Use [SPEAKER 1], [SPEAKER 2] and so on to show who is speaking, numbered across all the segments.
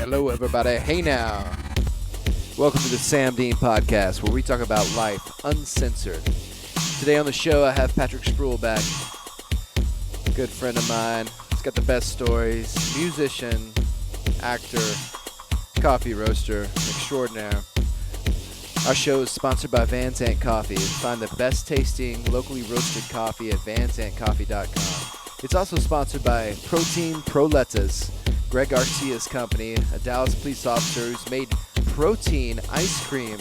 [SPEAKER 1] Hello, everybody. Hey now. Welcome to the Sam Dean Podcast, where we talk about life uncensored. Today on the show, I have Patrick Spruiell back. Good friend of mine. He's got the best stories. Musician, actor, coffee roaster extraordinaire. Our show is sponsored by Van Zant Coffee. Find the best tasting, locally roasted coffee at vanzantcoffee.com. It's also sponsored by Protein Proletas, Greg Garcia's company, a Dallas police officer who's made protein ice cream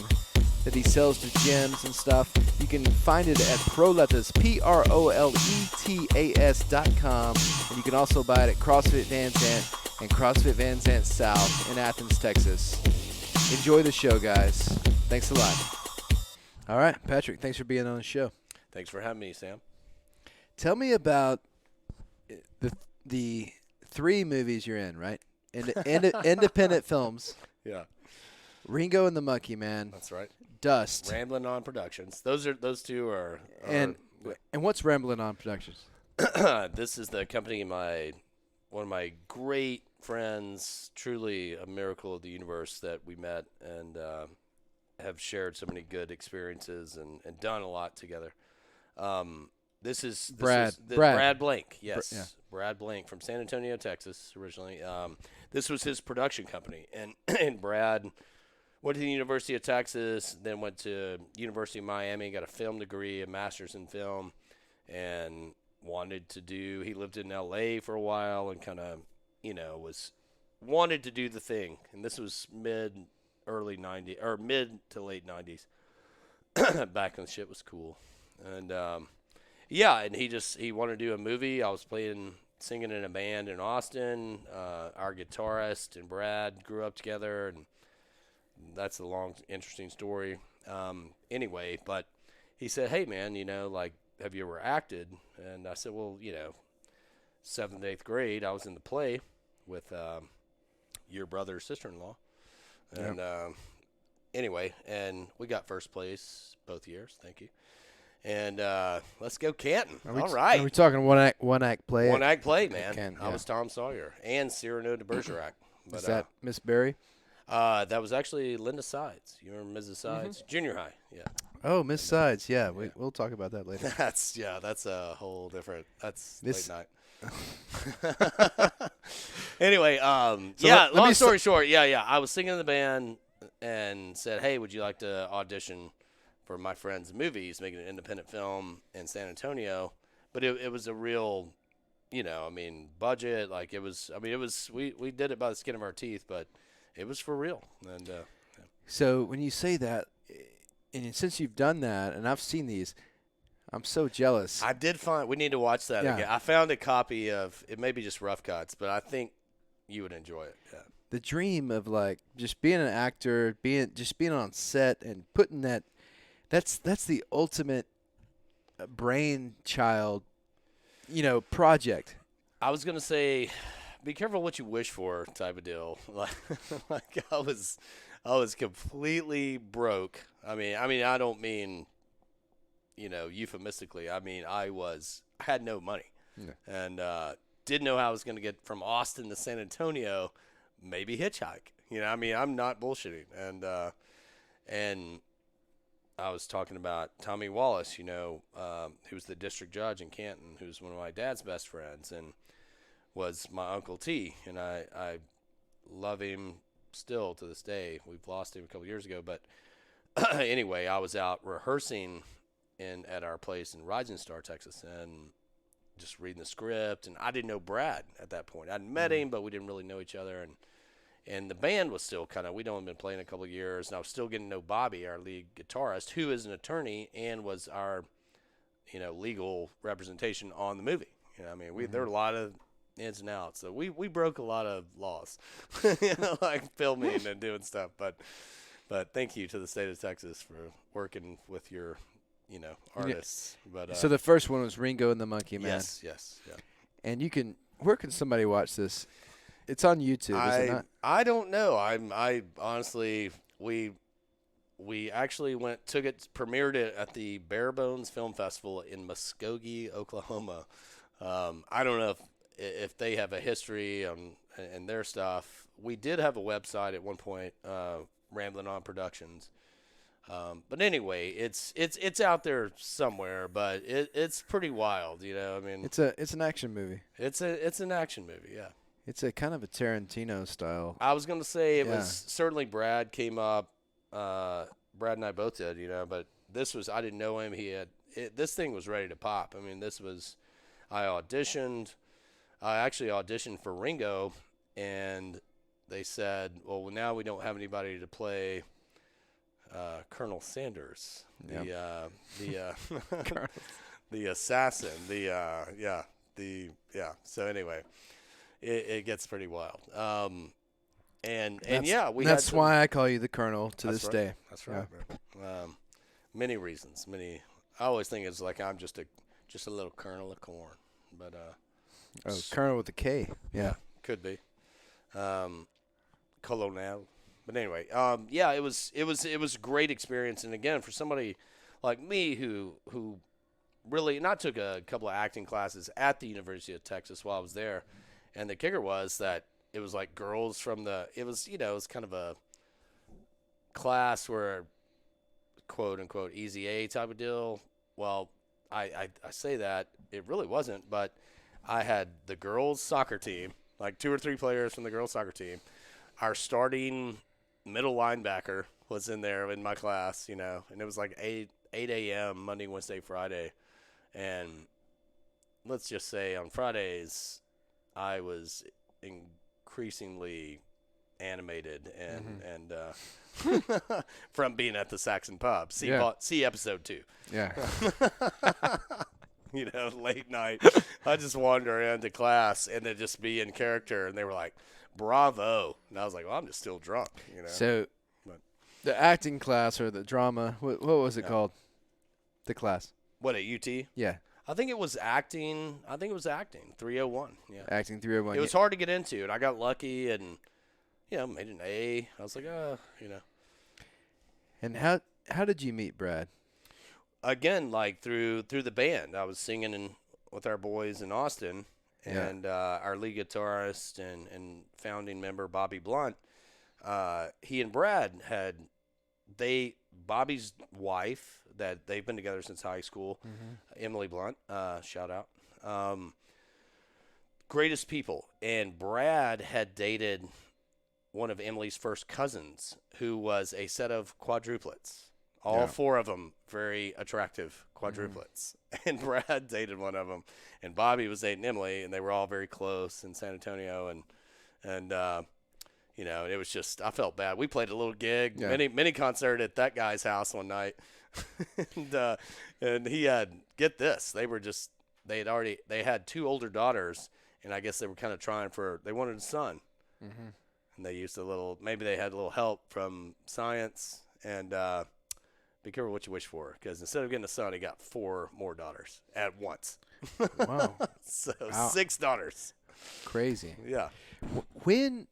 [SPEAKER 1] that he sells to gyms and stuff. You can find it at Proletas, Proletas.com. And you can also buy it at CrossFit Van Zant and CrossFit Van Zant South in Athens, Texas. Enjoy the show, guys. Thanks a lot. All right, Patrick, thanks for being on the show.
[SPEAKER 2] Thanks for having me, Sam.
[SPEAKER 1] Tell me about the three movies you're in, right? Independent films.
[SPEAKER 2] Yeah.
[SPEAKER 1] Ringo and the Monkey Man.
[SPEAKER 2] That's right.
[SPEAKER 1] Dust.
[SPEAKER 2] Ramblin' On Productions. Those two are
[SPEAKER 1] and what's Ramblin' On Productions?
[SPEAKER 2] This is the company one of my great friends, truly a miracle of the universe that we met and have shared so many good experiences and done a lot together. This is
[SPEAKER 1] Brad
[SPEAKER 2] Blank. Yes.
[SPEAKER 1] Yeah.
[SPEAKER 2] Brad Blank from San Antonio, Texas, originally. This was his production company. And Brad went to the University of Texas, then went to University of Miami, got a film degree, a master's in film, and he lived in L.A. for a while and kind of, wanted to do the thing. And this was mid to late 90s, back when the shit was cool. And, and he wanted to do a movie. I was singing in a band in Austin. Our guitarist and Brad grew up together, and that's a long, interesting story. Anyway, but he said, hey, man, have you ever acted? And I said, well, 7th, 8th grade, I was in the play with your brother's sister-in-law. And anyway, and we got first place both years. Thank you. And let's go Canton. All right.
[SPEAKER 1] Are we talking one act play?
[SPEAKER 2] One act play, man.
[SPEAKER 1] Canton,
[SPEAKER 2] I was Tom Sawyer and Cyrano de Bergerac.
[SPEAKER 1] Is that Miss Berry?
[SPEAKER 2] That was actually Linda Sides. You remember Mrs. Sides? Mm-hmm. Junior high, yeah.
[SPEAKER 1] Oh, Miss Sides, yeah. We'll talk about that later.
[SPEAKER 2] That's a whole different. That's late night. Anyway, long story short, I was singing in the band and said, hey, would you like to audition for my friend's movie? He's making an independent film in San Antonio, but it was a real, budget. Like we did it by the skin of our teeth, but it was for real. And
[SPEAKER 1] so when you say that, and since you've done that, and I've seen these, I'm so jealous.
[SPEAKER 2] I did we need to watch that again. I found a copy of it, maybe just rough cuts, but I think you would enjoy it. Yeah.
[SPEAKER 1] The dream of just being an actor, being on set and putting that's the ultimate brainchild, project.
[SPEAKER 2] I was gonna say, be careful what you wish for, type of deal. Like I was completely broke. I mean, I don't mean, euphemistically. I mean, I had no money, and didn't know how I was gonna get from Austin to San Antonio, maybe hitchhike. I'm not bullshitting, and I was talking about Tommy Wallace, who was the district judge in Canton, who's one of my dad's best friends, and was my Uncle T, and I love him still to this day. We've lost him a couple years ago, but anyway, I was out rehearsing at our place in Rising Star, Texas, and just reading the script, and I didn't know Brad at that point. I'd met him, but we didn't really know each other, and the band was still we'd only been playing a couple of years, and I was still getting to know Bobby, our lead guitarist, who is an attorney and was our, legal representation on the movie. There were a lot of ins and outs, so we broke a lot of laws, like filming and doing stuff. But thank you to the state of Texas for working with your, artists. Yeah. But
[SPEAKER 1] so the first one was Ringo and the Monkey Man.
[SPEAKER 2] Yes, yeah.
[SPEAKER 1] And where can somebody watch this? It's on YouTube, is it not?
[SPEAKER 2] I don't know. I honestly, we actually premiered it at the Bare Bones Film Festival in Muskogee, Oklahoma. I don't know if if they have a history and their stuff. We did have a website at one point, Rambling On Productions. But anyway, it's out there somewhere, but it's pretty wild, you know. I mean,
[SPEAKER 1] it's an action movie.
[SPEAKER 2] It's an action movie, yeah.
[SPEAKER 1] It's a kind of a Tarantino style.
[SPEAKER 2] I was gonna say it was certainly Brad came up. Brad and I both did, you know, but this was I didn't know him. This thing was ready to pop. I mean, I auditioned. I actually auditioned for Ringo, and they said, well, now we don't have anybody to play Colonel Sanders, the assassin, So anyway, it gets pretty wild. That's
[SPEAKER 1] why I call you the Colonel to this day.
[SPEAKER 2] That's right. Yeah. Many reasons. I always think it's like I'm just a little kernel of corn, but
[SPEAKER 1] Colonel with a K. Yeah,
[SPEAKER 2] could be. Colonel. But anyway, it was a great experience, and again, for somebody like me who really not took a couple of acting classes at the University of Texas while I was there, and the kicker was that it was like girls from it was kind of a class where quote unquote easy A type of deal. Well, I say that it really wasn't, but I had the girls soccer team, like 2 or 3 players from the girls soccer team. Our starting middle linebacker was in there in my class, you know, and it was like 8 a.m. Monday, Wednesday, Friday. And let's just say on Fridays, I was increasingly animated and from being at the Saxon Pub. See episode 2.
[SPEAKER 1] Yeah.
[SPEAKER 2] You know, late night. I just wander into class and then just be in character. And they were like, bravo. And I was like, well, I'm just still drunk, you know.
[SPEAKER 1] So the acting class or the drama, what was it called? The class.
[SPEAKER 2] What, at UT?
[SPEAKER 1] Yeah.
[SPEAKER 2] I think it was acting. 301. Yeah.
[SPEAKER 1] Acting 301.
[SPEAKER 2] It was hard to get into, and I got lucky and, you know, made an A. I was like, you know.
[SPEAKER 1] And how did you meet Brad?
[SPEAKER 2] Again, like through the band. I was singing with our boys in Austin, and our lead guitarist and founding member Bobby Blunt, he and Brad Bobby's wife that they've been together since high school, Emily Blunt, shout out, greatest people. And Brad had dated one of Emily's first cousins, who was a set of quadruplets. All 4 of them very attractive quadruplets. And Brad dated one of them. And Bobby was dating Emily, and they were all very close in San Antonio. And you know, it was just, I felt bad. We played a little gig, mini concert at that guy's house one night. And he had, get this, they had 2 older daughters, and I guess they were kind of they wanted a son. And they used maybe they had a little help from science, and be careful what you wish for, because instead of getting a son, he got 4 more daughters at once.
[SPEAKER 1] Wow.
[SPEAKER 2] So 6 daughters.
[SPEAKER 1] Crazy.
[SPEAKER 2] Yeah.
[SPEAKER 1] When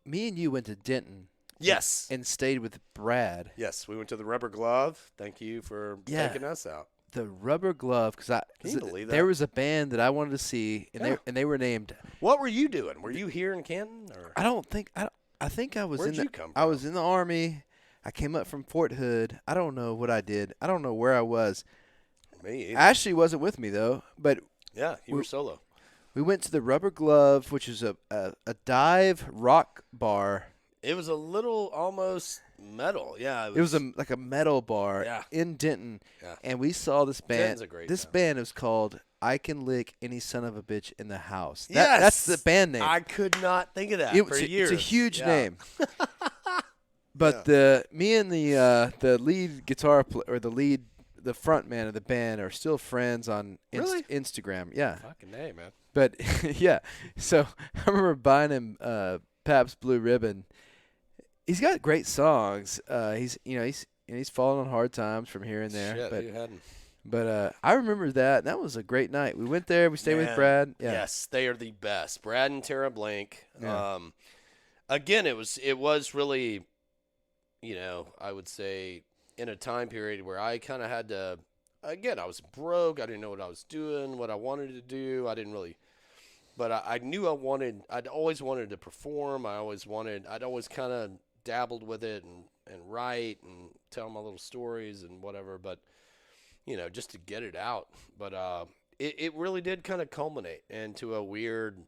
[SPEAKER 1] me and you went to Denton.
[SPEAKER 2] Yes.
[SPEAKER 1] And stayed with Brad.
[SPEAKER 2] Yes, we went to the Rubber Glove. Thank you for taking us out.
[SPEAKER 1] The Rubber Glove, because
[SPEAKER 2] Can you believe that?
[SPEAKER 1] There was a band that I wanted to see, and they were named.
[SPEAKER 2] What were you doing? Were you here in Canton? Or?
[SPEAKER 1] I think I was
[SPEAKER 2] Where'd you come from?
[SPEAKER 1] I was in the Army. I came up from Fort Hood. I don't know what I did. I don't know where I was.
[SPEAKER 2] Me either.
[SPEAKER 1] Ashley wasn't with me though, but
[SPEAKER 2] yeah, you were solo.
[SPEAKER 1] We went to the Rubber Glove, which is a dive rock bar.
[SPEAKER 2] It was a little almost metal. Yeah,
[SPEAKER 1] it was like a metal bar in Denton, and we saw this band.
[SPEAKER 2] Denton's a great town.
[SPEAKER 1] Band was called "I Can Lick Any Son of a Bitch in the House."
[SPEAKER 2] Yes,
[SPEAKER 1] that's the band name.
[SPEAKER 2] I could not think of that for years.
[SPEAKER 1] It's a huge name. But me and the lead guitar or the front man of the band are still friends on Instagram. Yeah,
[SPEAKER 2] fucking name, man.
[SPEAKER 1] But yeah, so I remember buying him Pabst Blue Ribbon. He's got great songs. He's fallen on hard times from here and there.
[SPEAKER 2] Shit,
[SPEAKER 1] but
[SPEAKER 2] you hadn't.
[SPEAKER 1] But I remember that. And that was a great night. We went there. We stayed with Brad. Yeah.
[SPEAKER 2] Yes, they are the best. Brad and Terrell Blank.
[SPEAKER 1] Yeah.
[SPEAKER 2] Again, it was really, I would say in a time period where I kind of had to. Again, I was broke. I didn't know what I was doing, what I wanted to do. I didn't really but I knew I'd always wanted to perform. I'd always kind of dabbled with it and write and tell my little stories and whatever, but, just to get it out. But it really did kind of culminate into a weird,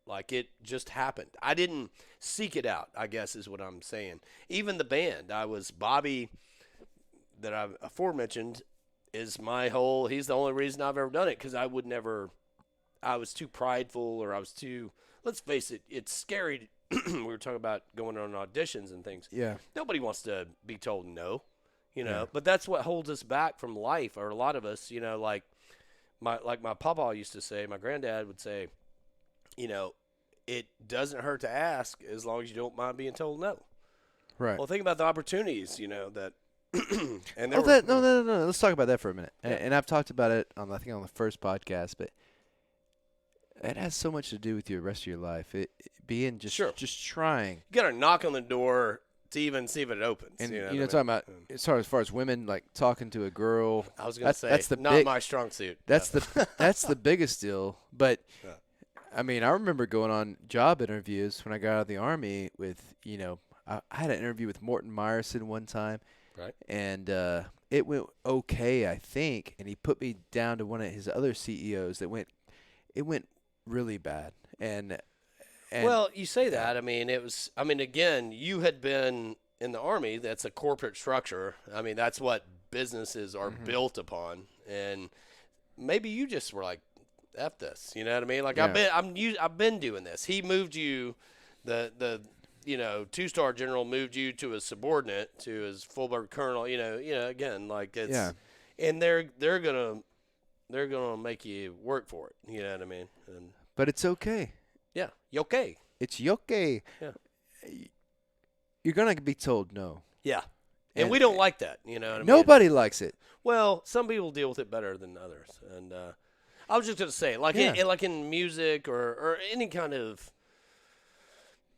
[SPEAKER 2] like it just happened. I didn't seek it out, I guess is what I'm saying. Even the band, Bobby, that I've aforementioned, is he's the only reason I've ever done it, because I was too prideful, or I was too, let's face it, it's scary. We were talking about going on auditions and things.
[SPEAKER 1] Yeah.
[SPEAKER 2] Nobody wants to be told no,
[SPEAKER 1] Yeah.
[SPEAKER 2] but that's what holds us back from life, or a lot of us, like my papa used to say, my granddad would say, it doesn't hurt to ask as long as you don't mind being told no.
[SPEAKER 1] Right.
[SPEAKER 2] Well, think about the opportunities, that. And
[SPEAKER 1] No. Let's talk about that for a minute.
[SPEAKER 2] Yeah.
[SPEAKER 1] And I've talked about it on the first podcast, but it has so much to do with your rest of your life. Being just trying.
[SPEAKER 2] You got to knock on the door to even see if it opens.
[SPEAKER 1] And
[SPEAKER 2] talking
[SPEAKER 1] about as far as women, like talking to a girl.
[SPEAKER 2] I was going to say
[SPEAKER 1] that's
[SPEAKER 2] not my strong suit.
[SPEAKER 1] That's the biggest deal. But
[SPEAKER 2] Yeah.
[SPEAKER 1] I mean, I remember going on job interviews when I got out of the Army with, I had an interview with Morton Meyerson one time.
[SPEAKER 2] Right.
[SPEAKER 1] And it went okay, I think. And he put me down to one of his other CEOs it went really bad. And
[SPEAKER 2] Well, you say that. I mean, again, you had been in the Army. That's a corporate structure. I mean, that's what businesses are built upon. And maybe you just were like, F this, you know what I mean? Like,
[SPEAKER 1] Yeah.
[SPEAKER 2] I've been doing this. He moved you, the 2-star general moved you to a subordinate, to his full-bird colonel, again, like it's,
[SPEAKER 1] Yeah.
[SPEAKER 2] and they're gonna make you work for it, you know what I mean? And
[SPEAKER 1] but it's okay.
[SPEAKER 2] yeah, you okay?
[SPEAKER 1] It's okay.
[SPEAKER 2] Yeah.
[SPEAKER 1] You're gonna be told no.
[SPEAKER 2] Yeah, and we don't like that, you know what I mean?
[SPEAKER 1] Nobody likes it.
[SPEAKER 2] Well, some people deal with it better than others, and I was just gonna say, like in music or any kind of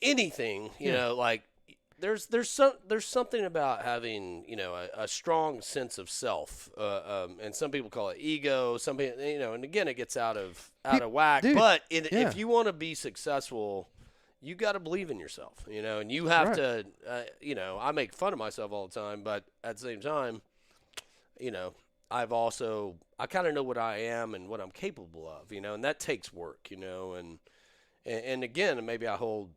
[SPEAKER 2] anything, like there's something about having a strong sense of self, and some people call it ego. Some people, and again, it gets out of whack.
[SPEAKER 1] Dude,
[SPEAKER 2] but if you want to be successful, you got to believe in yourself, and you have to, I make fun of myself all the time, but at the same time, I kind of know what I am and what I'm capable of, and that takes work, and again, maybe I hold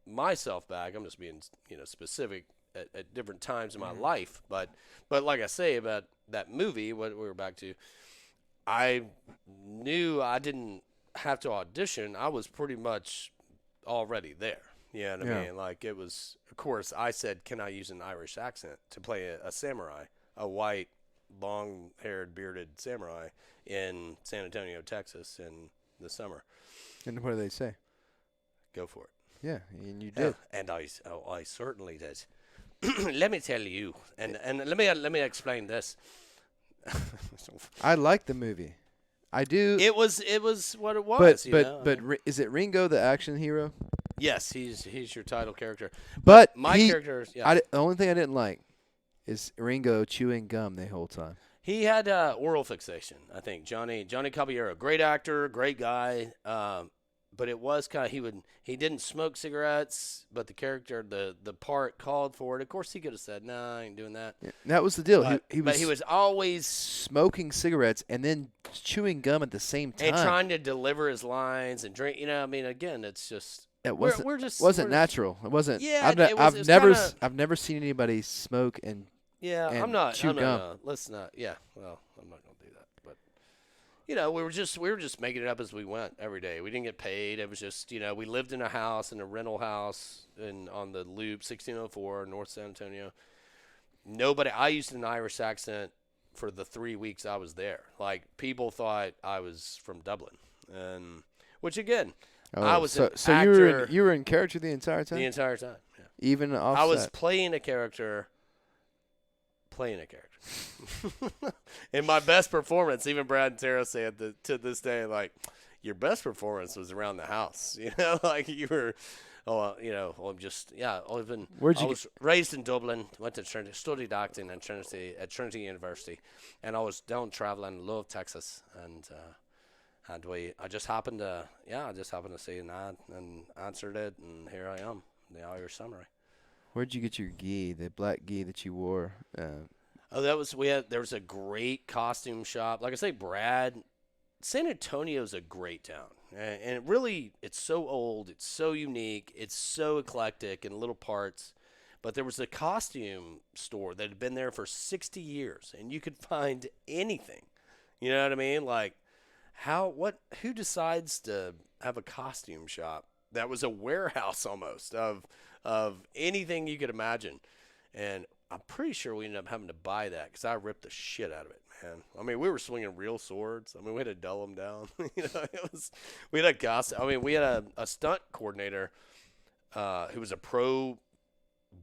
[SPEAKER 2] myself back. I'm just being, specific at different times in my life, but like I say about that movie, what we were back to, I knew I didn't have to audition. I was pretty much already there. You know what I mean? Like, it was, of course, I said, can I use an Irish accent to play a samurai, a white, long-haired, bearded samurai in San Antonio, Texas in the summer.
[SPEAKER 1] And what do they say?
[SPEAKER 2] Go for it.
[SPEAKER 1] Yeah, and you did.
[SPEAKER 2] And I certainly did. Let me tell you, and let me explain this.
[SPEAKER 1] I like the movie. I do.
[SPEAKER 2] It was what it was.
[SPEAKER 1] But is it Ringo the action hero?
[SPEAKER 2] Yes, he's your title character.
[SPEAKER 1] But
[SPEAKER 2] my character,
[SPEAKER 1] the only thing I didn't like is Ringo chewing gum the whole time.
[SPEAKER 2] He had oral fixation, I think. Johnny Caballero, great actor, great guy. But it was kind of, he didn't smoke cigarettes, but the character, the part called for it. Of course, he could have said, "No, I ain't doing that."
[SPEAKER 1] Yeah, that was the deal.
[SPEAKER 2] But he was always
[SPEAKER 1] smoking cigarettes and then chewing gum at the same time,
[SPEAKER 2] and trying to deliver his lines and drink. I mean, again, it's just
[SPEAKER 1] wasn't natural. It wasn't.
[SPEAKER 2] Yeah,
[SPEAKER 1] I've never seen anybody smoke and chew gum.
[SPEAKER 2] Let's not. Yeah, well, I'm not gonna do that. But we were just making it up as we went every day. We didn't get paid. It was just we lived in a rental house on the Loop, 1604, North San Antonio. I used an Irish accent for the 3 weeks I was there. Like, people thought I was from Dublin, and which again. I was an actor.
[SPEAKER 1] You were in character the entire time?
[SPEAKER 2] The entire time, yeah.
[SPEAKER 1] Even offset?
[SPEAKER 2] I was playing a character. In my best performance, even Brad and Terrell say to this day, like, your best performance was around the house. Like you were, I was raised in Dublin, went to Trinity, studied acting at Trinity University, and I was down traveling, loved Texas, I just happened to see an ad and answered it, and here I am, the Irish Samurai.
[SPEAKER 1] Where'd you get your gi, the black gi that you wore?
[SPEAKER 2] Oh, there was a great costume shop. Like I say, San Antonio's a great town. And it's so old, it's so unique, it's so eclectic in little parts. But there was a costume store that had been there for 60 years, and you could find anything. You know what I mean? Like, who decides to have a costume shop that was a warehouse almost of anything you could imagine? And I'm pretty sure we ended up having to buy that because I ripped the shit out of it, man. I mean, we were swinging real swords. I mean, we had to dull them down. We had a costume. I mean, we had a stunt coordinator who was a pro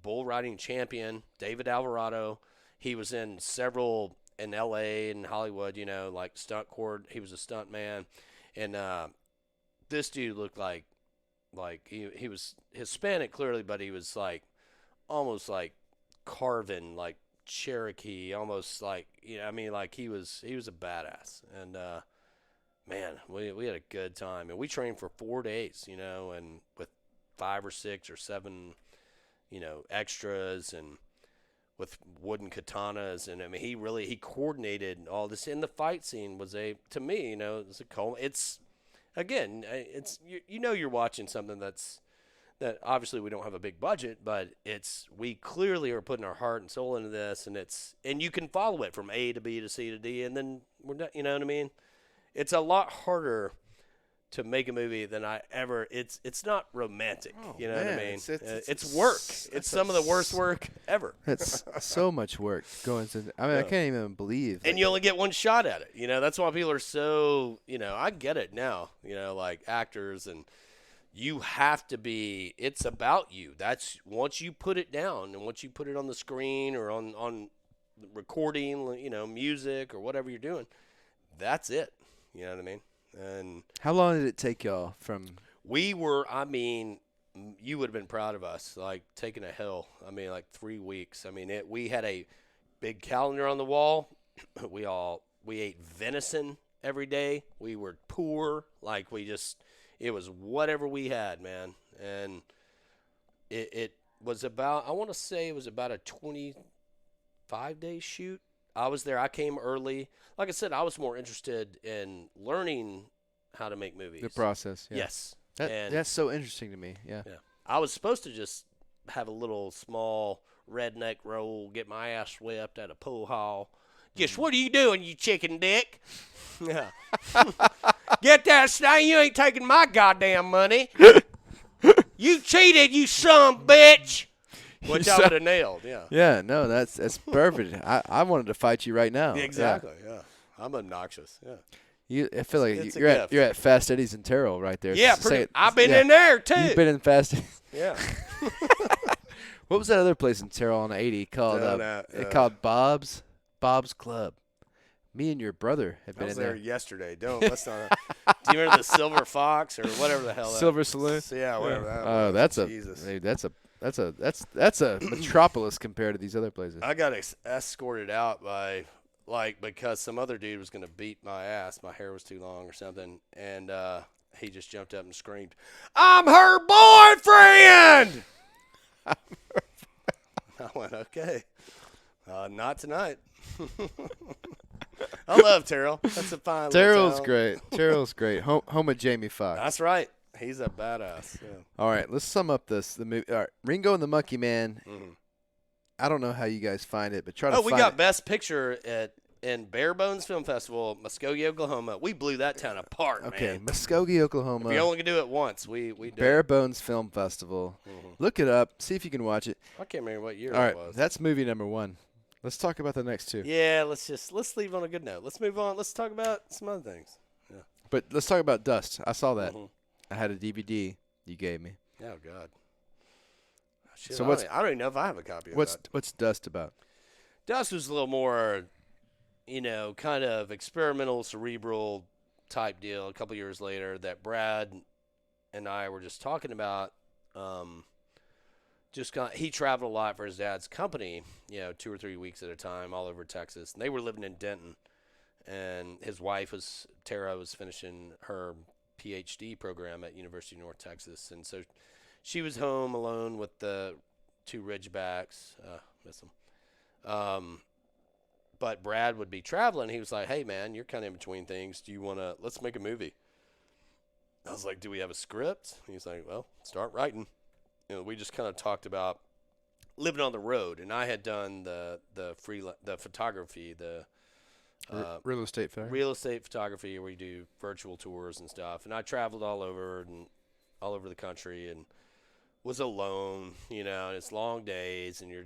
[SPEAKER 2] bull riding champion, David Alvarado. He was in several in L.A. and Hollywood, like stunt cord. He was a stunt man. And this dude looked like he was Hispanic clearly, but he was like almost like carven, like Cherokee, almost like, like he was a badass. And man, we had a good time, and we trained for 4 days, and with 5 or 6 or 7 extras, and with wooden katanas. And I mean, he coordinated all this. And the fight scene was to me, it's again, it's you're watching something that obviously we don't have a big budget, but we clearly are putting our heart and soul into this, and you can follow it from A to B to C to D, and then we're done. You know what I mean? It's a lot harder to make a movie than it's not romantic. You know what I mean? It's work. It's some of the worst work ever.
[SPEAKER 1] It's so much work going to. I mean, I can't even believe.
[SPEAKER 2] And you only get one shot at it. That's why people are so. I get it now. Like actors, and you have to be. It's about you. That's once you put it down, and once you put it on the screen or on recording, music or whatever you're doing, that's it. You know what I mean? And
[SPEAKER 1] how long did it take y'all from?
[SPEAKER 2] We were, you would have been proud of us, like taking a hill. I mean, like 3 weeks. I mean, we had a big calendar on the wall. We ate venison every day. We were poor. Like it was whatever we had, man. And it was about, I want to say it was about a 25-day shoot. I was there. I came early. Like I said, I was more interested in learning how to make movies.
[SPEAKER 1] The process. Yeah.
[SPEAKER 2] Yes.
[SPEAKER 1] That's so interesting to me. Yeah.
[SPEAKER 2] I was supposed to just have a little small redneck role, get my ass whipped at a pool hall. Just what are you doing, you chicken dick? Yeah. Get that stain. You ain't taking my goddamn money. You cheated, you son of a bitch. Which I would have nailed, yeah.
[SPEAKER 1] Yeah, no, that's perfect. I wanted to fight you right now.
[SPEAKER 2] Exactly, yeah. I'm obnoxious, yeah.
[SPEAKER 1] I feel like you're at Fast Eddie's in Terrell right there.
[SPEAKER 2] Yeah, I've been in there too.
[SPEAKER 1] You've been in Fast Eddie's.
[SPEAKER 2] Yeah.
[SPEAKER 1] What was that other place in Terrell on 80 called? Called Bob's Club. Me and your brother have been in there.
[SPEAKER 2] I was there yesterday. Let's not. Do you remember the Silver Fox or whatever the hell?
[SPEAKER 1] Silver Saloon.
[SPEAKER 2] Yeah, whatever that was.
[SPEAKER 1] Oh, that's a metropolis compared to these other places.
[SPEAKER 2] I got escorted out because some other dude was going to beat my ass. My hair was too long or something, and he just jumped up and screamed, "I'm her boyfriend!" I went, okay. Not tonight. I love Terrell. That's a fine
[SPEAKER 1] Terrell's great. Terrell's great. Home of Jamie Foxx.
[SPEAKER 2] That's right. He's a badass. Yeah.
[SPEAKER 1] All right, let's sum up the movie. All right, Ringo and the Monkey Man. Mm-hmm. I don't know how you guys find it, but try to find it.
[SPEAKER 2] We got Best Picture in Bare Bones Film Festival, Muskogee, Oklahoma. We blew that town apart,
[SPEAKER 1] okay,
[SPEAKER 2] man.
[SPEAKER 1] Muskogee, Oklahoma.
[SPEAKER 2] If you only can do it once, we did.
[SPEAKER 1] Bare Bones Film Festival. Mm-hmm. Look it up. See if you can watch it.
[SPEAKER 2] I can't remember what year
[SPEAKER 1] it was.
[SPEAKER 2] All right,
[SPEAKER 1] that's movie number 1. Let's talk about the next 2.
[SPEAKER 2] Yeah, let's leave on a good note. Let's move on. Let's talk about some other things. Yeah.
[SPEAKER 1] But let's talk about Dust. I saw that. Mm-hmm. I had a DVD you gave me.
[SPEAKER 2] Oh, God. Shit, so I don't even know if I have a copy of that.
[SPEAKER 1] What's Dust about?
[SPEAKER 2] Dust was a little more, kind of experimental, cerebral type deal a couple years later that Brad and I were just talking about. He traveled a lot for his dad's company, 2 or 3 weeks at a time all over Texas. And they were living in Denton. and his wife Terrell was finishing her PhD program at University of North Texas, and so she was home alone with the 2 Ridgebacks. Miss them. But Brad would be traveling. He was like, "Hey man, you're kind of in between things. Do you want to? Let's make a movie." I was like, "Do we have a script?" He's like, "Well, start writing." We just kind of talked about living on the road, and I had done the photography,
[SPEAKER 1] real estate fair.
[SPEAKER 2] real estate photography, where you do virtual tours and stuff. And I traveled all over the country, and was alone, and it's long days, and you're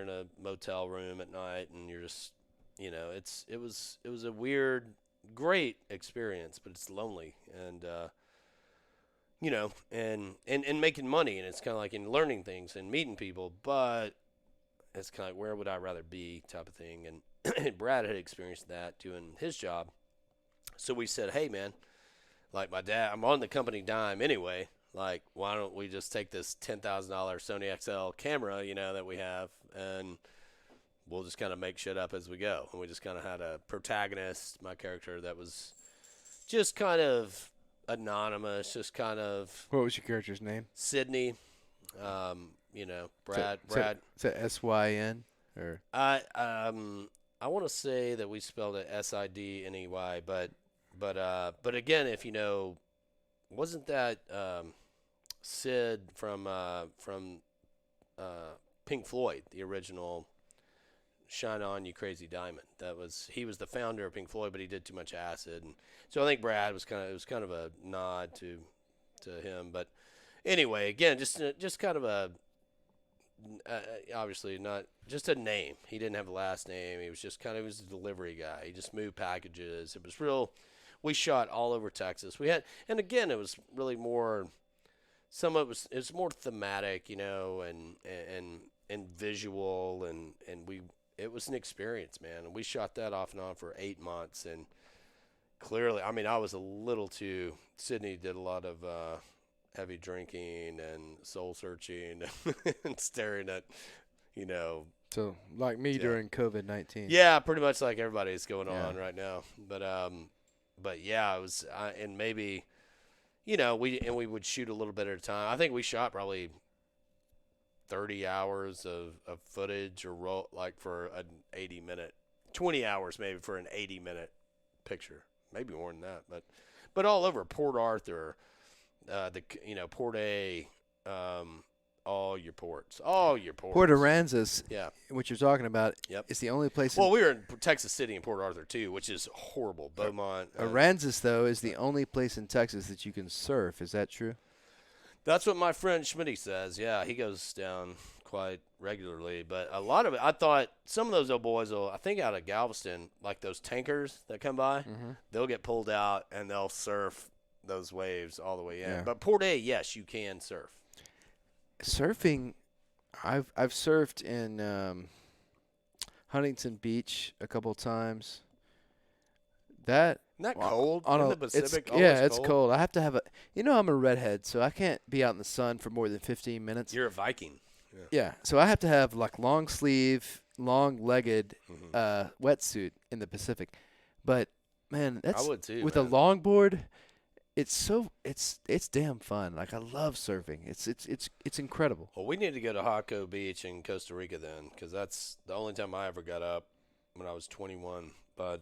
[SPEAKER 2] in a motel room at night, and you're just, it was a weird, great experience, but it's lonely, and and making money, and it's kind of like in learning things and meeting people, but it's kind of like, where would I rather be type of thing. And Brad had experienced that doing his job. So we said, hey, man, like my dad, I'm on the company dime anyway. Like, why don't we just take this $10,000 Sony XL camera, that we have, and we'll just kind of make shit up as we go. And we just kind of had a protagonist, my character, that was just kind of anonymous, just kind of.
[SPEAKER 1] What was your character's name?
[SPEAKER 2] Sydney. Brad.
[SPEAKER 1] Is that SYN or?
[SPEAKER 2] I want to say that we spelled it SIDNEY, but again, if wasn't that Sid from Pink Floyd, the original "Shine On You Crazy Diamond"? He was the founder of Pink Floyd, but he did too much acid, and so I think Brad was kind of a nod to him. But anyway, again, just kind of a obviously not just a name. He didn't have a last name. He was just he was a delivery guy. He just moved packages. It was real. We shot all over Texas. And again, it was really more. Some of it was more thematic, and visual, and it was an experience, man. And we shot that off and on for 8 months, and clearly, I mean, I was a little too. Sydney did a lot of heavy drinking and soul searching and staring at,
[SPEAKER 1] So like me during COVID-19.
[SPEAKER 2] Yeah, pretty much like everybody's going on right now. But yeah, it was, and maybe, we would shoot a little bit at a time. I think we shot probably 30 hours of footage or for an 80-minute, 20 hours maybe for an 80-minute picture, maybe more than that. But all over Port Arthur, Port A, all your ports.
[SPEAKER 1] Port Aransas,
[SPEAKER 2] yeah,
[SPEAKER 1] what you're talking about, is the only place.
[SPEAKER 2] Well, we were in Texas City and Port Arthur too, which is horrible. Beaumont.
[SPEAKER 1] Aransas, though, is the only place in Texas that you can surf. Is that true?
[SPEAKER 2] That's what my friend Schmitty says. Yeah, he goes down quite regularly. But a lot of it, I thought some of those old boys will, I think out of Galveston, like those tankers that come by, they'll get pulled out and they'll surf those waves all the way in. Yeah. But Port A, yes, you can surf.
[SPEAKER 1] Surfing, I've surfed in Huntington Beach a couple times. Isn't that
[SPEAKER 2] cold in the Pacific?
[SPEAKER 1] It's cold. I have to have I'm a redhead, so I can't be out in the sun for more than 15 minutes.
[SPEAKER 2] You're a Viking.
[SPEAKER 1] Yeah, so I have to have like long sleeve, long-legged wetsuit in the Pacific. But man, that's
[SPEAKER 2] I would too,
[SPEAKER 1] with
[SPEAKER 2] man.
[SPEAKER 1] a longboard. It's damn fun. Like I love surfing. It's incredible.
[SPEAKER 2] Well, we need to go to Jaco Beach in Costa Rica then, because that's the only time I ever got up when I was 21. But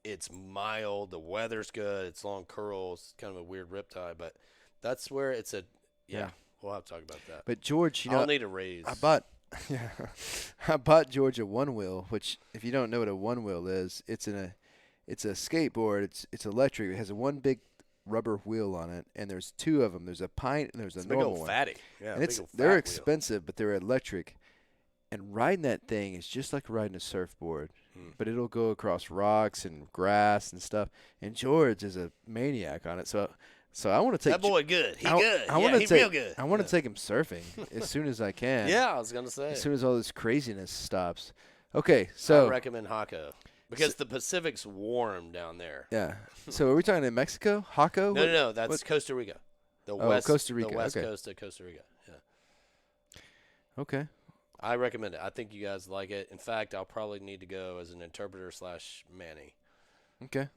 [SPEAKER 2] it's mild. The weather's good. It's long curls. Kind of a weird riptide, but that's where it's a yeah. We'll have to talk about that.
[SPEAKER 1] But George,
[SPEAKER 2] I'll need a raise.
[SPEAKER 1] I bought George a one wheel, which if you don't know what a one wheel is, it's a skateboard. It's electric. It has one big rubber wheel on it, and there's two of them. There's a pint and there's a normal one.
[SPEAKER 2] Big old fatty. Yeah,
[SPEAKER 1] and they're expensive, but they're electric. And riding that thing is just like riding a surfboard, but it'll go across rocks and grass and stuff. And George is a maniac on it, so I want to take
[SPEAKER 2] that boy good. He good. He real good.
[SPEAKER 1] I want to take him surfing as soon as I can.
[SPEAKER 2] Yeah, I was gonna say
[SPEAKER 1] as soon as all this craziness stops. Okay, so
[SPEAKER 2] I recommend Jaco. Because the Pacific's warm down there.
[SPEAKER 1] Yeah. So are we talking in Mexico? Jaco?
[SPEAKER 2] No. That's Costa Rica.
[SPEAKER 1] Costa Rica.
[SPEAKER 2] The west coast of Costa Rica. Yeah.
[SPEAKER 1] Okay.
[SPEAKER 2] I recommend it. I think you guys like it. In fact, I'll probably need to go as an interpreter / Manny.
[SPEAKER 1] Okay.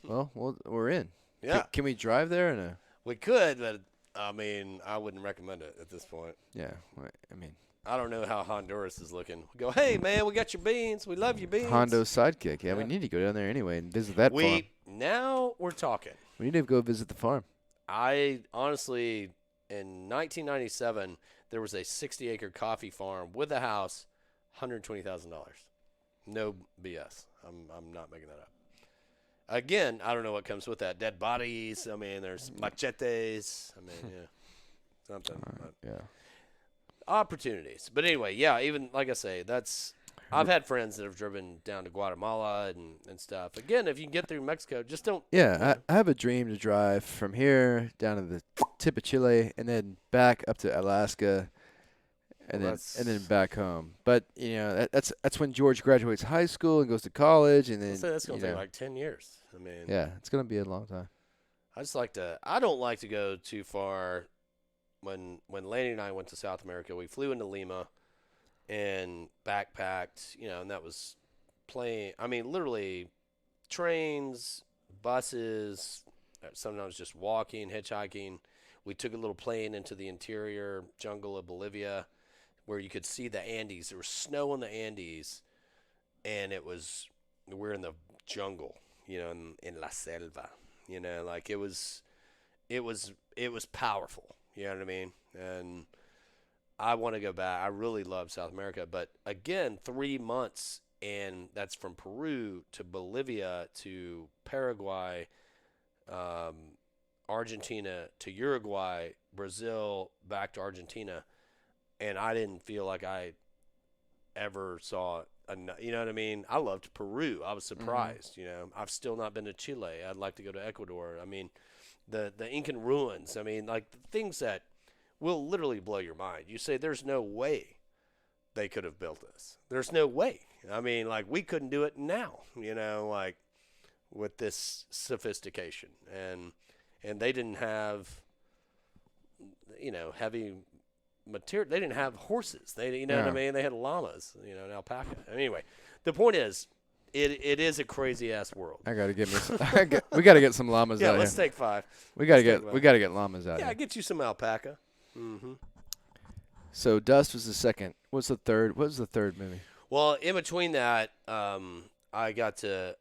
[SPEAKER 1] Well, we're in.
[SPEAKER 2] Yeah.
[SPEAKER 1] Can we drive there? Or no?
[SPEAKER 2] We could, but I mean, I wouldn't recommend it at this point.
[SPEAKER 1] Yeah. I mean,
[SPEAKER 2] I don't know how Honduras is looking. We go, hey man, we got your beans. We love your beans.
[SPEAKER 1] Hondo's sidekick. Yeah, we
[SPEAKER 2] Yeah.
[SPEAKER 1] need to go down there anyway and visit that farm.
[SPEAKER 2] Now we're talking.
[SPEAKER 1] We need to go visit the farm.
[SPEAKER 2] I honestly, in 1997, there was a 60-acre coffee farm with a house, $120,000. No BS. I'm not making that up. Again, I don't know what comes with that. Dead bodies. I mean, there's machetes. I mean, yeah, something. But
[SPEAKER 1] Yeah.
[SPEAKER 2] opportunities. But anyway, yeah. Even like I say, I've had friends that have driven down to Guatemala and stuff. Again, if you can get through Mexico, just don't.
[SPEAKER 1] Yeah, I have a dream to drive from here down to the tip of Chile and then back up to Alaska and then back home. But that's when George graduates high school and goes to college and then
[SPEAKER 2] I'll say that's gonna take like 10 years. I mean,
[SPEAKER 1] yeah, it's gonna be a long time.
[SPEAKER 2] I don't like to go too far. When Lanny and I went to South America, we flew into Lima and backpacked, and that was literally trains, buses, sometimes just walking, hitchhiking. We took a little plane into the interior jungle of Bolivia where you could see the Andes. There was snow in the Andes, and we're in the jungle, in La Selva, like it was powerful. You know what I mean? And I want to go back. I really love South America. But again, 3 months, and that's from Peru to Bolivia to Paraguay, Argentina to Uruguay, Brazil, back to Argentina. And I didn't feel like I ever saw you know what I mean? I loved Peru. I was surprised. I've still not been to Chile. I'd like to go to Ecuador. I mean, the Incan ruins. I mean, like the things that will literally blow your mind. You say there's no way they could have built this. There's no way. I mean, like we couldn't do it now, like with this sophistication. And they didn't have, heavy material. They didn't have horses. What I mean? They had llamas, and alpaca. Anyway, the point is, it is a crazy ass world.
[SPEAKER 1] I gotta get me. We gotta get some llamas out
[SPEAKER 2] yeah,
[SPEAKER 1] here.
[SPEAKER 2] let's take 5.
[SPEAKER 1] We gotta get llamas out
[SPEAKER 2] Yeah,
[SPEAKER 1] here.
[SPEAKER 2] get you some alpaca. Mm-hmm.
[SPEAKER 1] So Dust was the second. What's the third? What was the third movie?
[SPEAKER 2] Well, in between that, I got to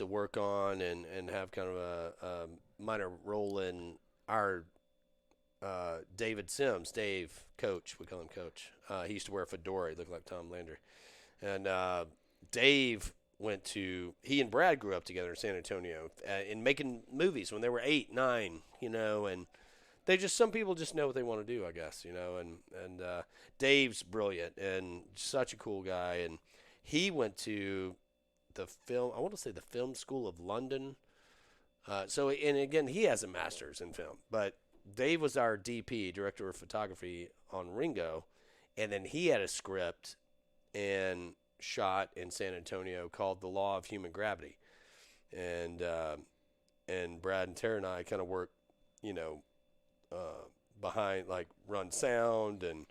[SPEAKER 2] work on and have kind of a minor role in our David Sims, Dave, Coach. We call him Coach. He used to wear a fedora. He looked like Tom Lander. And Dave he and Brad grew up together in San Antonio in making movies when they were 8, 9, and some people just know what they want to do, I guess, and Dave's brilliant and such a cool guy. And he went to the film school of London. And again, he has a master's in film, but Dave was our DP, director of photography on Ringo. And then he had a script and shot in San Antonio called The Law of Human Gravity. And Brad and Terrell and I kind of worked, behind, like run sound and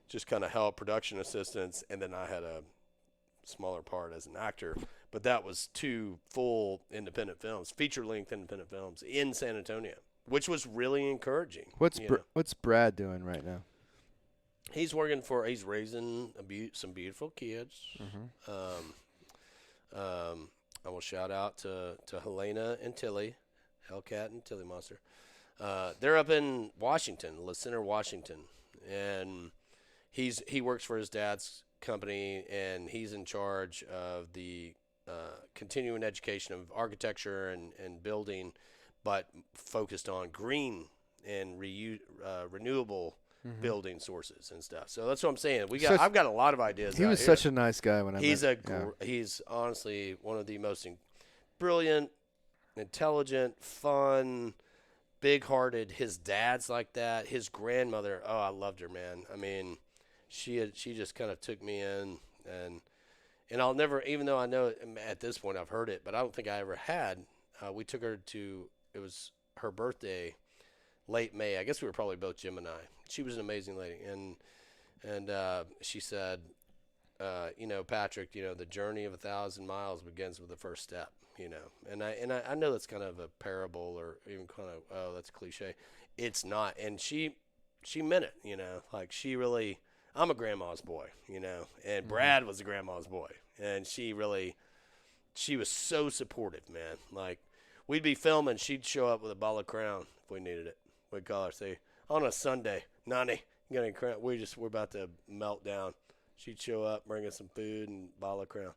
[SPEAKER 2] just kind of help production assistants. And then I had a smaller part as an actor, but that was 2 full independent films, feature-length independent films in San Antonio, which was really encouraging.
[SPEAKER 1] What's Brad doing right now?
[SPEAKER 2] He's raising some beautiful kids. Mm-hmm. I will shout out to Helena and Tilly, Hellcat and Tilly Monster. They're up in Washington, La Center, Washington, and he works for his dad's company, and he's in charge of the continuing education of architecture and building, but focused on green and renewable building sources and stuff. So that's what I'm saying. I've got a lot of ideas.
[SPEAKER 1] He was such a nice guy when I met him.
[SPEAKER 2] He's honestly one of the most brilliant, intelligent, fun, big-hearted. His dad's like that. His grandmother, I loved her, man. I mean, she just kind of took me in, and I'll never, even though I know at this point I've heard it, but I don't think I ever had. We took her it was her birthday, late May. I guess we were probably both Gemini. She was an amazing lady, and she said, Patrick, the journey of 1,000 miles begins with the first step, and I know that's kind of a parable or even kind of, oh, that's cliche. It's not. And she meant it, like she really, I'm a grandma's boy, and Brad was a grandma's boy. And she was so supportive, man. Like, we'd be filming, she'd show up with a bottle of Crown if we needed it. We'd call her, say, on a Sunday, Nani, you got any Crown? We're about to melt down. She'd show up, bring us some food and bottle of Crown.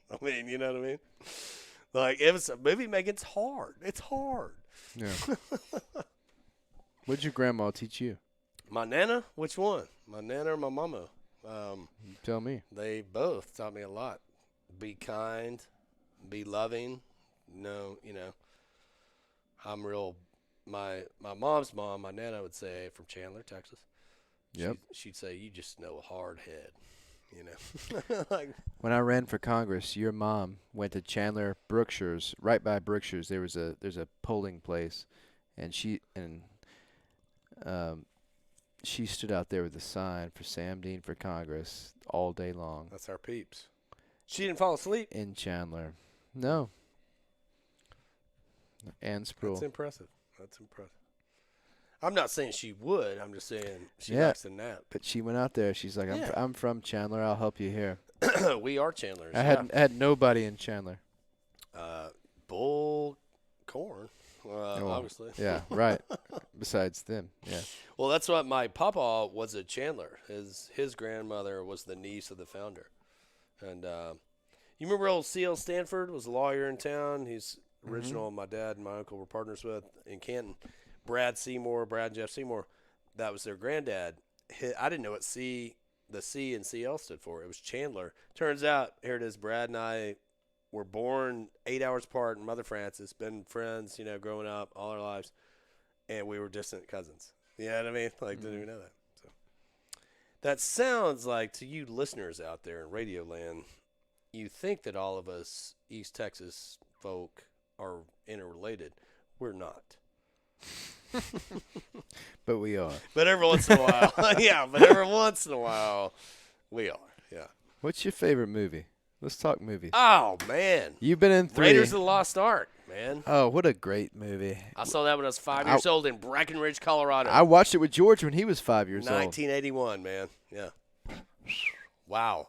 [SPEAKER 2] I mean, you know what I mean? Like, it was a movie making. It's hard. It's hard.
[SPEAKER 1] Yeah. What'd your grandma teach you?
[SPEAKER 2] My nana? Which one? My nana or my mama?
[SPEAKER 1] Tell me.
[SPEAKER 2] They both taught me a lot. Be kind, be loving. I'm real. My mom's mom, my nana, would say, from Chandler, Texas.
[SPEAKER 1] Yep.
[SPEAKER 2] She'd say, you just know a hard head,
[SPEAKER 1] Like, when I ran for Congress, your mom went to Chandler, Brookshire's. Right by Brookshire's, there's a polling place, and she stood out there with a sign for Sam Dean for Congress all day long.
[SPEAKER 2] That's our peeps. She didn't fall asleep
[SPEAKER 1] in Chandler. No. And Spruiell.
[SPEAKER 2] That's impressive. I'm not saying she would. I'm just saying she likes to nap.
[SPEAKER 1] But she went out there. She's like, I'm from Chandler. I'll help you here.
[SPEAKER 2] We are Chandlers.
[SPEAKER 1] I had nobody in Chandler.
[SPEAKER 2] Bull corn, obviously.
[SPEAKER 1] Yeah, right. Besides them, yeah.
[SPEAKER 2] Well, that's what my papa was a Chandler. His grandmother was the niece of the founder. And you remember old C.L. Stanford was a lawyer in town. He's original. My dad and my uncle were partners with in Canton. Brad and Jeff Seymour, that was their granddad. I didn't know what the C and CL stood for. It was Chandler. Turns out, here it is, Brad and I were born 8 hours apart in Mother Francis, been friends, growing up all our lives, and we were distant cousins. You know what I mean? Like, didn't even know that. So that sounds like, to you listeners out there in Radio Land, you think that all of us East Texas folk are interrelated. We're not.
[SPEAKER 1] But we are.
[SPEAKER 2] But every once in a while, we are. Yeah.
[SPEAKER 1] What's your favorite movie? Let's talk movies.
[SPEAKER 2] Oh, man.
[SPEAKER 1] You've been in 3.
[SPEAKER 2] Raiders of the Lost Ark, man.
[SPEAKER 1] Oh, what a great movie.
[SPEAKER 2] I saw that when I was 5 years old in Breckenridge, Colorado.
[SPEAKER 1] I watched it with George when he was 5 years old.
[SPEAKER 2] 1981, man. Yeah. Wow.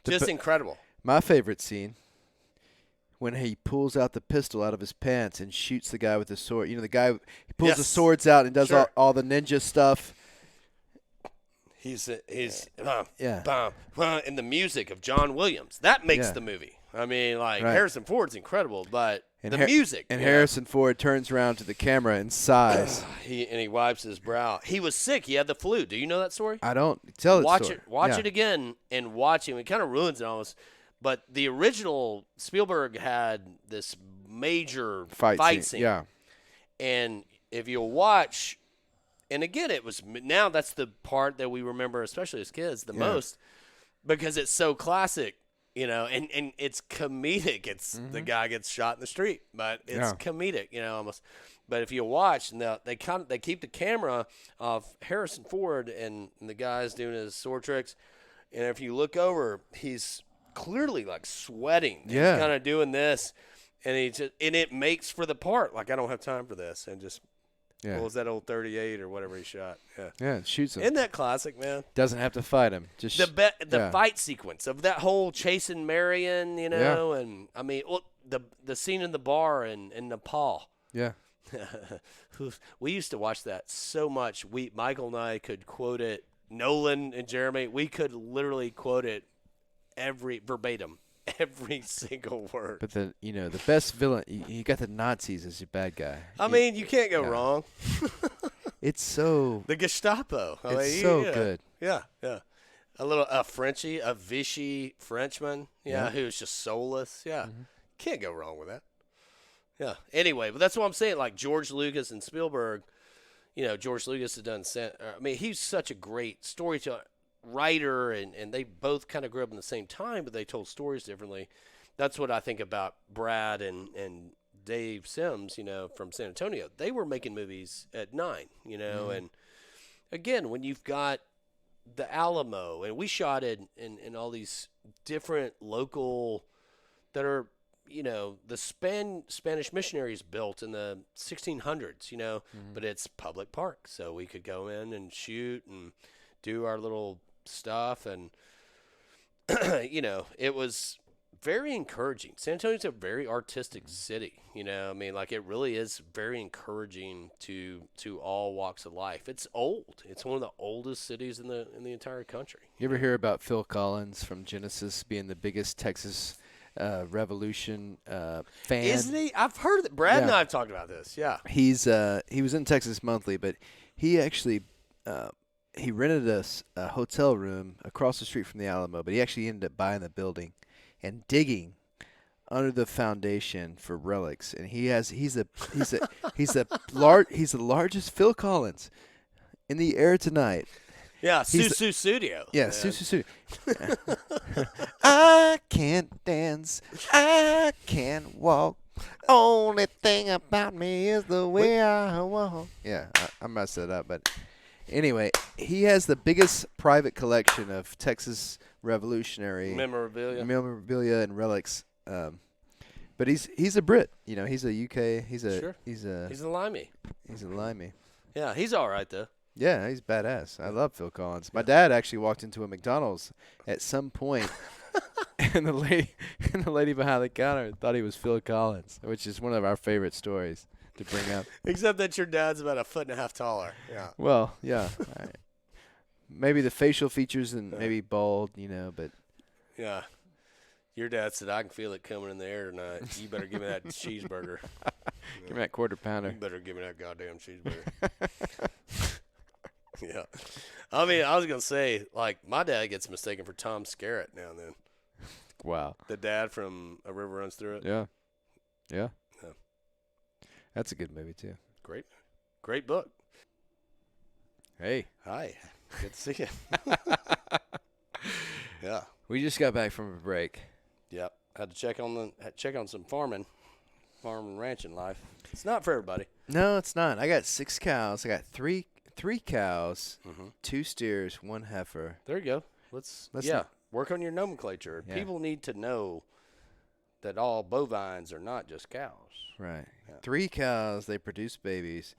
[SPEAKER 2] Just incredible.
[SPEAKER 1] My favorite scene, when he pulls out the pistol out of his pants and shoots the guy with the sword. The guy, he pulls the swords out and does all the ninja stuff.
[SPEAKER 2] He's and the music of John Williams. That makes the movie. I mean, Harrison Ford's incredible, but the music.
[SPEAKER 1] And Harrison Ford turns around to the camera and sighs.
[SPEAKER 2] He wipes his brow. He was sick. He had the flu. Do you know that story?
[SPEAKER 1] I don't. Tell it.
[SPEAKER 2] Watch it again and watch him. It kind of ruins it almost. But the original Spielberg had this major fight scene.
[SPEAKER 1] Yeah.
[SPEAKER 2] And if you'll watch, and again, now that's the part that we remember, especially as kids, the most, because it's so classic, and it's comedic. It's the guy gets shot in the street, but it's comedic, almost. But if you watch, and they keep the camera of Harrison Ford and the guy's doing his sword tricks, and if you look over, he's clearly sweating.
[SPEAKER 1] Yeah.
[SPEAKER 2] He's kind of doing this, and it makes for the part. I don't have time for this, and just pulls that old 38 or whatever he shot. Yeah.
[SPEAKER 1] Yeah, and shoots him.
[SPEAKER 2] Isn't that classic, man?
[SPEAKER 1] Doesn't have to fight him. Just
[SPEAKER 2] the fight sequence of that whole chasing Marion, and I mean, the scene in the bar in Nepal.
[SPEAKER 1] Yeah.
[SPEAKER 2] We used to watch that so much. Michael and I could quote it. Nolan and Jeremy, we could literally quote it verbatim, every single word.
[SPEAKER 1] But the best villain, you got the Nazis as your bad guy.
[SPEAKER 2] I mean, you can't go wrong.
[SPEAKER 1] It's so
[SPEAKER 2] the Gestapo.
[SPEAKER 1] It's so good.
[SPEAKER 2] Yeah. A Frenchie, a Vichy Frenchman, who's just soulless. Yeah, can't go wrong with that. Yeah. Anyway, but that's what I'm saying. Like George Lucas and Spielberg, George Lucas has done. He's such a great storyteller. Writer, and they both kind of grew up in the same time, but they told stories differently. That's what I think about Brad and Dave Sims, from San Antonio. They were making movies at 9, and again, when you've got the Alamo, and we shot in all these different local that are, the Spanish missionaries built in the 1600s, but it's public park. So we could go in and shoot and do our little stuff. And, it was very encouraging. San Antonio's a very artistic city, it really is very encouraging to all walks of life. It's old. It's one of the oldest cities in the entire country.
[SPEAKER 1] You ever hear about Phil Collins from Genesis being the biggest Texas Revolution fan?
[SPEAKER 2] Isn't he? I've heard that. Brad and I have talked about this. Yeah.
[SPEAKER 1] He was in Texas Monthly, but he actually he rented us a hotel room across the street from the Alamo, but he actually ended up buying the building and digging under the foundation for relics. And he's the largest Phil Collins in the air tonight.
[SPEAKER 2] Yeah, Susu Studio.
[SPEAKER 1] Yeah, Susu Studio. I can't dance. I can't walk. Only thing about me is the way I walk. Yeah, I messed it up, but anyway, he has the biggest private collection of Texas Revolutionary memorabilia and relics. But he's a Brit, he's a UK. He's a
[SPEAKER 2] limey.
[SPEAKER 1] He's a limey.
[SPEAKER 2] Yeah, he's all right though.
[SPEAKER 1] Yeah, he's badass. I love Phil Collins. My dad actually walked into a McDonald's at some point, and the lady behind the counter thought he was Phil Collins, which is one of our favorite stories to bring up.
[SPEAKER 2] Except that your dad's about 1.5 feet taller. Yeah.
[SPEAKER 1] Well, yeah. Right. Maybe the facial features and maybe bald, but.
[SPEAKER 2] Yeah. Your dad said, I can feel it coming in the air tonight. You better give me that cheeseburger.
[SPEAKER 1] Give me that quarter pounder.
[SPEAKER 2] You better give me that goddamn cheeseburger. Yeah. I mean, I was going to say, my dad gets mistaken for Tom Skerritt now and then.
[SPEAKER 1] Wow.
[SPEAKER 2] The dad from A River Runs Through It.
[SPEAKER 1] Yeah. Yeah. That's a good movie, too.
[SPEAKER 2] Great book.
[SPEAKER 1] Hey.
[SPEAKER 2] Hi. Good to see you. Yeah.
[SPEAKER 1] We just got back from a break.
[SPEAKER 2] Yep. Had to check on some farm and ranching life. It's not for everybody.
[SPEAKER 1] No, it's not. I got 6 cows. I got three cows, 2 steers, 1 heifer.
[SPEAKER 2] There you go. Let's work on your nomenclature. Yeah. People need to know that all bovines are not just cows.
[SPEAKER 1] Right. Yeah. 3 cows, they produce babies.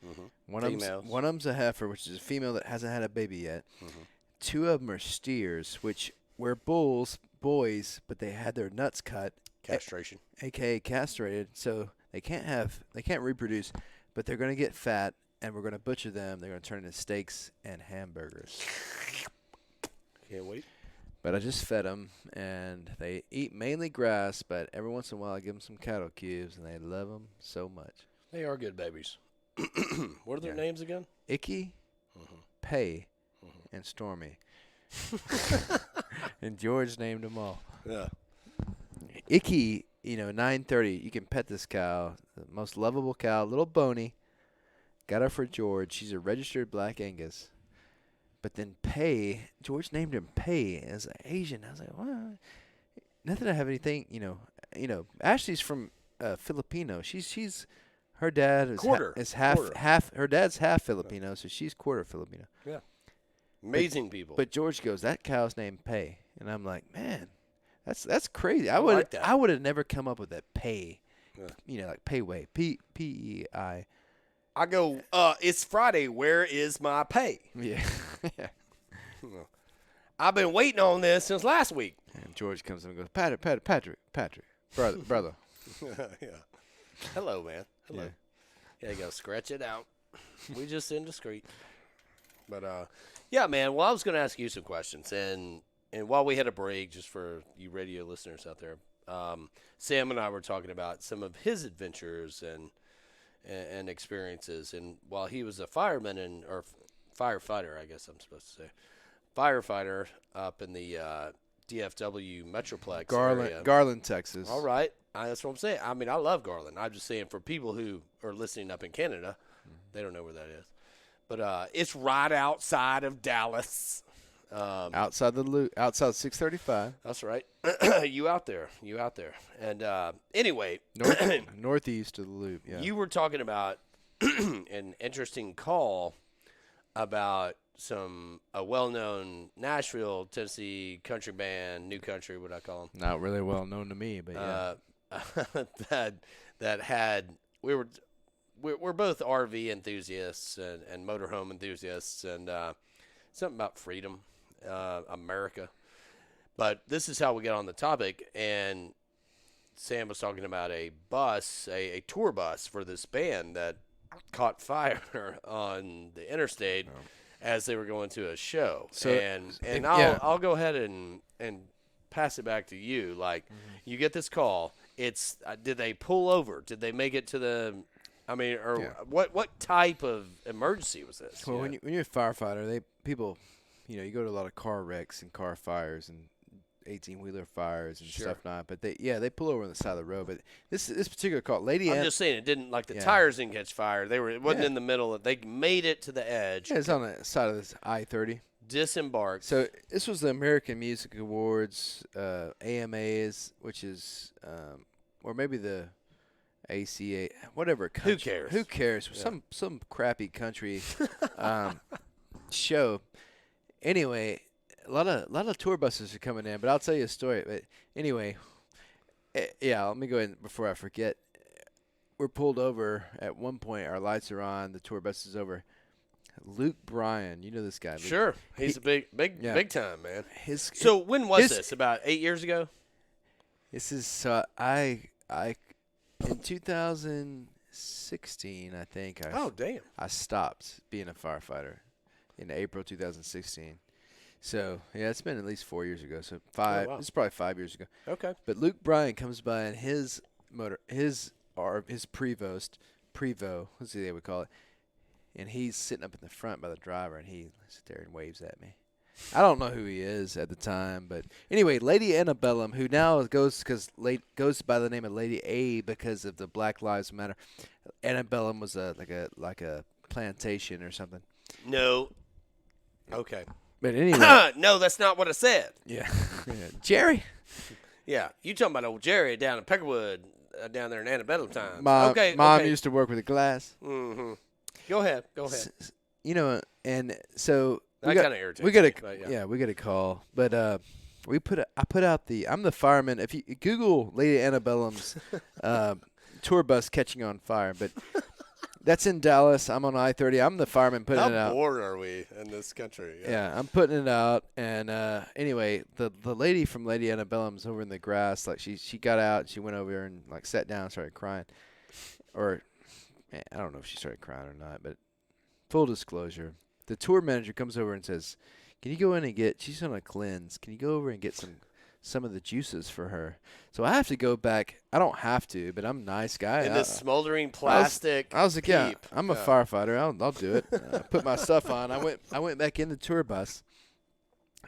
[SPEAKER 1] One of them's a heifer, which is a female that hasn't had a baby yet. 2 of them are steers, which were boys, but they had their nuts cut.
[SPEAKER 2] Castration.
[SPEAKER 1] AKA castrated, so they can't reproduce, but they're going to get fat, and we're going to butcher them. They're going to turn into steaks and hamburgers.
[SPEAKER 2] Can't wait.
[SPEAKER 1] But I just fed them, and they eat mainly grass, but every once in a while I give them some cattle cubes, and they love them so much.
[SPEAKER 2] They are good babies. What are their names again?
[SPEAKER 1] Icky, Pay, and Stormy. And George named them all.
[SPEAKER 2] Yeah.
[SPEAKER 1] Icky, 9:30, you can pet this cow. The most lovable cow, little bony. Got her for George. She's a registered Black Angus. But then Pay, George named him Pay as an Asian. I was like, well, not that I have anything, Ashley's from Filipino. She's her dad is half. Her dad's half Filipino, so she's quarter Filipino.
[SPEAKER 2] Yeah. Amazing people.
[SPEAKER 1] But George goes, that cow's named Pay, and I'm like, man, that's crazy. I would have never come up with that Pay. Yeah. Like Payway, P-E-I.
[SPEAKER 2] I go, it's Friday. Where is my pay?
[SPEAKER 1] Yeah.
[SPEAKER 2] I've been waiting on this since last week.
[SPEAKER 1] And George comes in and goes, Patrick, brother.
[SPEAKER 2] Yeah. Hello, man. Hello. Yeah, you got to scratch it out. We just indiscreet. But, yeah, man. Well, I was going to ask you some questions. And while we had a break, just for you radio listeners out there, Sam and I were talking about some of his adventures and experiences. And while he was a fireman or firefighter, I guess I'm supposed to say, firefighter up in the DFW Metroplex area.
[SPEAKER 1] Garland, Texas.
[SPEAKER 2] All right. That's what I'm saying. I mean, I love Garland. I'm just saying for people who are listening up in Canada, they don't know where that is. But it's right outside of Dallas.
[SPEAKER 1] Outside the loop, outside 635.
[SPEAKER 2] That's right. You out there. And anyway.
[SPEAKER 1] Northeast of the loop, yeah.
[SPEAKER 2] You were talking about an interesting call about a well-known Nashville, Tennessee country band, new country, what I call them.
[SPEAKER 1] Not really well known to me, but yeah.
[SPEAKER 2] That had we're both RV enthusiasts and motorhome enthusiasts, and something about freedom, America. But this is how we get on the topic, and Sam was talking about a bus, a tour bus for this band that caught fire on the interstate as they were going to a show. So, and I'll go ahead and pass it back to you. Like, you get this call. It's did they pull over? Did they make it to the? I mean, or what type of emergency was this?
[SPEAKER 1] Well, when you're a firefighter, people, you go to a lot of car wrecks and car fires and 18-wheeler fires and stuff not, but they pull over on the side of the road. But this particular call, I'm
[SPEAKER 2] just saying it didn't, like, the tires didn't catch fire. It wasn't in the middle. They made it to the edge.
[SPEAKER 1] Yeah, it's on the side of this I-30.
[SPEAKER 2] Disembarked.
[SPEAKER 1] So this was the American Music Awards, AMAs, which is, or maybe the ACA, whatever.
[SPEAKER 2] Who cares?
[SPEAKER 1] Who cares? Yeah. Some crappy country show. Anyway. A lot of tour buses are coming in, but I'll tell you a story. But anyway, let me go ahead before I forget. We're pulled over at one point. Our lights are on. The tour bus is over. Luke Bryan, you know this guy. Luke.
[SPEAKER 2] Sure, he's a big time man.
[SPEAKER 1] So
[SPEAKER 2] when was this? About 8 years ago.
[SPEAKER 1] This is I in 2016, I think.
[SPEAKER 2] Damn!
[SPEAKER 1] I stopped being a firefighter in April 2016. So, yeah, it's been at least 4 years ago. So, it's probably 5 years ago.
[SPEAKER 2] Okay.
[SPEAKER 1] But Luke Bryan comes by in his Prevost, let's see what they would call it. And he's sitting up in the front by the driver, and he sits there and waves at me. I don't know who he is at the time, but anyway, Lady Antebellum, who now goes by the name of Lady A because of the Black Lives Matter. Antebellum was like a plantation or something.
[SPEAKER 2] No. Okay.
[SPEAKER 1] But anyway.
[SPEAKER 2] No, that's not what I said.
[SPEAKER 1] Yeah. Jerry?
[SPEAKER 2] Yeah. You talking about old Jerry down in Peckerwood, down there in Antebellum times.
[SPEAKER 1] Mom used to work with a glass.
[SPEAKER 2] Mm-hmm. Go ahead.
[SPEAKER 1] And so
[SPEAKER 2] that kind of irritates me.
[SPEAKER 1] We get a call. But I put out I'm the fireman. If you Google Lady Antebellum's tour bus catching on fire, but that's in Dallas. I'm on I-30. I'm the fireman putting it out.
[SPEAKER 2] How bored are we in this country?
[SPEAKER 1] Yeah, I'm putting it out. And anyway, the lady from Lady Antebellum's over in the grass. Like she got out. And she went over and like sat down and started crying. Or I don't know if she started crying or not. But full disclosure, the tour manager comes over and says, "Can you go in and she's on a cleanse. Can you go over and get some of the juices for her?" So I have to go back. I don't have to, but I'm a nice guy.
[SPEAKER 2] In this smoldering plastic.
[SPEAKER 1] I was like, I'm a firefighter. I'll do it. I put my stuff on. I went back in the tour bus,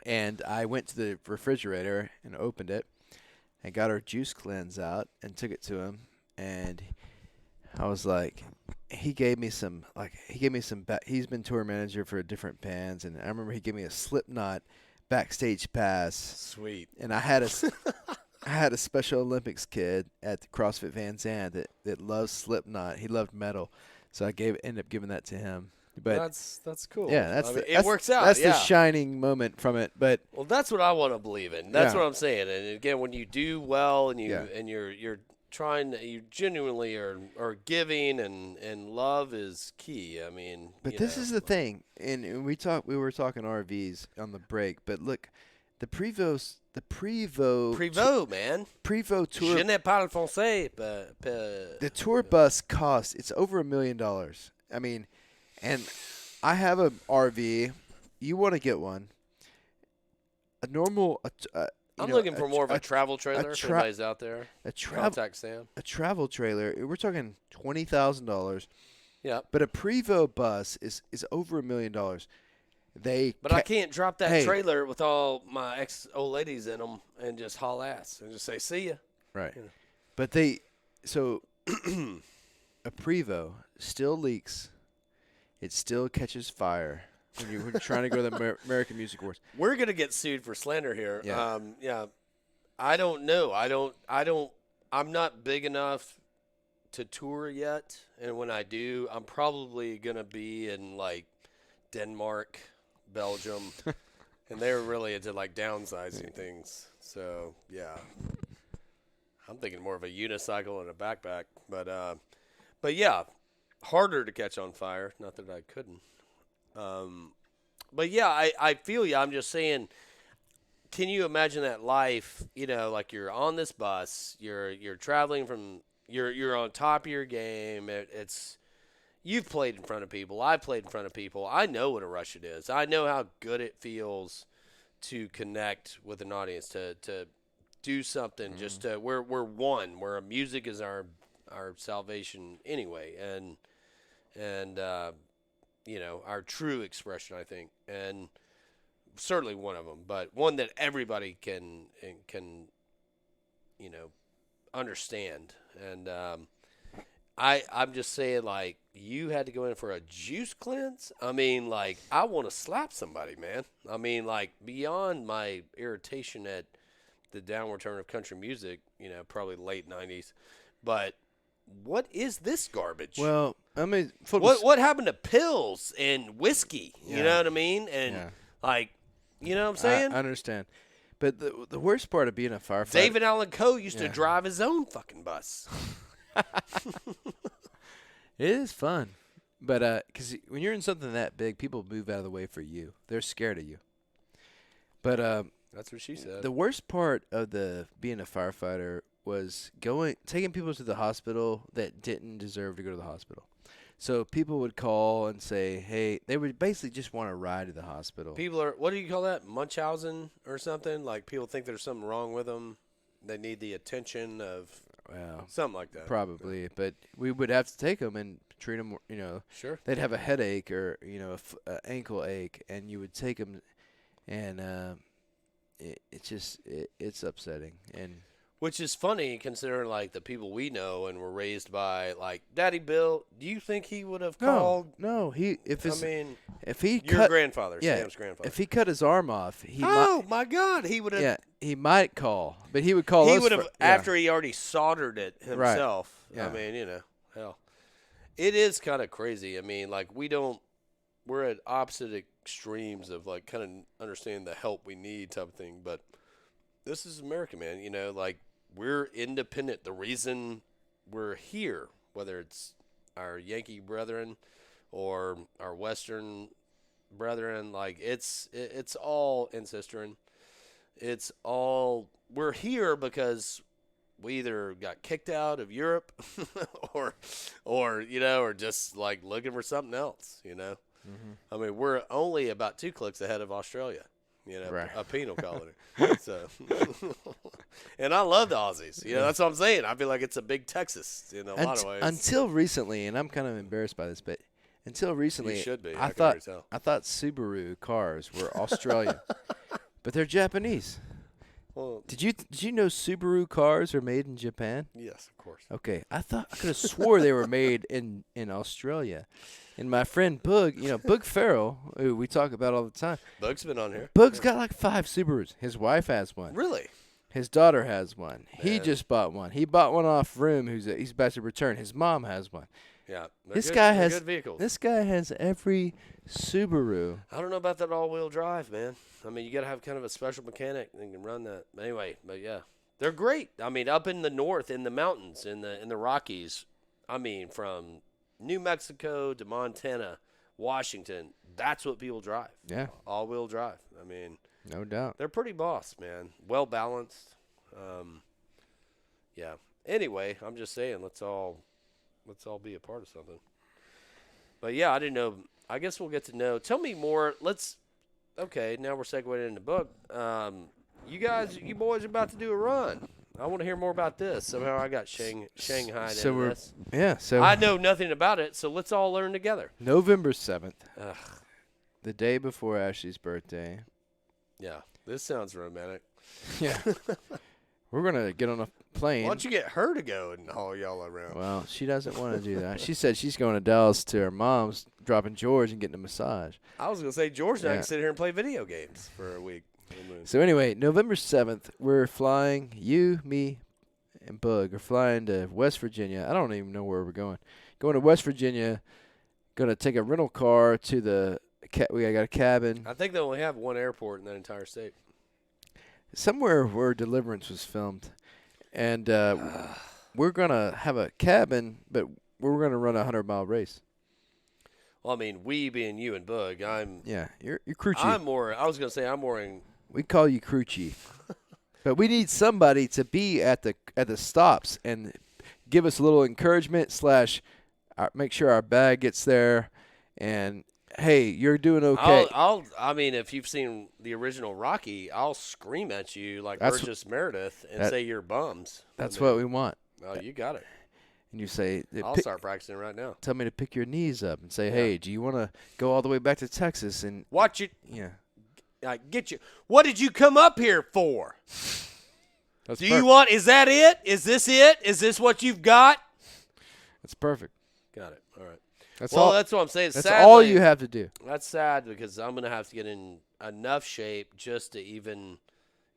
[SPEAKER 1] and I went to the refrigerator and opened it, and got our juice cleanse out and took it to him, and I was like, he gave me some. He's been tour manager for different bands, and I remember he gave me a Slipknot backstage pass.
[SPEAKER 2] Sweet.
[SPEAKER 1] And I had a Special Olympics kid at the CrossFit Van Zandt that loves Slipknot. He loved metal, so I ended up giving that to him. But
[SPEAKER 2] that's cool.
[SPEAKER 1] Yeah,
[SPEAKER 2] it works out.
[SPEAKER 1] That's the shining moment from it. But
[SPEAKER 2] that's what I want to believe in. That's what I'm saying. And again, when you do well and you're trying, you genuinely are giving, and love is key. I mean,
[SPEAKER 1] but this is the thing, and we were talking RVs on the break, but look, the Prevost
[SPEAKER 2] man.
[SPEAKER 1] Prevost tour.
[SPEAKER 2] Je ne parle français.
[SPEAKER 1] The tour bus costs, it's over $1 million. I mean, and I have an RV. You want to get one. A normal.
[SPEAKER 2] I'm looking for more of a travel trailer. If anybody's out there, contact Sam.
[SPEAKER 1] A travel trailer. We're talking $20,000.
[SPEAKER 2] Yeah.
[SPEAKER 1] But a Prevost bus is over $1 million.
[SPEAKER 2] But I can't drop that trailer with all my ex-old ladies in them and just haul ass and just say, "See ya."
[SPEAKER 1] Right. But so a Prevost still leaks. It still catches fire when you're trying to go to the American Music Awards.
[SPEAKER 2] We're gonna get sued for slander here.
[SPEAKER 1] Yeah.
[SPEAKER 2] I don't know. I'm not big enough to tour yet, and when I do, I'm probably gonna be in like Denmark, Belgium, and they were really into like downsizing things. So yeah, I'm thinking more of a unicycle and a backpack, but yeah, harder to catch on fire. Not that I couldn't. But yeah, I feel you. I'm just saying. Can you imagine that life? You know, like you're on this bus, you're traveling from, you're on top of your game. It's you've played in front of people. I've played in front of people. I know what a rush it is. I know how good it feels to connect with an audience, to do something. Just to, we're one. Where music is our salvation anyway, and you know, our true expression, I think, and certainly one of them, but one that everybody can you know, understand. And I'm just saying, like, you had to go in for a juice cleanse. I mean, like, I want to slap somebody, man. I mean, like, beyond my irritation at the downward turn of country music, you know, probably late 90s, but what is this garbage?
[SPEAKER 1] Well, I mean,
[SPEAKER 2] what happened to pills and whiskey? You know what I mean? And like, you know what I'm saying?
[SPEAKER 1] I understand. But the worst part of being a firefighter...
[SPEAKER 2] David Allan Coe used to drive his own fucking bus.
[SPEAKER 1] It is fun. But because when you're in something that big, people move out of the way for you. They're scared of you. But
[SPEAKER 2] that's what she said.
[SPEAKER 1] The worst part of being a firefighter was taking people to the hospital that didn't deserve to go to the hospital. So people would call and say, hey, they would basically just want to ride to the hospital.
[SPEAKER 2] People are, what do you call that? Munchausen or something? Like people think there's something wrong with them. They need the attention of something like that.
[SPEAKER 1] Probably. But we would have to take them and treat them, you know.
[SPEAKER 2] Sure.
[SPEAKER 1] They'd have a headache or, you know, an ankle ache, and you would take them, and it's upsetting. And
[SPEAKER 2] which is funny considering, like, the people we know and were raised by, like, Daddy Bill. Do you think he would have called?
[SPEAKER 1] No.
[SPEAKER 2] Your grandfather, Sam's grandfather.
[SPEAKER 1] If he cut his arm off,
[SPEAKER 2] my God, he would have.
[SPEAKER 1] Yeah, he might call, but he would call.
[SPEAKER 2] He would have after he already soldered it himself.
[SPEAKER 1] Right. Yeah.
[SPEAKER 2] I mean, you know, hell, it is kind of crazy. I mean, like we're at opposite extremes of like kind of understanding the help we need type of thing, but. This is America, man. You know, like, we're independent. The reason we're here, whether it's our Yankee brethren or our Western brethren, like, it's all ancestral. It's all, we're here because we either got kicked out of Europe or, you know, or just, like, looking for something else, you know. Mm-hmm. I mean, we're only about 2 clicks ahead of Australia. You know,
[SPEAKER 1] right.
[SPEAKER 2] A penal colony. So, and I love the Aussies. You know, that's what I'm saying. I feel like it's a big Texas in a lot of ways.
[SPEAKER 1] Until recently, and I'm kind of embarrassed by this, but until recently,
[SPEAKER 2] you should be.
[SPEAKER 1] I thought Subaru cars were Australian, but they're Japanese. Well, did you know Subaru cars are made in Japan?
[SPEAKER 2] Yes, of course.
[SPEAKER 1] Okay, I could have swore they were made in Australia. And my friend Boog, you know, Boog Farrell, who we talk about all the time.
[SPEAKER 2] Boog's been on here.
[SPEAKER 1] Boog's got like 5 Subarus. His wife has one.
[SPEAKER 2] Really?
[SPEAKER 1] His daughter has one. Man. He just bought one. He bought one off Room. He's about to return. His mom has one.
[SPEAKER 2] Yeah,
[SPEAKER 1] this guy has
[SPEAKER 2] good vehicles.
[SPEAKER 1] This guy has every Subaru.
[SPEAKER 2] I don't know about that all-wheel drive, man. I mean, you got to have kind of a special mechanic that can run that. Anyway, but yeah, they're great. I mean, up in the north, in the mountains, in the Rockies. I mean, from New Mexico to Montana, Washington, that's what people drive.
[SPEAKER 1] Yeah.
[SPEAKER 2] All-wheel drive. I mean,
[SPEAKER 1] no doubt.
[SPEAKER 2] They're pretty boss, man. Well balanced. Yeah. Anyway, I'm just saying, let's all be a part of something. But yeah, I didn't know. I guess we'll get to know. Tell me more. Okay, now we're segueing into the book. You boys are about to do a run. I want to hear more about this. Somehow I got Shanghai into this.
[SPEAKER 1] Yeah, so
[SPEAKER 2] I know nothing about it, so let's all learn together.
[SPEAKER 1] November 7th, the day before Ashley's birthday.
[SPEAKER 2] Yeah, this sounds romantic.
[SPEAKER 1] Yeah. We're going to get on a plane.
[SPEAKER 2] Why don't you get her to go and haul y'all around?
[SPEAKER 1] Well, she doesn't want to do that. She said she's going to Dallas to her mom's, dropping George and getting a massage.
[SPEAKER 2] I was going to say, George and I can sit here and play video games for a week.
[SPEAKER 1] So anyway, November 7th, we're flying, you, me, and Bug are flying to West Virginia. I don't even know where we're going. Going to West Virginia, going to take a rental car to the We got a cabin
[SPEAKER 2] I think they only have one airport in that entire state.
[SPEAKER 1] somewhere where Deliverance was filmed, and we're gonna have a cabin, but we're gonna run a 100-mile race.
[SPEAKER 2] Well, I mean, we being you and Bug,
[SPEAKER 1] You're crew chief.
[SPEAKER 2] I was gonna say I'm more in.
[SPEAKER 1] We call you crew chief, but we need somebody to be at the stops and give us a little encouragement / make sure our bag gets there, and hey, you're doing okay.
[SPEAKER 2] I mean, if you've seen the original Rocky, I'll scream at you like
[SPEAKER 1] That's
[SPEAKER 2] Burgess Meredith and say you're bums.
[SPEAKER 1] That's what we want.
[SPEAKER 2] Oh, you got it.
[SPEAKER 1] And you say,
[SPEAKER 2] I'll start practicing right now.
[SPEAKER 1] Tell me to pick your knees up and say, hey, do you want to go all the way back to Texas and
[SPEAKER 2] watch it?
[SPEAKER 1] Yeah.
[SPEAKER 2] I get you. What did you come up here for?
[SPEAKER 1] Do
[SPEAKER 2] you want? Is that it? Is this it? Is this what you've got?
[SPEAKER 1] That's perfect.
[SPEAKER 2] Got it. All right.
[SPEAKER 1] That's
[SPEAKER 2] what I'm saying.
[SPEAKER 1] That's
[SPEAKER 2] Sadly,
[SPEAKER 1] all you have to do.
[SPEAKER 2] That's sad because I'm gonna have to get in enough shape just to even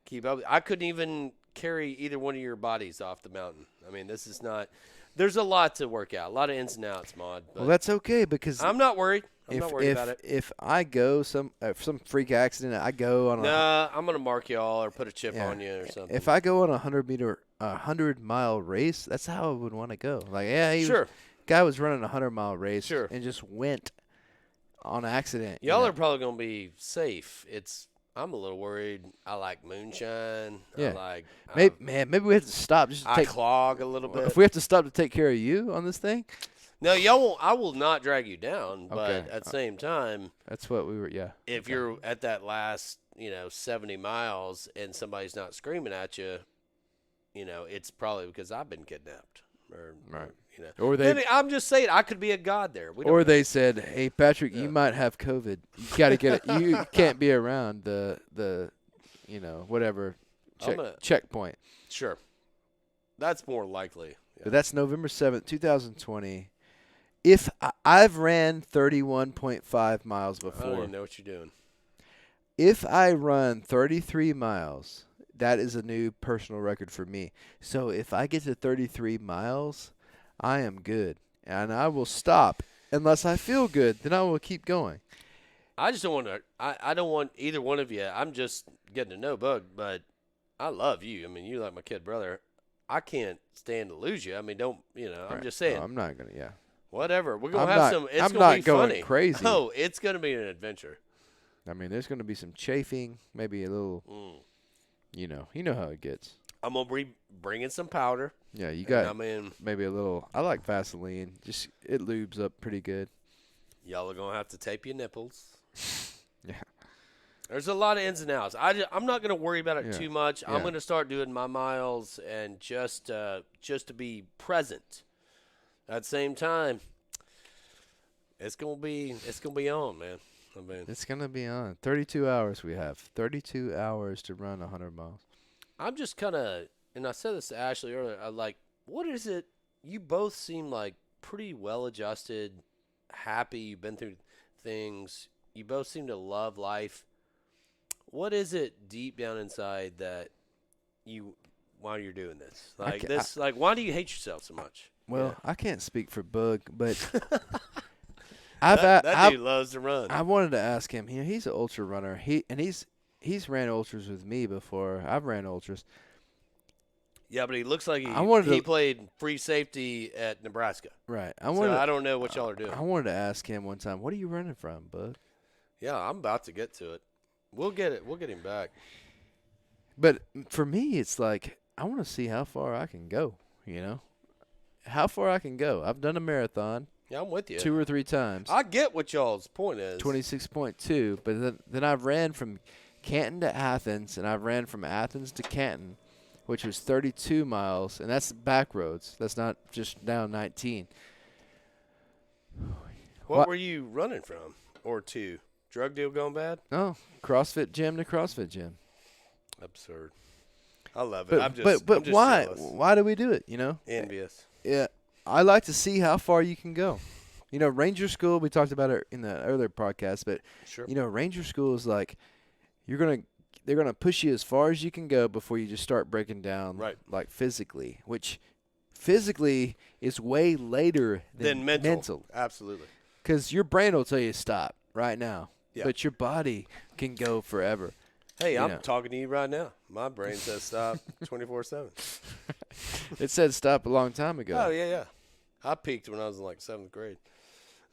[SPEAKER 2] keep up. I couldn't even carry either one of your bodies off the mountain. I mean, this is not. There's a lot to work out, a lot of ins and outs, Maud.
[SPEAKER 1] Well, that's okay because
[SPEAKER 2] I'm not worried. I'm not worried about it.
[SPEAKER 1] If I go some freak accident, I go on
[SPEAKER 2] I'm gonna mark y'all or put a chip on you or something.
[SPEAKER 1] If I go on a 100-mile race, that's how I would want to go. Like, guy was running a 100-mile race and just went on accident.
[SPEAKER 2] Y'all are probably gonna be safe. I'm a little worried. I like moonshine.
[SPEAKER 1] Yeah. Maybe we have to stop.
[SPEAKER 2] I clog a little bit.
[SPEAKER 1] If we have to stop to take care of you on this thing.
[SPEAKER 2] No, y'all won't. I will not drag you down. But at the same time,
[SPEAKER 1] that's what we were. Yeah.
[SPEAKER 2] If you're at that last, 70 miles and somebody's not screaming at you, it's probably because I've been kidnapped.
[SPEAKER 1] Right.
[SPEAKER 2] Or I'm just saying I could be a god there.
[SPEAKER 1] Or they said, "Hey, Patrick, you might have COVID. You got to get it. You can't be around the whatever checkpoint."
[SPEAKER 2] Sure, that's more likely. Yeah.
[SPEAKER 1] But that's November 7th, 2020. If I've ran 31.5 miles before,
[SPEAKER 2] I don't even know what you're doing.
[SPEAKER 1] If I run 33 miles, that is a new personal record for me. So if I get to 33 miles, I am good, and I will stop unless I feel good. Then I will keep going.
[SPEAKER 2] I just don't want to. I don't want either one of you. I'm just getting to know Bug, but I love you. I mean, you're like my kid brother. I can't stand to lose you. I mean, don't I'm just saying.
[SPEAKER 1] No, I'm not gonna. Yeah.
[SPEAKER 2] Whatever. We're gonna have some. It's
[SPEAKER 1] I'm
[SPEAKER 2] gonna be
[SPEAKER 1] not going
[SPEAKER 2] funny.
[SPEAKER 1] Crazy.
[SPEAKER 2] No, it's gonna be an adventure.
[SPEAKER 1] I mean, there's gonna be some chafing, maybe a little. You know how it gets.
[SPEAKER 2] I'm gonna be bringing some powder.
[SPEAKER 1] Yeah, you got. Maybe a little. I like Vaseline. Just it lubes up pretty good.
[SPEAKER 2] Y'all are gonna have to tape your nipples.
[SPEAKER 1] Yeah.
[SPEAKER 2] There's a lot of ins and outs. I'm not gonna worry about it too much. I'm gonna start doing my miles and just to be present. At the same time, it's gonna be on, man. I mean,
[SPEAKER 1] it's gonna be on. 32 hours we have. 32 hours to run 100 miles.
[SPEAKER 2] I'm just kind of, and I said this to Ashley earlier. I like, what is it? You both seem like pretty well adjusted, happy. You've been through things. You both seem to love life. What is it deep down inside that while you're doing this? Like why do you hate yourself so much?
[SPEAKER 1] Well, I can't speak for Bug, but
[SPEAKER 2] that dude loves to run.
[SPEAKER 1] I wanted to ask him. He's an ultra runner. He's ran ultras with me before. I've ran ultras.
[SPEAKER 2] Yeah, but he looks like he played free safety at Nebraska.
[SPEAKER 1] Right.
[SPEAKER 2] I don't know what y'all are doing.
[SPEAKER 1] I wanted to ask him one time, what are you running from, Bug?
[SPEAKER 2] Yeah, I'm about to get to it. We'll get it. We'll get him back.
[SPEAKER 1] But for me, it's like I want to see how far I can go, How far I can go. I've done a marathon.
[SPEAKER 2] Yeah, I'm with you.
[SPEAKER 1] 2 or 3 times.
[SPEAKER 2] I get what y'all's point is.
[SPEAKER 1] 26.2. But then I've ran from Canton to Athens, and I've ran from Athens to Canton, which was 32 miles, and that's back roads. That's not just down 19.
[SPEAKER 2] What were you running from or to? Drug deal going bad?
[SPEAKER 1] No, CrossFit gym to CrossFit gym.
[SPEAKER 2] Absurd. I love it.
[SPEAKER 1] But why?
[SPEAKER 2] Jealous.
[SPEAKER 1] Why do we do it?
[SPEAKER 2] Envious.
[SPEAKER 1] Yeah, I like to see how far you can go. Ranger school. We talked about it in the earlier podcast, but
[SPEAKER 2] sure.
[SPEAKER 1] Ranger school is like they're gonna push you as far as you can go before you just start breaking down,
[SPEAKER 2] right?
[SPEAKER 1] Like physically, which physically is way later than mental.
[SPEAKER 2] Absolutely.
[SPEAKER 1] Because your brain will tell you stop right now. but your body can go forever.
[SPEAKER 2] Hey, I'm talking to you right now. My brain says stop 24/7.
[SPEAKER 1] It said stop a long time ago.
[SPEAKER 2] Oh, yeah. I peaked when I was in like 7th grade.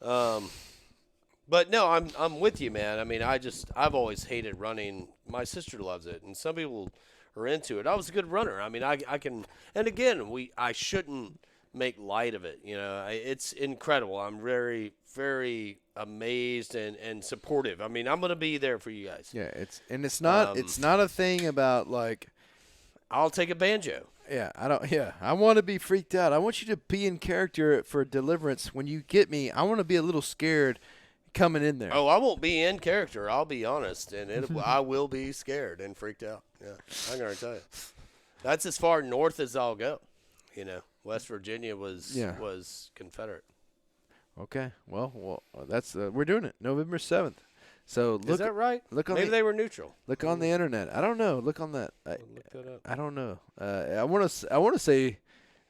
[SPEAKER 2] But no, I'm with you, man. I mean, I've always hated running. My sister loves it, and some people are into it. I was a good runner. I mean, I can, and again, I shouldn't make light of it. It's incredible. I'm very, very amazed and supportive. I mean, I'm gonna be there for you guys.
[SPEAKER 1] Yeah, it's not a thing about like
[SPEAKER 2] I'll take a banjo.
[SPEAKER 1] Yeah, I want to be freaked out. I want you to be in character for Deliverance. When you get me, I want to be a little scared coming in there.
[SPEAKER 2] Oh, I won't be in character. I'll be honest, and I will be scared and freaked out. Yeah, I'm gonna tell you. That's as far north as I'll go. West Virginia was Confederate.
[SPEAKER 1] Okay, well, that's we're doing it November 7th. So
[SPEAKER 2] is that right? Maybe they were neutral.
[SPEAKER 1] Look on the internet. I don't know. Look on that.
[SPEAKER 2] Look that up.
[SPEAKER 1] I don't know. I want to say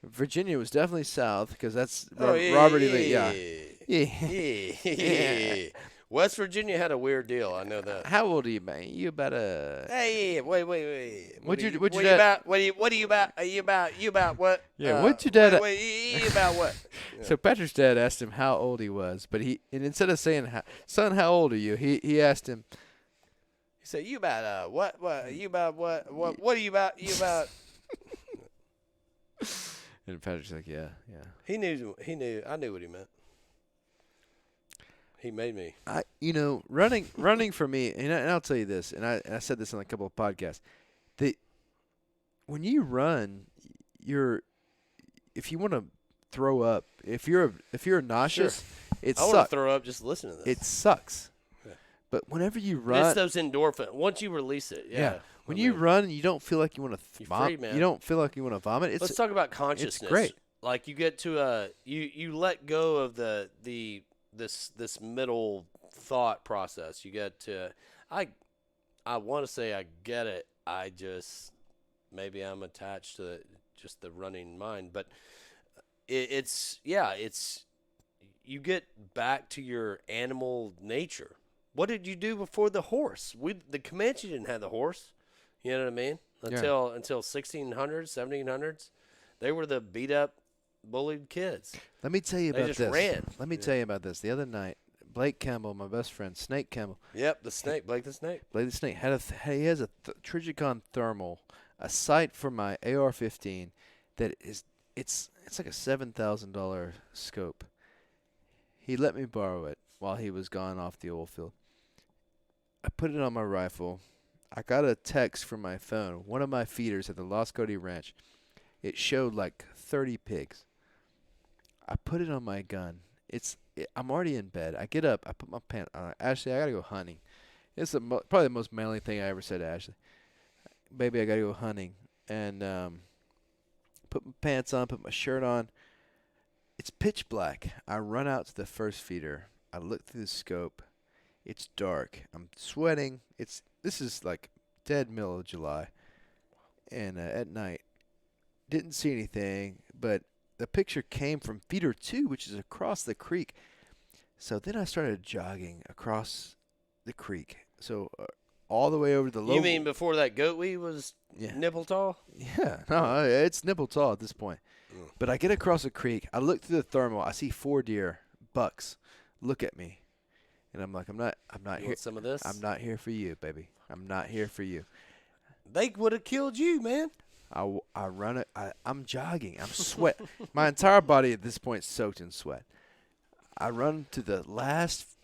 [SPEAKER 1] Virginia was definitely south because that's Robert E. Lee.
[SPEAKER 2] Yeah. West Virginia had a weird deal. I know that.
[SPEAKER 1] How old are you, man? You about a?
[SPEAKER 2] Hey, wait.
[SPEAKER 1] What you
[SPEAKER 2] about? What are you about? Are you about what?
[SPEAKER 1] Yeah. What's your dad?
[SPEAKER 2] You about what? Yeah.
[SPEAKER 1] So Patrick's dad asked him how old he was, but instead of saying, "Son, how old are you?" he asked him.
[SPEAKER 2] He said, "You about what? What? You about what? What are you about? You about?"
[SPEAKER 1] And Patrick's like, "Yeah."
[SPEAKER 2] He knew. I knew what he meant. He made me.
[SPEAKER 1] Running for me, and I'll tell you this, and I said this on a couple of podcasts. When you run, if you want to throw up, if you're nauseous, it sucks.
[SPEAKER 2] I want to throw up just listening to this.
[SPEAKER 1] It sucks. Yeah. But whenever you run,
[SPEAKER 2] it's those endorphins. Once you release it, yeah.
[SPEAKER 1] When you run, you don't feel like you want to vomit.
[SPEAKER 2] Man.
[SPEAKER 1] You don't feel like you want to vomit.
[SPEAKER 2] Let's talk about consciousness.
[SPEAKER 1] It's great.
[SPEAKER 2] Like you get to you let go of this middle thought process. You get to I want to say I get it. I just maybe I'm attached to just the running mind, but it's you get back to your animal nature. What did you do before the horse? The Comanche didn't have the horse. You know what I mean? Until 1600s, 1700s, they were the beat up, bullied kids.
[SPEAKER 1] Let me tell you about this.
[SPEAKER 2] They just ran.
[SPEAKER 1] Let me tell you about this. The other night, Blake Campbell, my best friend, Snake Campbell.
[SPEAKER 2] Yep, the snake, Blake the Snake.
[SPEAKER 1] Blake the Snake he has a Trigicon thermal, a sight for my AR-15 that it's like a $7,000 scope. He let me borrow it while he was gone off the oil field. I put it on my rifle. I got a text from my phone. One of my feeders at the Lost Cody Ranch. It showed like 30 pigs. I put it on my gun. I'm already in bed. I get up. I put my pants on. Ashley, I got to go hunting. It's probably the most manly thing I ever said to Ashley. Baby, I got to go hunting. And put my pants on, put my shirt on. It's pitch black. I run out to the first feeder. I look through the scope. It's dark. I'm sweating. This is like dead middle of July. And at night, didn't see anything, but the picture came from feeder 2, which is across the creek. So then I started jogging across the creek. So all the way over to the low.
[SPEAKER 2] You mean before that goat weed was nipple tall?
[SPEAKER 1] Yeah. No, it's nipple tall at this point. Mm. But I get across the creek. I look through the thermal. I see 4 deer, bucks, look at me. And I'm like, I'm not here.
[SPEAKER 2] Want some of this?
[SPEAKER 1] I'm not here for you, baby. I'm not here for you.
[SPEAKER 2] They would have killed you, man.
[SPEAKER 1] I run it. I'm jogging. I'm sweat. My entire body at this point is soaked in sweat. I run to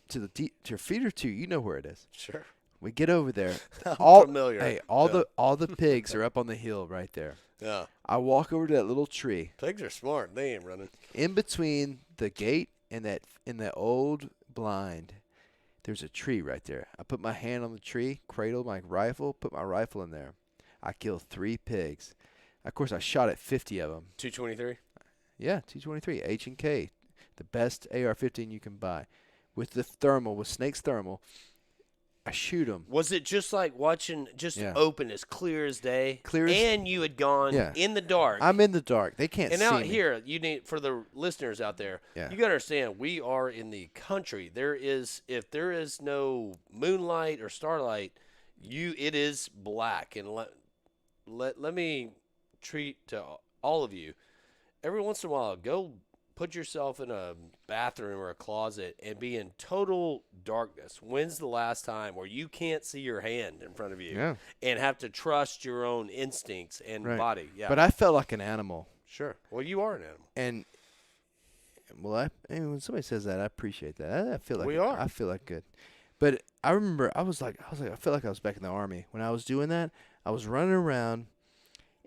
[SPEAKER 1] to feeder 2. You know where it is.
[SPEAKER 2] Sure.
[SPEAKER 1] We get over there.
[SPEAKER 2] I'm familiar.
[SPEAKER 1] Hey, all the pigs are up on the hill right there.
[SPEAKER 2] Yeah.
[SPEAKER 1] I walk over to that little tree.
[SPEAKER 2] Pigs are smart. They ain't running.
[SPEAKER 1] In between the gate and that old blind, there's a tree right there. I put my hand on the tree, cradle my rifle, put my rifle in there. I killed 3 pigs. Of course, I shot at 50 of them.
[SPEAKER 2] 223?
[SPEAKER 1] Yeah, 223, H&K, the best AR-15 you can buy. With the thermal, with Snake's thermal, I shoot them.
[SPEAKER 2] Was it just like watching, just
[SPEAKER 1] Yeah.
[SPEAKER 2] open as clear as day?
[SPEAKER 1] Clear as-
[SPEAKER 2] and you had gone
[SPEAKER 1] Yeah.
[SPEAKER 2] in the dark.
[SPEAKER 1] I'm in the dark. They can't
[SPEAKER 2] and
[SPEAKER 1] see
[SPEAKER 2] out
[SPEAKER 1] me.
[SPEAKER 2] here, you need, for the listeners out there,
[SPEAKER 1] Yeah.
[SPEAKER 2] you got to understand, we are in the country. If there is no moonlight or starlight, it is black. And let me treat to all of you, every once in a while, go put yourself in a bathroom or a closet and be in total darkness. When's the last time where you can't see your hand in front of you and have to trust your own instincts and body? Yeah.
[SPEAKER 1] But I felt like an animal.
[SPEAKER 2] Sure. Well, you are an animal.
[SPEAKER 1] And when somebody says that, I appreciate that. I feel like
[SPEAKER 2] We are.
[SPEAKER 1] I feel like good. But I remember I was like I feel like I was back in the Army when I was doing that. I was running around,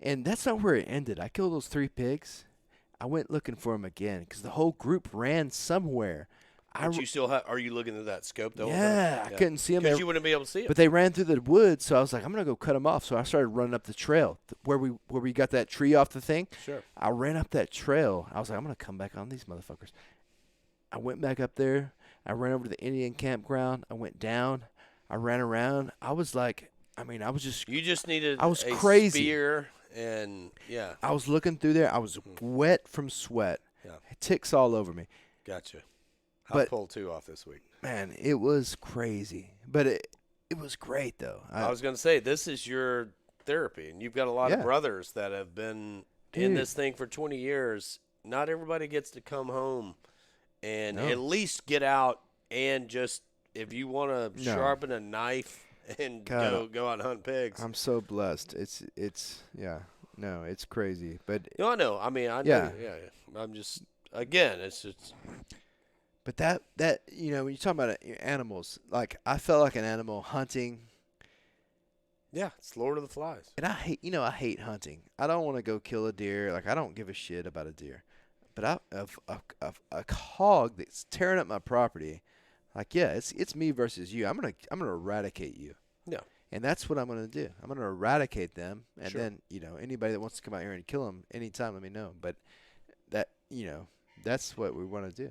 [SPEAKER 1] and that's not where it ended. I killed those 3 pigs. I went looking for them again because the whole group ran somewhere.
[SPEAKER 2] But you still have? Are you looking at that scope though?
[SPEAKER 1] Yeah, I couldn't see them
[SPEAKER 2] because you wouldn't be able to see it.
[SPEAKER 1] But they ran through the woods, so I was like, I'm gonna go cut them off. So I started running up the trail where we got that tree off the thing.
[SPEAKER 2] Sure.
[SPEAKER 1] I ran up that trail. I was like, I'm gonna come back on these motherfuckers. I went back up there. I ran over to the Indian campground. I went down. I ran around. I was like, I was just.
[SPEAKER 2] You just needed.
[SPEAKER 1] I was
[SPEAKER 2] a
[SPEAKER 1] crazy.
[SPEAKER 2] Spear and yeah.
[SPEAKER 1] I was looking through there. I was wet from sweat.
[SPEAKER 2] Yeah.
[SPEAKER 1] Ticks all over me.
[SPEAKER 2] Gotcha. I
[SPEAKER 1] But-
[SPEAKER 2] pulled 2 off this week.
[SPEAKER 1] Man, it was crazy. But it was great though.
[SPEAKER 2] I was going to say, this is your therapy, and you've got a lot of brothers that have been in this thing for 20 years. Not everybody gets to come home and at least get out and just, if you want to sharpen a knife and go out and hunt pigs.
[SPEAKER 1] I'm so blessed. It's no, it's crazy. But
[SPEAKER 2] No, I know. I mean, I know. Yeah. I'm just, again, it's just.
[SPEAKER 1] But that when you're talking about animals, like I felt like an animal hunting.
[SPEAKER 2] Yeah, it's Lord of the Flies.
[SPEAKER 1] And I hate hunting. I don't want to go kill a deer. Like I don't give a shit about a deer. But a hog that's tearing up my property, like it's me versus you. I'm gonna eradicate you.
[SPEAKER 2] Yeah.
[SPEAKER 1] And that's what I'm gonna do. I'm gonna eradicate them, and then anybody that wants to come out here and kill them anytime, let me know. But that's what we want to do.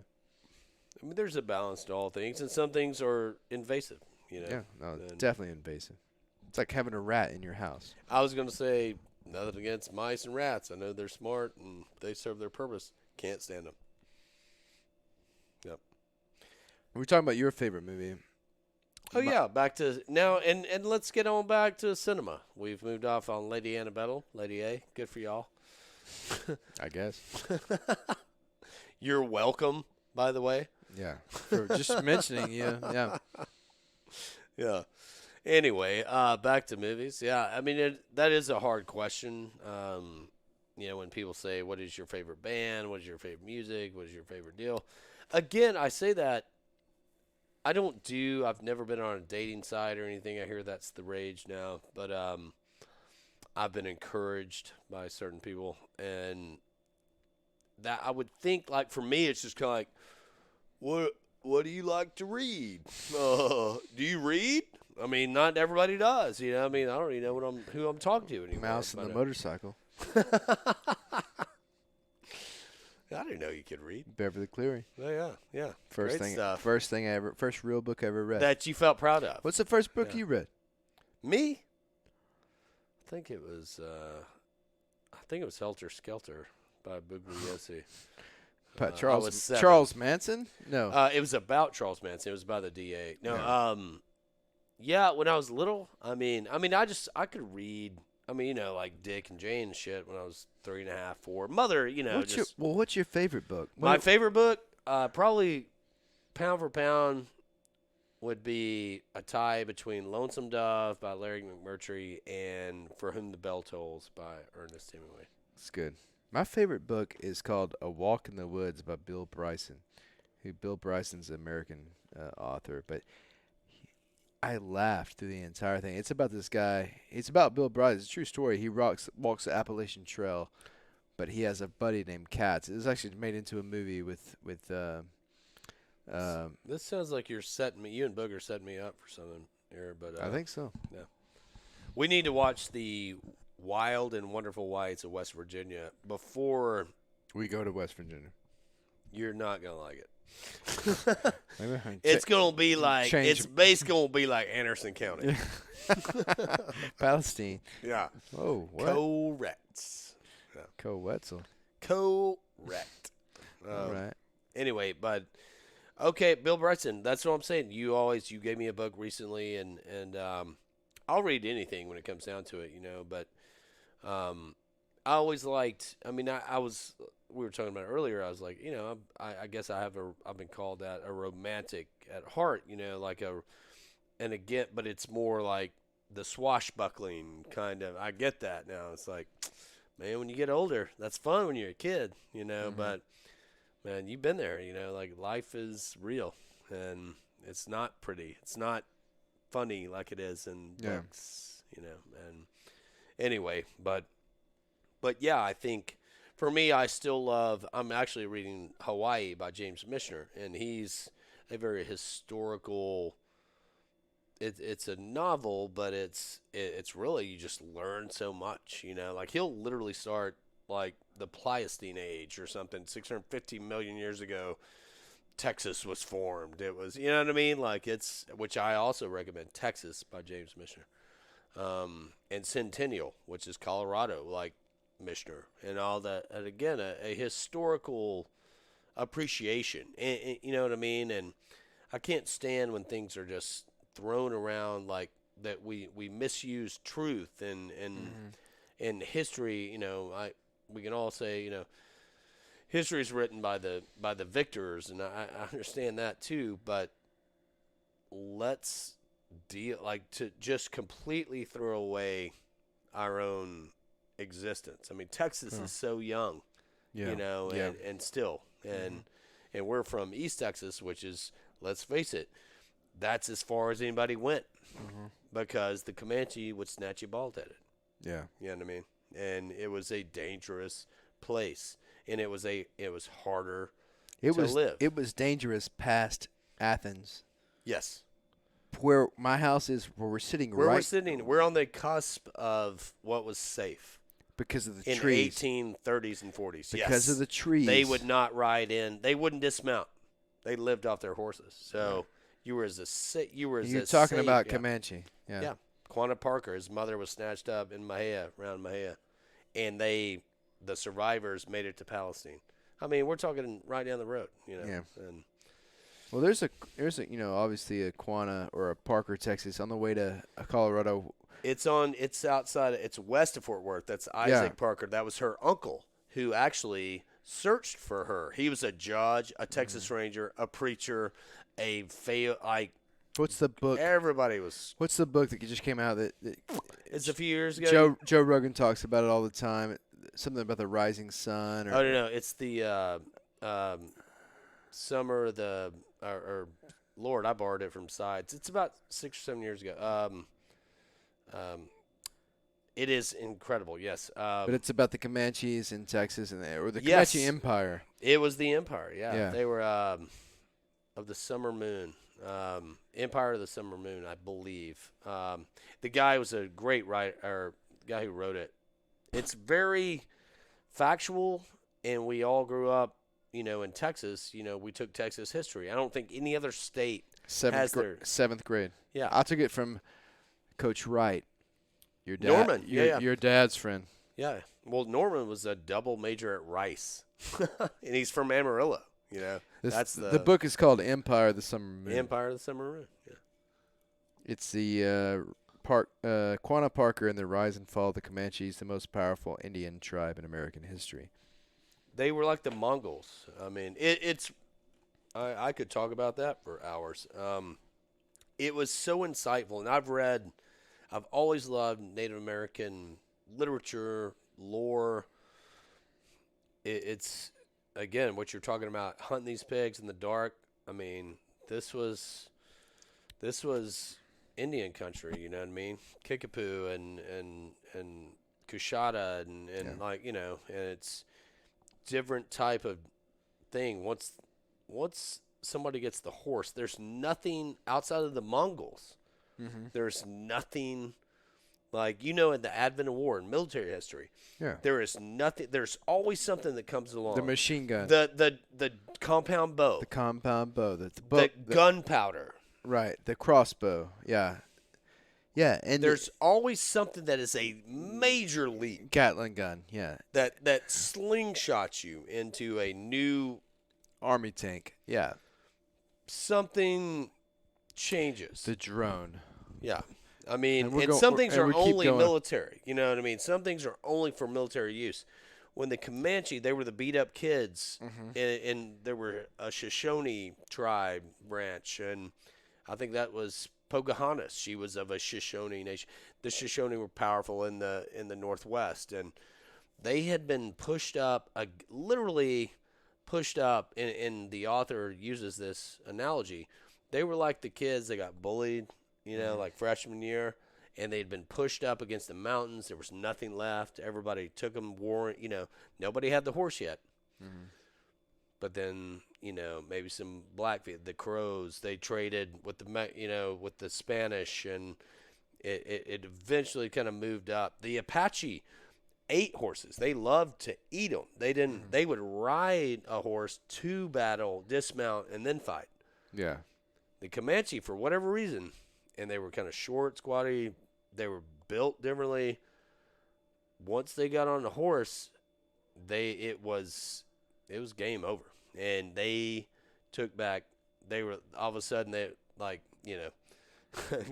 [SPEAKER 2] I mean, there's a balance to all things, and some things are invasive.
[SPEAKER 1] Yeah, no, definitely invasive. It's like having a rat in your house.
[SPEAKER 2] I was going to say, nothing against mice and rats. I know they're smart, and they serve their purpose. Can't stand them. Yep.
[SPEAKER 1] We're talking about your favorite movie.
[SPEAKER 2] Oh, yeah, back to now, and let's get on back to cinema. We've moved off on Lady Annabelle, Lady A. Good for y'all.
[SPEAKER 1] I guess.
[SPEAKER 2] You're welcome, by the way.
[SPEAKER 1] Yeah, for just mentioning you. Yeah.
[SPEAKER 2] Yeah. Anyway, back to movies. Yeah, I mean, that is a hard question. When people say, what is your favorite band? What is your favorite music? What is your favorite deal? Again, I say that I've never been on a dating site or anything. I hear that's the rage now. But I've been encouraged by certain people. And that I would think, like, for me, it's just kind of like, what do you like to read? Do you read? I mean, not everybody does. I mean, I don't even know who I'm talking to anymore.
[SPEAKER 1] Mouse and the motorcycle.
[SPEAKER 2] I didn't know you could read.
[SPEAKER 1] Beverly Cleary.
[SPEAKER 2] Oh, yeah.
[SPEAKER 1] First real book I ever read.
[SPEAKER 2] That you felt proud of.
[SPEAKER 1] What's the first book you read?
[SPEAKER 2] Me? I think it was Helter Skelter by Bugliosi.
[SPEAKER 1] By Charles Manson? No.
[SPEAKER 2] It was about Charles Manson. It was by the DA. No. Yeah. When I was little, I could read. I mean, like Dick and Jane and shit when I was 3.5, 4. Mother,
[SPEAKER 1] What's your favorite book?
[SPEAKER 2] My favorite book, probably pound for pound, would be a tie between Lonesome Dove by Larry McMurtry and For Whom the Bell Tolls by Ernest Hemingway.
[SPEAKER 1] It's good. My favorite book is called A Walk in the Woods by Bill Bryson. Bill Bryson's an American author, but I laughed through the entire thing. It's about this guy. It's about Bill Bryson. It's a true story. He walks the Appalachian Trail, but he has a buddy named Katz. It was actually made into a movie with
[SPEAKER 2] this sounds like you and Booger setting me up for something here, but
[SPEAKER 1] I think so.
[SPEAKER 2] Yeah. We need to watch the Wild and Wonderful Whites of West Virginia before
[SPEAKER 1] we go to West Virginia.
[SPEAKER 2] You're not gonna like it. It's gonna be like
[SPEAKER 1] change-
[SPEAKER 2] it's basically gonna be like Anderson County.
[SPEAKER 1] Palestine.
[SPEAKER 2] Yeah.
[SPEAKER 1] Oh, what?
[SPEAKER 2] Correct.
[SPEAKER 1] Wetzel.
[SPEAKER 2] Correct.
[SPEAKER 1] All right.
[SPEAKER 2] Anyway, but okay, Bill Bryson. That's what I'm saying. You gave me a book recently, and I'll read anything when it comes down to it, But I always liked. I mean, we were talking about it earlier. I was like, I guess I've been called that a romantic at heart, and again, but it's more like the swashbuckling kind of. I get that now. It's like, man, when you get older, that's fun when you're a kid, but man, you've been there, like life is real and it's not pretty. It's not funny like it is in books, and anyway, but yeah, I think for me, I'm actually reading Hawaii by James Michener, and he's a very historical. It's a novel, but it's really, you just learn so much, Like he'll literally start like the Pleistocene age or something, 650 million years ago. Texas was formed. It was, you know what I mean? Like which I also recommend, Texas by James Michener, and Centennial, which is Colorado, like Michener, and all that. And again, a historical appreciation, and you know what I mean? And I can't stand when things are just thrown around like that. We misuse truth and history. We can all say, history is written by the victors, and I understand that too. But let's to just completely throw away our own existence. I mean, Texas is so young, and still, and we're from East Texas, which is, let's face it, that's as far as anybody went, because the Comanche would snatch you bald-headed.
[SPEAKER 1] Yeah.
[SPEAKER 2] You know what I mean? And it was a dangerous place, and it was harder to live.
[SPEAKER 1] It was dangerous past Athens.
[SPEAKER 2] Yes.
[SPEAKER 1] Where my house is, where we're sitting
[SPEAKER 2] we're on the cusp of what was safe.
[SPEAKER 1] Because of the
[SPEAKER 2] in
[SPEAKER 1] trees.
[SPEAKER 2] In 1830s and 40s.
[SPEAKER 1] Because of the trees.
[SPEAKER 2] They would not ride in. They wouldn't dismount. They lived off their horses. So you're
[SPEAKER 1] talking about Comanche. Yeah.
[SPEAKER 2] Yeah. Quanah Parker, his mother was snatched up in around Mahia, and the survivors made it to Palestine. I mean, we're talking right down the road,
[SPEAKER 1] Yeah.
[SPEAKER 2] And
[SPEAKER 1] well, there's a obviously a Quanah or a Parker, Texas, on the way to Colorado.
[SPEAKER 2] It's west of Fort Worth. That's Isaac Parker. That was her uncle who actually searched for her. He was a judge, a Texas Ranger, a preacher,
[SPEAKER 1] What's the book?
[SPEAKER 2] Everybody was.
[SPEAKER 1] What's the book that just came out that
[SPEAKER 2] it's a few years ago.
[SPEAKER 1] Joe Rogan talks about it all the time. Something about the rising sun.
[SPEAKER 2] Oh no, it's the summer of the or Lord, I borrowed it from Sides. It's about 6 or 7 years ago. It is incredible, yes.
[SPEAKER 1] But it's about the Comanches in Texas or the Comanche Empire.
[SPEAKER 2] It was the Empire, yeah. They were of the Summer Moon. Empire of the Summer Moon, I believe. The guy was a great writer, guy who wrote it. It's very factual, and we all grew up, in Texas. We took Texas history. I don't think any other state has their
[SPEAKER 1] 7th grade.
[SPEAKER 2] Yeah,
[SPEAKER 1] I took it from Coach Wright. Your dad,
[SPEAKER 2] Norman,
[SPEAKER 1] your dad's friend.
[SPEAKER 2] Yeah, well, Norman was a double major at Rice, and he's from Amarillo. That's
[SPEAKER 1] the book is called Empire of the Summer Moon.
[SPEAKER 2] Empire of the Summer Moon. Yeah,
[SPEAKER 1] it's the Quanah Parker and the Rise and Fall of the Comanches, the most powerful Indian tribe in American history.
[SPEAKER 2] They were like the Mongols. I mean, I could talk about that for hours. It was so insightful, and I've always loved Native American literature, lore. It's, again, what you're talking about, hunting these pigs in the dark. I mean, this was Indian country, you know what I mean? Kickapoo and Kushada and and it's different type of thing. Once somebody gets the horse, there's nothing outside of the Mongols. Mm-hmm. There's nothing Like, in the advent of war in military history, there is nothing. There's always something that comes along.
[SPEAKER 1] The machine gun.
[SPEAKER 2] The compound bow.
[SPEAKER 1] The compound bow.
[SPEAKER 2] The gunpowder.
[SPEAKER 1] Right. The crossbow. Yeah. Yeah. And
[SPEAKER 2] there's always something that is a major leap.
[SPEAKER 1] Gatling gun. Yeah.
[SPEAKER 2] That slingshots you into a new
[SPEAKER 1] army tank. Yeah.
[SPEAKER 2] Something changes.
[SPEAKER 1] The drone.
[SPEAKER 2] Yeah. I mean, some things are only military. You know what I mean? Some things are only for military use. When the Comanche, they were the beat-up kids, and there were a Shoshone tribe branch, and I think that was Pocahontas. She was of a Shoshone nation. The Shoshone were powerful in the Northwest, and they had been pushed up, literally pushed up, and the author uses this analogy. They were like the kids that got bullied, like freshman year, and they'd been pushed up against the mountains. There was nothing left. Everybody took them, nobody had the horse yet. Mm-hmm. But then, maybe some Blackfeet, the Crows, they traded with with the Spanish, and it eventually kind of moved up. The Apache ate horses. They loved to eat them. They didn't. Mm-hmm. They would ride a horse to battle, dismount, and then fight.
[SPEAKER 1] Yeah.
[SPEAKER 2] The Comanche, for whatever reason, and they were kind of short, squatty. They were built differently. Once they got on the horse, it was game over, and they took back. They were all of a sudden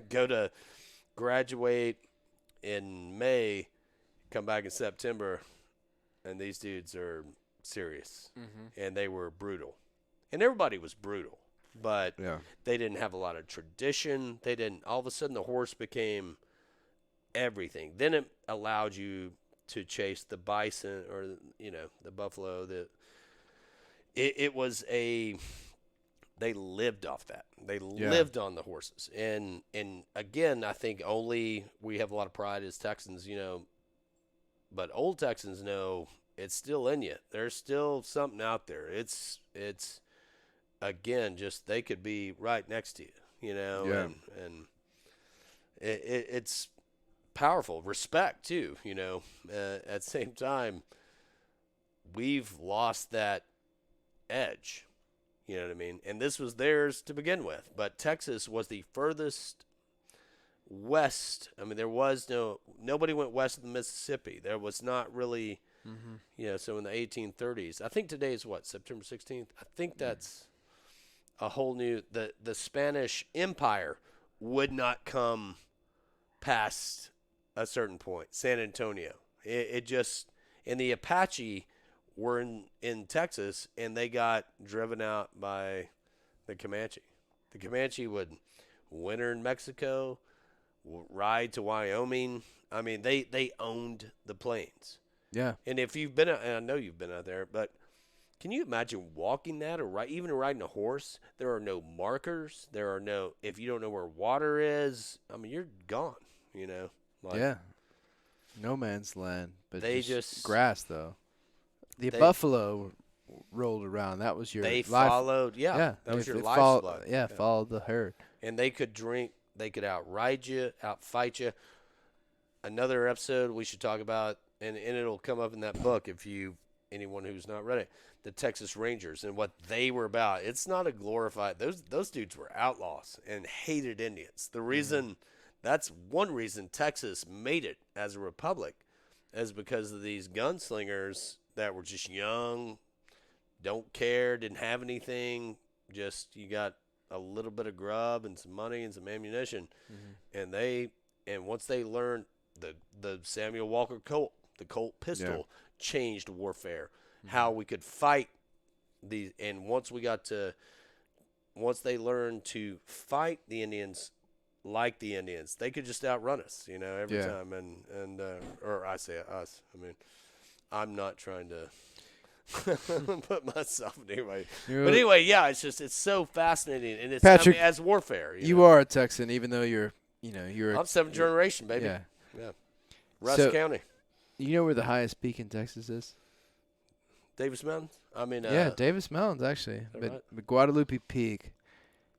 [SPEAKER 2] go to graduate in May, come back in September, and these dudes are serious, and they were brutal, and everybody was brutal. But they didn't have a lot of tradition. They didn't. All of a sudden, the horse became everything. Then it allowed you to chase the bison or the buffalo. It was they lived off that. They lived on the horses. And again, I think only we have a lot of pride as Texans, but old Texans know it's still in you. There's still something out there. It's. Again, just they could be right next to you, and it's powerful. Respect too, at the same time, we've lost that edge, you know what I mean? And this was theirs to begin with, but Texas was the furthest west. I mean, there was nobody went west of the Mississippi. There was not really, so in the 1830s, I think today is September 16th. I think that's a whole new, the Spanish Empire would not come past a certain point, San Antonio. It just, and the Apache were in Texas, and they got driven out by the Comanche. The Comanche would winter in Mexico, ride to Wyoming. I mean, they owned the plains.
[SPEAKER 1] Yeah.
[SPEAKER 2] And if you've been, and I know you've been out there, but can you imagine walking that or even riding a horse? There are no markers. There are no, if you don't know where water is, I mean, you're gone,
[SPEAKER 1] yeah. No man's land, but
[SPEAKER 2] they just
[SPEAKER 1] grass, though. The buffalo rolled around. That was your life.
[SPEAKER 2] Followed, that was your lifeblood.
[SPEAKER 1] Followed the herd.
[SPEAKER 2] And they could drink. They could outride you, outfight you. Another episode we should talk about, and it'll come up in that book anyone who's not read it, the Texas Rangers and what they were about. It's not a glorified. Those dudes were outlaws and hated Indians. The reason that's one reason Texas made it as a republic is because of these gunslingers that were just young, don't care, didn't have anything. Just you got a little bit of grub and some money and some ammunition, and once they learned the Samuel Walker Colt, the Colt pistol, changed warfare, how we could fight these. And once they learned to fight the Indians like the Indians, they could just outrun us, every time. And or I say us. I mean, I'm not trying to put myself anyway. But anyway, it's so fascinating, and it's
[SPEAKER 1] Patrick,
[SPEAKER 2] as warfare.
[SPEAKER 1] You are a Texan, even though you're.
[SPEAKER 2] I'm seventh generation, baby.
[SPEAKER 1] Yeah.
[SPEAKER 2] Rusk County.
[SPEAKER 1] You know where the highest peak in Texas is?
[SPEAKER 2] Davis Mountains? I mean,
[SPEAKER 1] Davis Mountains, actually. But Guadalupe Peak,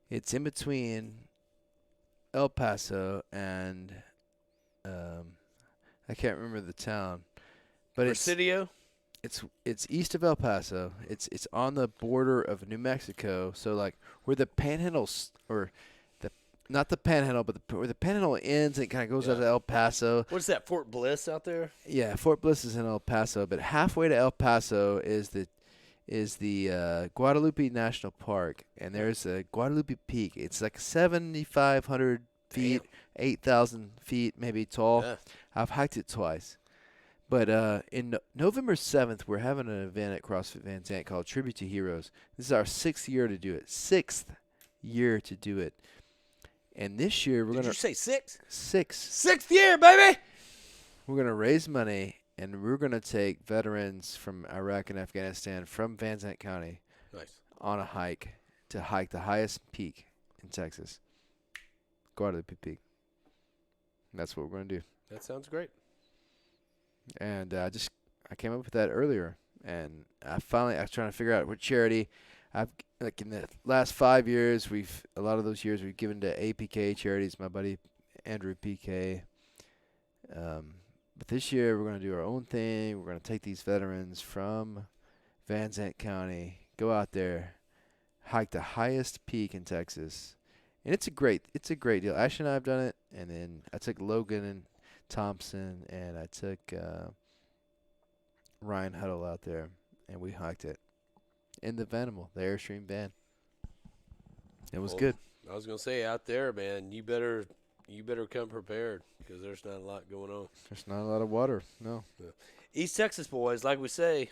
[SPEAKER 1] it's in between El Paso and I can't remember the town, but
[SPEAKER 2] Presidio?
[SPEAKER 1] it's east of El Paso. It's on the border of New Mexico. So like where the Panhandle or the not the Panhandle, but where the Panhandle ends, and it kind of goes out to El Paso.
[SPEAKER 2] What's that? Fort Bliss out there?
[SPEAKER 1] Yeah, Fort Bliss is in El Paso, but halfway to El Paso is the Guadalupe National Park, and there's a Guadalupe Peak. It's like 7,500 feet, 8,000 feet maybe tall.
[SPEAKER 2] Yeah.
[SPEAKER 1] I've hiked it twice. But in November 7th, we're having an event at CrossFit Van Zant called Tribute to Heroes. This is our 6th year to do it. 6th year to do it. And this year, we're going to...
[SPEAKER 2] Did you say 6?
[SPEAKER 1] 6.
[SPEAKER 2] 6th year, baby!
[SPEAKER 1] We're going to raise money, and we're going to take veterans from Iraq and Afghanistan from Van Zant County on a hike to hike the highest peak in Texas, Guadalupe Peak. And that's what we're going to do.
[SPEAKER 2] That sounds great.
[SPEAKER 1] And I came up with that earlier, and I was trying to figure out what charity. Like in the last 5 years, a lot of those years we've given to APK charities. My buddy Andrew PK. But this year we're going to do our own thing. We're going to take these veterans from Van Zant County, go out there, hike the highest peak in Texas, and it's a great deal. Ashley and I have done it, and then I took Logan and Thompson, and I took Ryan Huddle out there, and we hiked it in the Vanimal, the Airstream van. It was good.
[SPEAKER 2] I was gonna say out there, man, you better come prepared because there's not a lot going on.
[SPEAKER 1] There's not a lot of water, no.
[SPEAKER 2] Yeah. East Texas boys, like we say,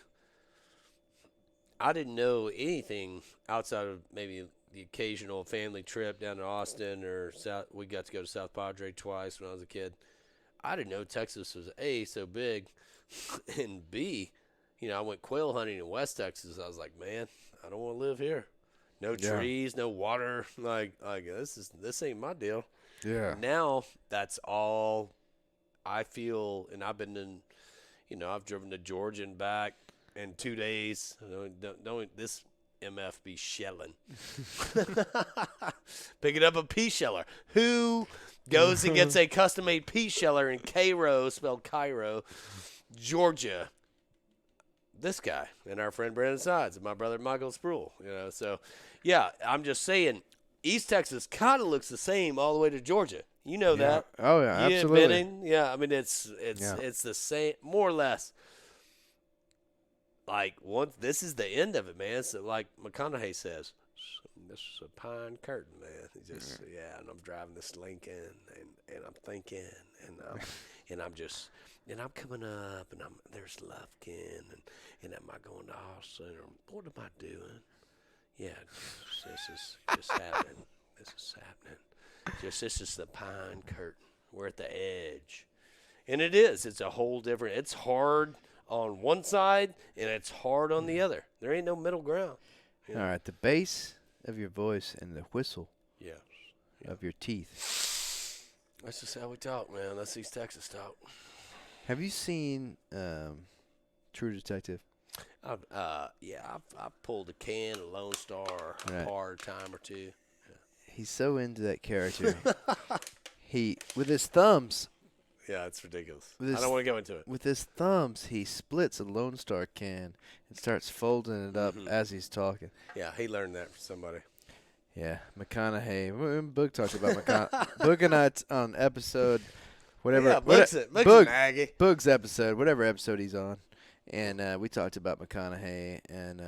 [SPEAKER 2] I didn't know anything outside of maybe the occasional family trip down to Austin or South. We got to go to South Padre twice when I was a kid. I didn't know Texas was A, so big, and B, I went quail hunting in West Texas. I was like, man, I don't want to live here. No trees, no water. Like this ain't my deal.
[SPEAKER 1] Yeah.
[SPEAKER 2] Now that's all I feel, and I've been in, I've driven to Georgia and back in 2 days. Don't this MF be shelling. Picking up a pea sheller. Who goes and gets a custom-made pea sheller in Cairo, spelled Cairo, Georgia? This guy and our friend Brandon Sides and my brother Michael Spruiell. So, yeah, I'm just saying East Texas kind of looks the same all the way to Georgia. You know that.
[SPEAKER 1] Oh, yeah,
[SPEAKER 2] you
[SPEAKER 1] absolutely.
[SPEAKER 2] Admitting, yeah, I mean, it's the same, more or less. Like, this is the end of it, man. So, like McConaughey says, this is a pine curtain, man. He just, and I'm driving this Lincoln, and I'm thinking, and I'm coming up, and there's Lufkin, and am I going to Austin, or what am I doing? Yeah, this is just happening. This is happening. This is the pine curtain. We're at the edge. And it is. It's a whole different, it's hard on one side, and it's hard on the other. There ain't no middle ground.
[SPEAKER 1] All right, the bass of your voice and the whistle of your teeth.
[SPEAKER 2] That's just how we talk, man. That's East Texas talk.
[SPEAKER 1] Have you seen True Detective?
[SPEAKER 2] I've pulled a can of Lone Star a hard time or two. Yeah.
[SPEAKER 1] He's so into that character. With his thumbs.
[SPEAKER 2] Yeah, it's ridiculous. I don't want to go into it.
[SPEAKER 1] With his thumbs, he splits a Lone Star can and starts folding it up as he's talking.
[SPEAKER 2] Yeah, he learned that from somebody.
[SPEAKER 1] Yeah, McConaughey. Boog talked about McConaughey. Boog and I on episode, whatever.
[SPEAKER 2] Yeah, Boog's
[SPEAKER 1] episode, whatever episode he's on. And we talked about McConaughey. And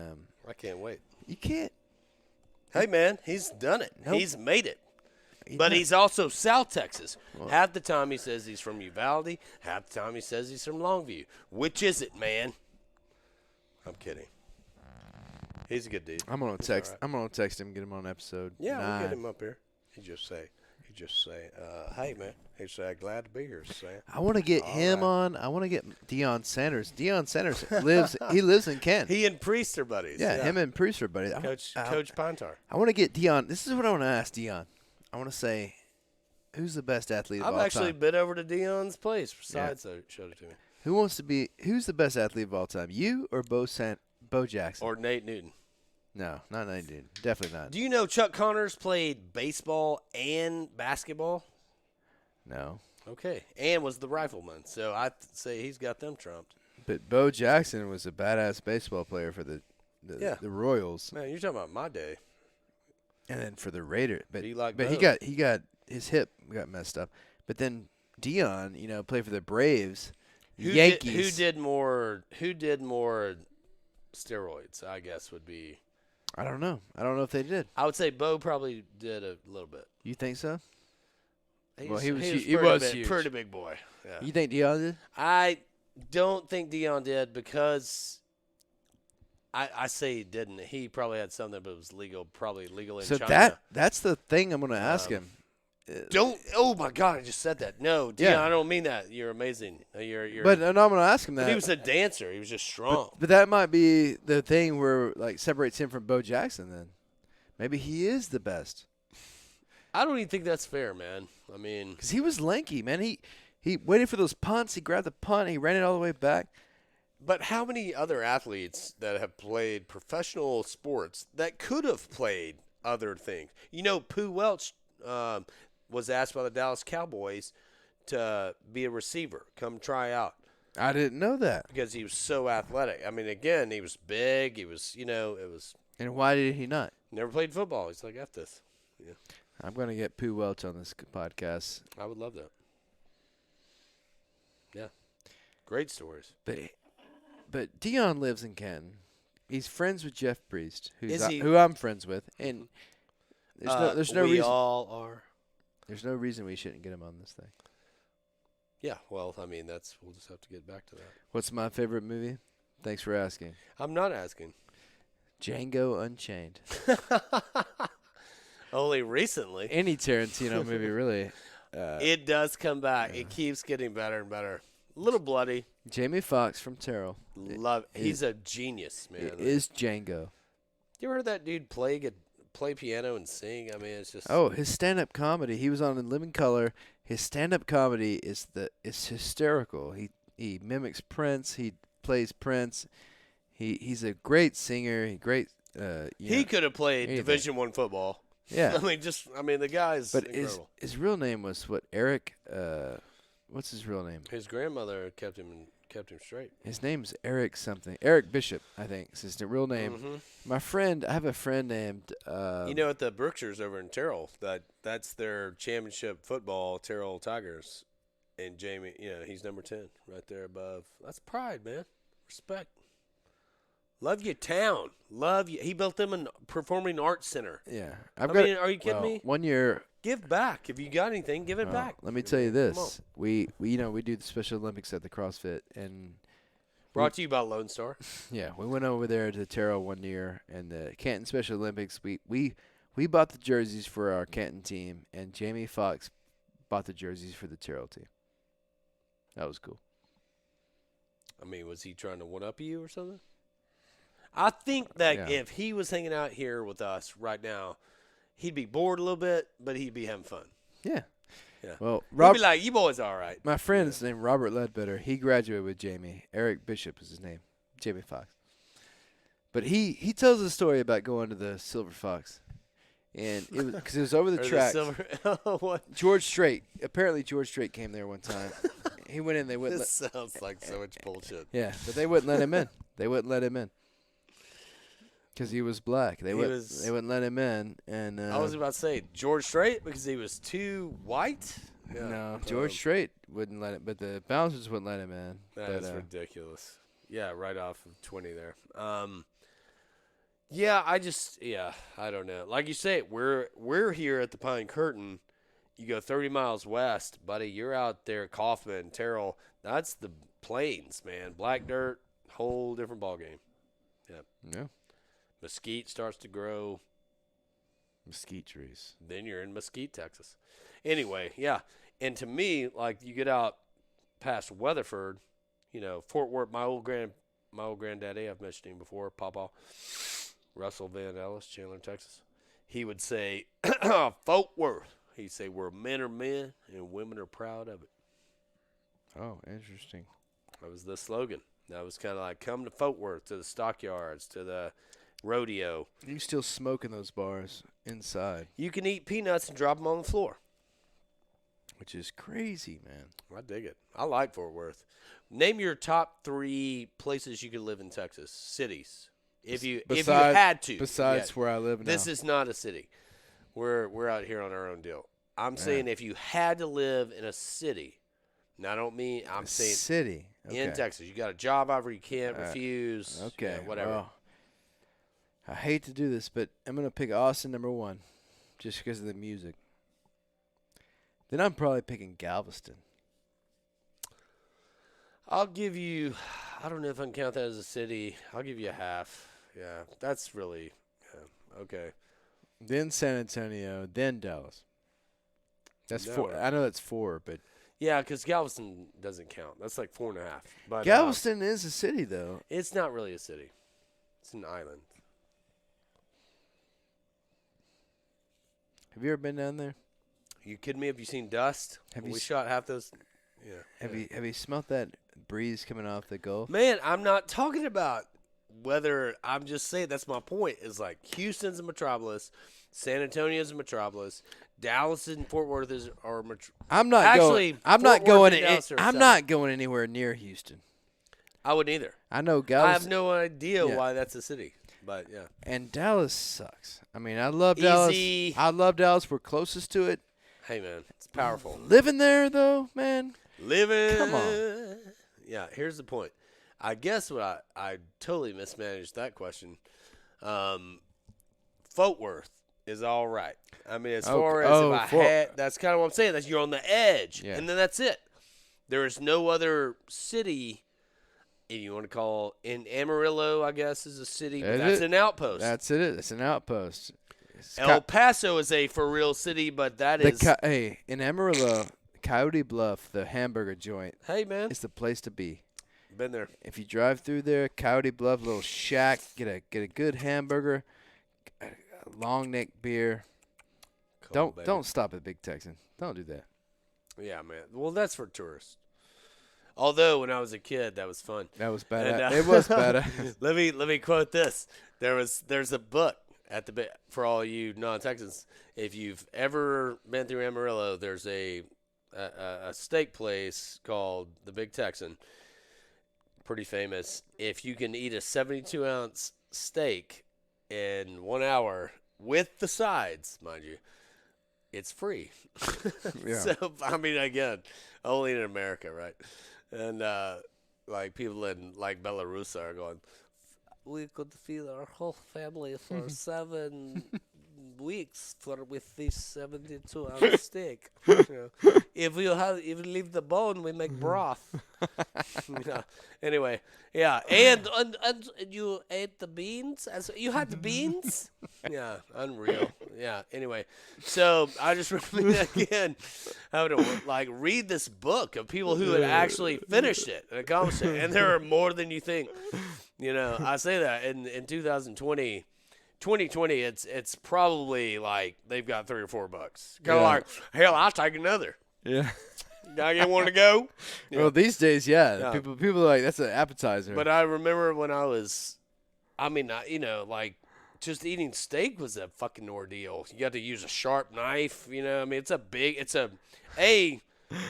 [SPEAKER 2] I can't wait.
[SPEAKER 1] You can't.
[SPEAKER 2] Hey, man, he's done it.
[SPEAKER 1] Nope.
[SPEAKER 2] He's made it. But he's also South Texas. Well, half the time he says he's from Uvalde. Half the time he says he's from Longview. Which is it, man? I'm kidding. He's a good dude.
[SPEAKER 1] I'm gonna text. Right. I'm gonna text him, get him on episode.
[SPEAKER 2] Yeah,
[SPEAKER 1] 9.
[SPEAKER 2] we'll get him up here. He just say, hey man. He say, glad to be here, Sam.
[SPEAKER 1] I want to get him on. I want to get Deion Sanders. Deion Sanders lives. He lives in Kent.
[SPEAKER 2] He and Priest are buddies.
[SPEAKER 1] Yeah, him and Priest are buddies.
[SPEAKER 2] Coach Pintar.
[SPEAKER 1] I want to get Deion. This is what I want to ask Deion. I want to say, who's the best athlete of all time?
[SPEAKER 2] I've actually been over to Deion's place. Besides, showed it to me.
[SPEAKER 1] Who's the best athlete of all time? You or Bo Jackson?
[SPEAKER 2] Or Nate Newton?
[SPEAKER 1] No, not Nate Newton. Definitely not.
[SPEAKER 2] Do you know Chuck Connors played baseball and basketball?
[SPEAKER 1] No.
[SPEAKER 2] Okay, and was the rifleman. So I say he's got them trumped.
[SPEAKER 1] But Bo Jackson was a badass baseball player for the Royals.
[SPEAKER 2] Man, you're talking about my day.
[SPEAKER 1] And then for the Raiders. But
[SPEAKER 2] He liked
[SPEAKER 1] he
[SPEAKER 2] Bo.
[SPEAKER 1] got his hip got messed up. But then Dion, played for the Braves. Yankees.
[SPEAKER 2] Who did more steroids, I guess, would be.
[SPEAKER 1] I don't know. I don't know if they did.
[SPEAKER 2] I would say Bo probably did a little bit.
[SPEAKER 1] You think so?
[SPEAKER 2] He
[SPEAKER 1] Well,
[SPEAKER 2] he
[SPEAKER 1] was
[SPEAKER 2] was
[SPEAKER 1] huge.
[SPEAKER 2] pretty big boy. Yeah.
[SPEAKER 1] You think Dion did?
[SPEAKER 2] I don't think Dion did because I say he didn't. He probably had something, but it was probably legal in
[SPEAKER 1] So
[SPEAKER 2] China.
[SPEAKER 1] that's the thing I'm going to ask him.
[SPEAKER 2] Don't. Oh my God! I just said that. No, Dion.
[SPEAKER 1] Yeah.
[SPEAKER 2] I don't mean that. You're amazing. You're.
[SPEAKER 1] But no, I'm going to ask him that.
[SPEAKER 2] But he was a dancer. He was just strong.
[SPEAKER 1] But that might be the thing where separates him from Bo Jackson. Then maybe he is the best.
[SPEAKER 2] I don't even think that's fair, man. I mean,
[SPEAKER 1] because he was lanky, man. He waited for those punts. He grabbed the punt. He ran it all the way back.
[SPEAKER 2] but how many other athletes that have played professional sports that could have played other things? Pooh Welch was asked by the Dallas Cowboys to be a receiver, come try out.
[SPEAKER 1] I didn't know that.
[SPEAKER 2] Because he was so athletic. I mean, again, he was big. He was, it was.
[SPEAKER 1] And why did he not?
[SPEAKER 2] Never played football. He's like, F this. Yeah.
[SPEAKER 1] I'm going to get Pooh Welch on this podcast.
[SPEAKER 2] I would love that. Yeah. Great stories.
[SPEAKER 1] But Dion lives in Canton. He's friends with Jeff Priest, who I'm friends with, and there's no
[SPEAKER 2] we
[SPEAKER 1] reason.
[SPEAKER 2] all are.
[SPEAKER 1] There's no reason we shouldn't get him on this thing.
[SPEAKER 2] Yeah, well, I mean, we'll just have to get back to that.
[SPEAKER 1] What's my favorite movie? Thanks for asking.
[SPEAKER 2] I'm not asking.
[SPEAKER 1] Django Unchained.
[SPEAKER 2] Only recently.
[SPEAKER 1] Any Tarantino movie, really.
[SPEAKER 2] It does come back. It keeps getting better and better. A little bloody.
[SPEAKER 1] Jamie Foxx from Terrell.
[SPEAKER 2] He's a genius, man.
[SPEAKER 1] It is Django.
[SPEAKER 2] You ever heard that dude play piano and sing? I mean, it's just.
[SPEAKER 1] Oh, his stand-up comedy. He was on In Living Color. His stand-up comedy is hysterical. He mimics Prince. He plays Prince. He's a great singer. He
[SPEAKER 2] could have played
[SPEAKER 1] anything.
[SPEAKER 2] Division I football.
[SPEAKER 1] Yeah.
[SPEAKER 2] The guy's
[SPEAKER 1] But
[SPEAKER 2] incredible.
[SPEAKER 1] his real name was what? Eric. What's his real name?
[SPEAKER 2] His grandmother kept him straight.
[SPEAKER 1] His name's Eric something. Eric Bishop, I think. Is his real name.
[SPEAKER 2] Mm-hmm.
[SPEAKER 1] I have a friend named.
[SPEAKER 2] At the Berkshires over in Terrell, that's their championship football, Terrell Tigers, and Jamie. He's number 10, right there above. That's pride, man. Respect. Love your town. Love you. He built them a performing arts center.
[SPEAKER 1] Yeah.
[SPEAKER 2] Are you kidding me?
[SPEAKER 1] 1 year.
[SPEAKER 2] Give back. If you got anything, give it back.
[SPEAKER 1] Let me tell you this. We do the Special Olympics at the CrossFit, and
[SPEAKER 2] brought to you by Lone Star.
[SPEAKER 1] yeah, we went over there to Terrell 1 year, and the Canton Special Olympics. We bought the jerseys for our Canton team, and Jamie Foxx bought the jerseys for the Terrell team. That was cool.
[SPEAKER 2] I mean, was he trying to one-up you or something? I think that if he was hanging out here with us right now, he'd be bored a little bit, but he'd be having fun.
[SPEAKER 1] Yeah.
[SPEAKER 2] Yeah.
[SPEAKER 1] Well,
[SPEAKER 2] he'd be like, you boys are all right.
[SPEAKER 1] My friend's named Robert Ledbetter. He graduated with Jamie. Eric Bishop is his name. Jamie Foxx. But he tells a story about going to the Silver Fox. And it was because it was over the track.
[SPEAKER 2] What?
[SPEAKER 1] George Strait. Apparently George Strait came there one time. He went in. They wouldn't.
[SPEAKER 2] This sounds like so much bullshit.
[SPEAKER 1] Yeah, but they wouldn't let him in. They wouldn't let him in because he was black. They wouldn't let him in. And
[SPEAKER 2] I was about to say George Strait because he was too white. Yeah.
[SPEAKER 1] No, George Strait wouldn't let it, but the bouncers wouldn't let him in.
[SPEAKER 2] That's ridiculous. Yeah, right off of 20 there. I don't know. Like you say, we're here at the Pine Curtain. You go 30 miles west, buddy. You're out there, Kaufman, Terrell. That's the plains, man. Black dirt, whole different ballgame.
[SPEAKER 1] Yeah.
[SPEAKER 2] Mesquite starts to grow.
[SPEAKER 1] Mesquite trees.
[SPEAKER 2] Then you're in Mesquite, Texas. Anyway, yeah. And to me, like you get out past Weatherford, Fort Worth. My old granddaddy, I've mentioned him before, Papa Russell Van Ellis, Chandler, Texas. He would say, Fort Worth. He'd say, where men are men and women are proud of it.
[SPEAKER 1] Oh, interesting.
[SPEAKER 2] That was the slogan. That was kind of like, come to Fort Worth, to the stockyards, to the rodeo.
[SPEAKER 1] You still smoke in those bars inside.
[SPEAKER 2] You can eat peanuts and drop them on the floor.
[SPEAKER 1] which is crazy, man.
[SPEAKER 2] I dig it. I like Fort Worth. Name your top 3 places you could live in Texas. Cities. If you had to.
[SPEAKER 1] Besides where I live now.
[SPEAKER 2] This is not a city. We're out here on our own deal. I'm saying if you had to live in a city, and I don't mean I'm saying
[SPEAKER 1] city
[SPEAKER 2] in Texas. You got a job offer you can't refuse.
[SPEAKER 1] Okay,
[SPEAKER 2] whatever.
[SPEAKER 1] Well, I hate to do this, but I'm gonna pick Austin number 1, just because of the music. Then I'm probably picking Galveston.
[SPEAKER 2] I'll give you. I don't know if I can count that as a city. I'll give you a half. Yeah, that's really okay.
[SPEAKER 1] Then San Antonio, then Dallas. That's 4. I know that's 4, but
[SPEAKER 2] yeah, because Galveston doesn't count. That's like 4.5. But
[SPEAKER 1] Galveston is a city, though.
[SPEAKER 2] It's not really a city. It's an island.
[SPEAKER 1] Have you ever been down there?
[SPEAKER 2] Are you kidding me? Have you seen dust? We shot half those. Yeah.
[SPEAKER 1] Have you smelt that breeze coming off the Gulf?
[SPEAKER 2] Man, I'm not talking about whether. I'm just saying that's my point. Is like Houston's a metropolis, San Antonio's a metropolis, Dallas and Fort Worth are.
[SPEAKER 1] I'm not going. I'm not going anywhere near Houston.
[SPEAKER 2] I wouldn't either.
[SPEAKER 1] I know Galveston.
[SPEAKER 2] I have no idea why that's a city, but yeah.
[SPEAKER 1] And Dallas sucks. I mean, I love Dallas. I love Dallas. We're closest to it.
[SPEAKER 2] Hey, man, it's powerful.
[SPEAKER 1] Living there, though, man.
[SPEAKER 2] Come on. Yeah, here's the point. I guess what I totally mismanaged that question. Fort Worth is all right. I mean, as far as if I had, that's kind of what I'm saying. That's you're on the edge, and then that's it. There is no other city, if you want to call in Amarillo, I guess, is a city. But that's an outpost.
[SPEAKER 1] That's it. It's an outpost.
[SPEAKER 2] El Paso is a for real city, but that is.
[SPEAKER 1] Hey, in Amarillo, Coyote Bluff, the hamburger joint.
[SPEAKER 2] Hey, man.
[SPEAKER 1] It's the place to be.
[SPEAKER 2] Been there.
[SPEAKER 1] If you drive through there, Coyote Bluff, little shack, get a good hamburger, a long neck beer. Don't stop at Big Texan. Don't do that.
[SPEAKER 2] Yeah, man. Well, that's for tourists. Although when I was a kid, that was fun.
[SPEAKER 1] That was bad. It was bad.
[SPEAKER 2] Let me quote this. There's a book for all you non-Texans. If you've ever been through Amarillo, there's a steak place called the Big Texan. Pretty famous. If you can eat a 72-ounce steak in 1 hour with the sides, mind you, it's free.
[SPEAKER 1] Yeah.
[SPEAKER 2] So, I mean, again, only in America, right? And, like, people in, like, Belarus are going, we could feed our whole family for 7 weeks with this 72-ounce steak. You know, if you leave the bone, we make broth. Yeah. Anyway, yeah, and you ate the beans. You had the beans. Yeah, unreal. Yeah. Anyway, so I just remember again having to like read this book of people who had actually finished it and accomplished it, and there are more than you think. You know, I say that in 2020, it's probably like they've got $3 or $4. Kind of like, hell, I'll take another.
[SPEAKER 1] Yeah.
[SPEAKER 2] I get one to go. Yeah.
[SPEAKER 1] Well, these days, yeah. People are like, that's an appetizer.
[SPEAKER 2] But I remember when I was, you know, like just eating steak was a fucking ordeal. You got to use a sharp knife. You know, I mean,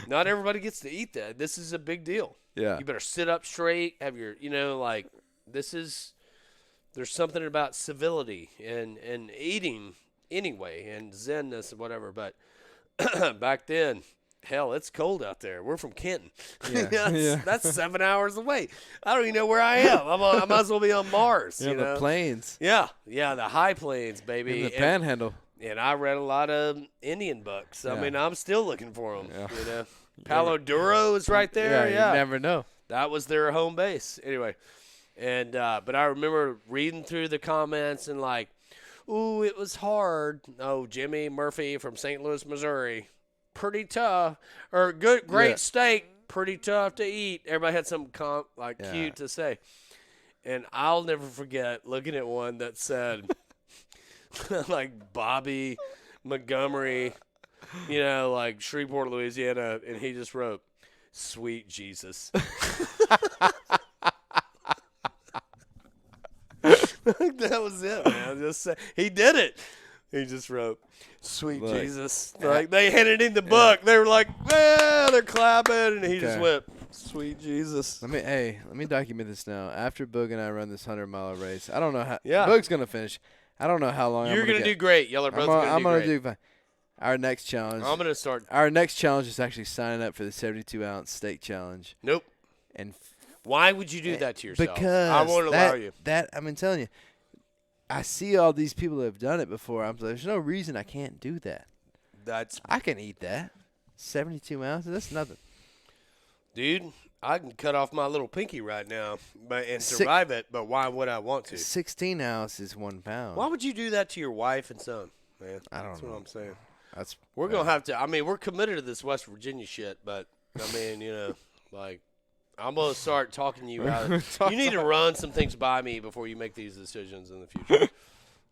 [SPEAKER 2] not everybody gets to eat that. This is a big deal.
[SPEAKER 1] Yeah.
[SPEAKER 2] You better sit up straight, have your, you know, like there's something about civility and eating anyway and zenness and whatever. But back then, hell, it's cold out there. We're from Kenton.
[SPEAKER 1] Yeah.
[SPEAKER 2] That's 7 hours away. I don't even know where I am. I might as well be on Mars.
[SPEAKER 1] Yeah,
[SPEAKER 2] you know?
[SPEAKER 1] The plains.
[SPEAKER 2] Yeah, the high plains, baby.
[SPEAKER 1] And the panhandle.
[SPEAKER 2] And I read a lot of Indian books.
[SPEAKER 1] Yeah.
[SPEAKER 2] I mean, I'm still looking for them.
[SPEAKER 1] Yeah.
[SPEAKER 2] You know, Palo Duro is right there.
[SPEAKER 1] Yeah, you never know.
[SPEAKER 2] That was their home base. Anyway, and but I remember reading through the comments and like, ooh, it was hard. Oh, Jimmy Murphy from St. Louis, Missouri. Pretty tough, or great steak, pretty tough to eat. Everybody had something cute to say, and I'll never forget looking at one that said, like Bobby Montgomery, you know, like Shreveport, Louisiana, and he just wrote, "Sweet Jesus." That was it, man. He did it. He just wrote, "Sweet
[SPEAKER 1] Look,
[SPEAKER 2] Jesus." Like they handed him the book. They were like, "Man," they're clapping, and he just went, "Sweet Jesus."
[SPEAKER 1] Let me document this now. After Boog and I run this 100-mile race, I don't know how.
[SPEAKER 2] Yeah.
[SPEAKER 1] Boog's gonna finish. I don't know how long.
[SPEAKER 2] You're
[SPEAKER 1] I'm gonna
[SPEAKER 2] do great. Y'all are both
[SPEAKER 1] I'm
[SPEAKER 2] gonna
[SPEAKER 1] gonna
[SPEAKER 2] do great.
[SPEAKER 1] do fine. Our next challenge.
[SPEAKER 2] I'm gonna start.
[SPEAKER 1] Our next challenge is actually signing up for the 72-ounce steak challenge.
[SPEAKER 2] Nope.
[SPEAKER 1] And
[SPEAKER 2] why would you do that to yourself?
[SPEAKER 1] Because
[SPEAKER 2] I won't allow you.
[SPEAKER 1] I'm telling you, I see all these people that have done it before. I'm like, there's no reason I can't do that. I can eat that. 72 ounces. That's nothing.
[SPEAKER 2] Dude, I can cut off my little pinky right now and survive it, but why would I want to?
[SPEAKER 1] 16 ounces is 1 pound.
[SPEAKER 2] Why would you do that to your wife and son, man?
[SPEAKER 1] I don't know.
[SPEAKER 2] That's what I'm saying.
[SPEAKER 1] We're
[SPEAKER 2] going to have to – I mean, we're committed to this West Virginia shit, but, I mean, you know, like I'm going to start talking to you out. You need to run some things by me before you make these decisions in the future.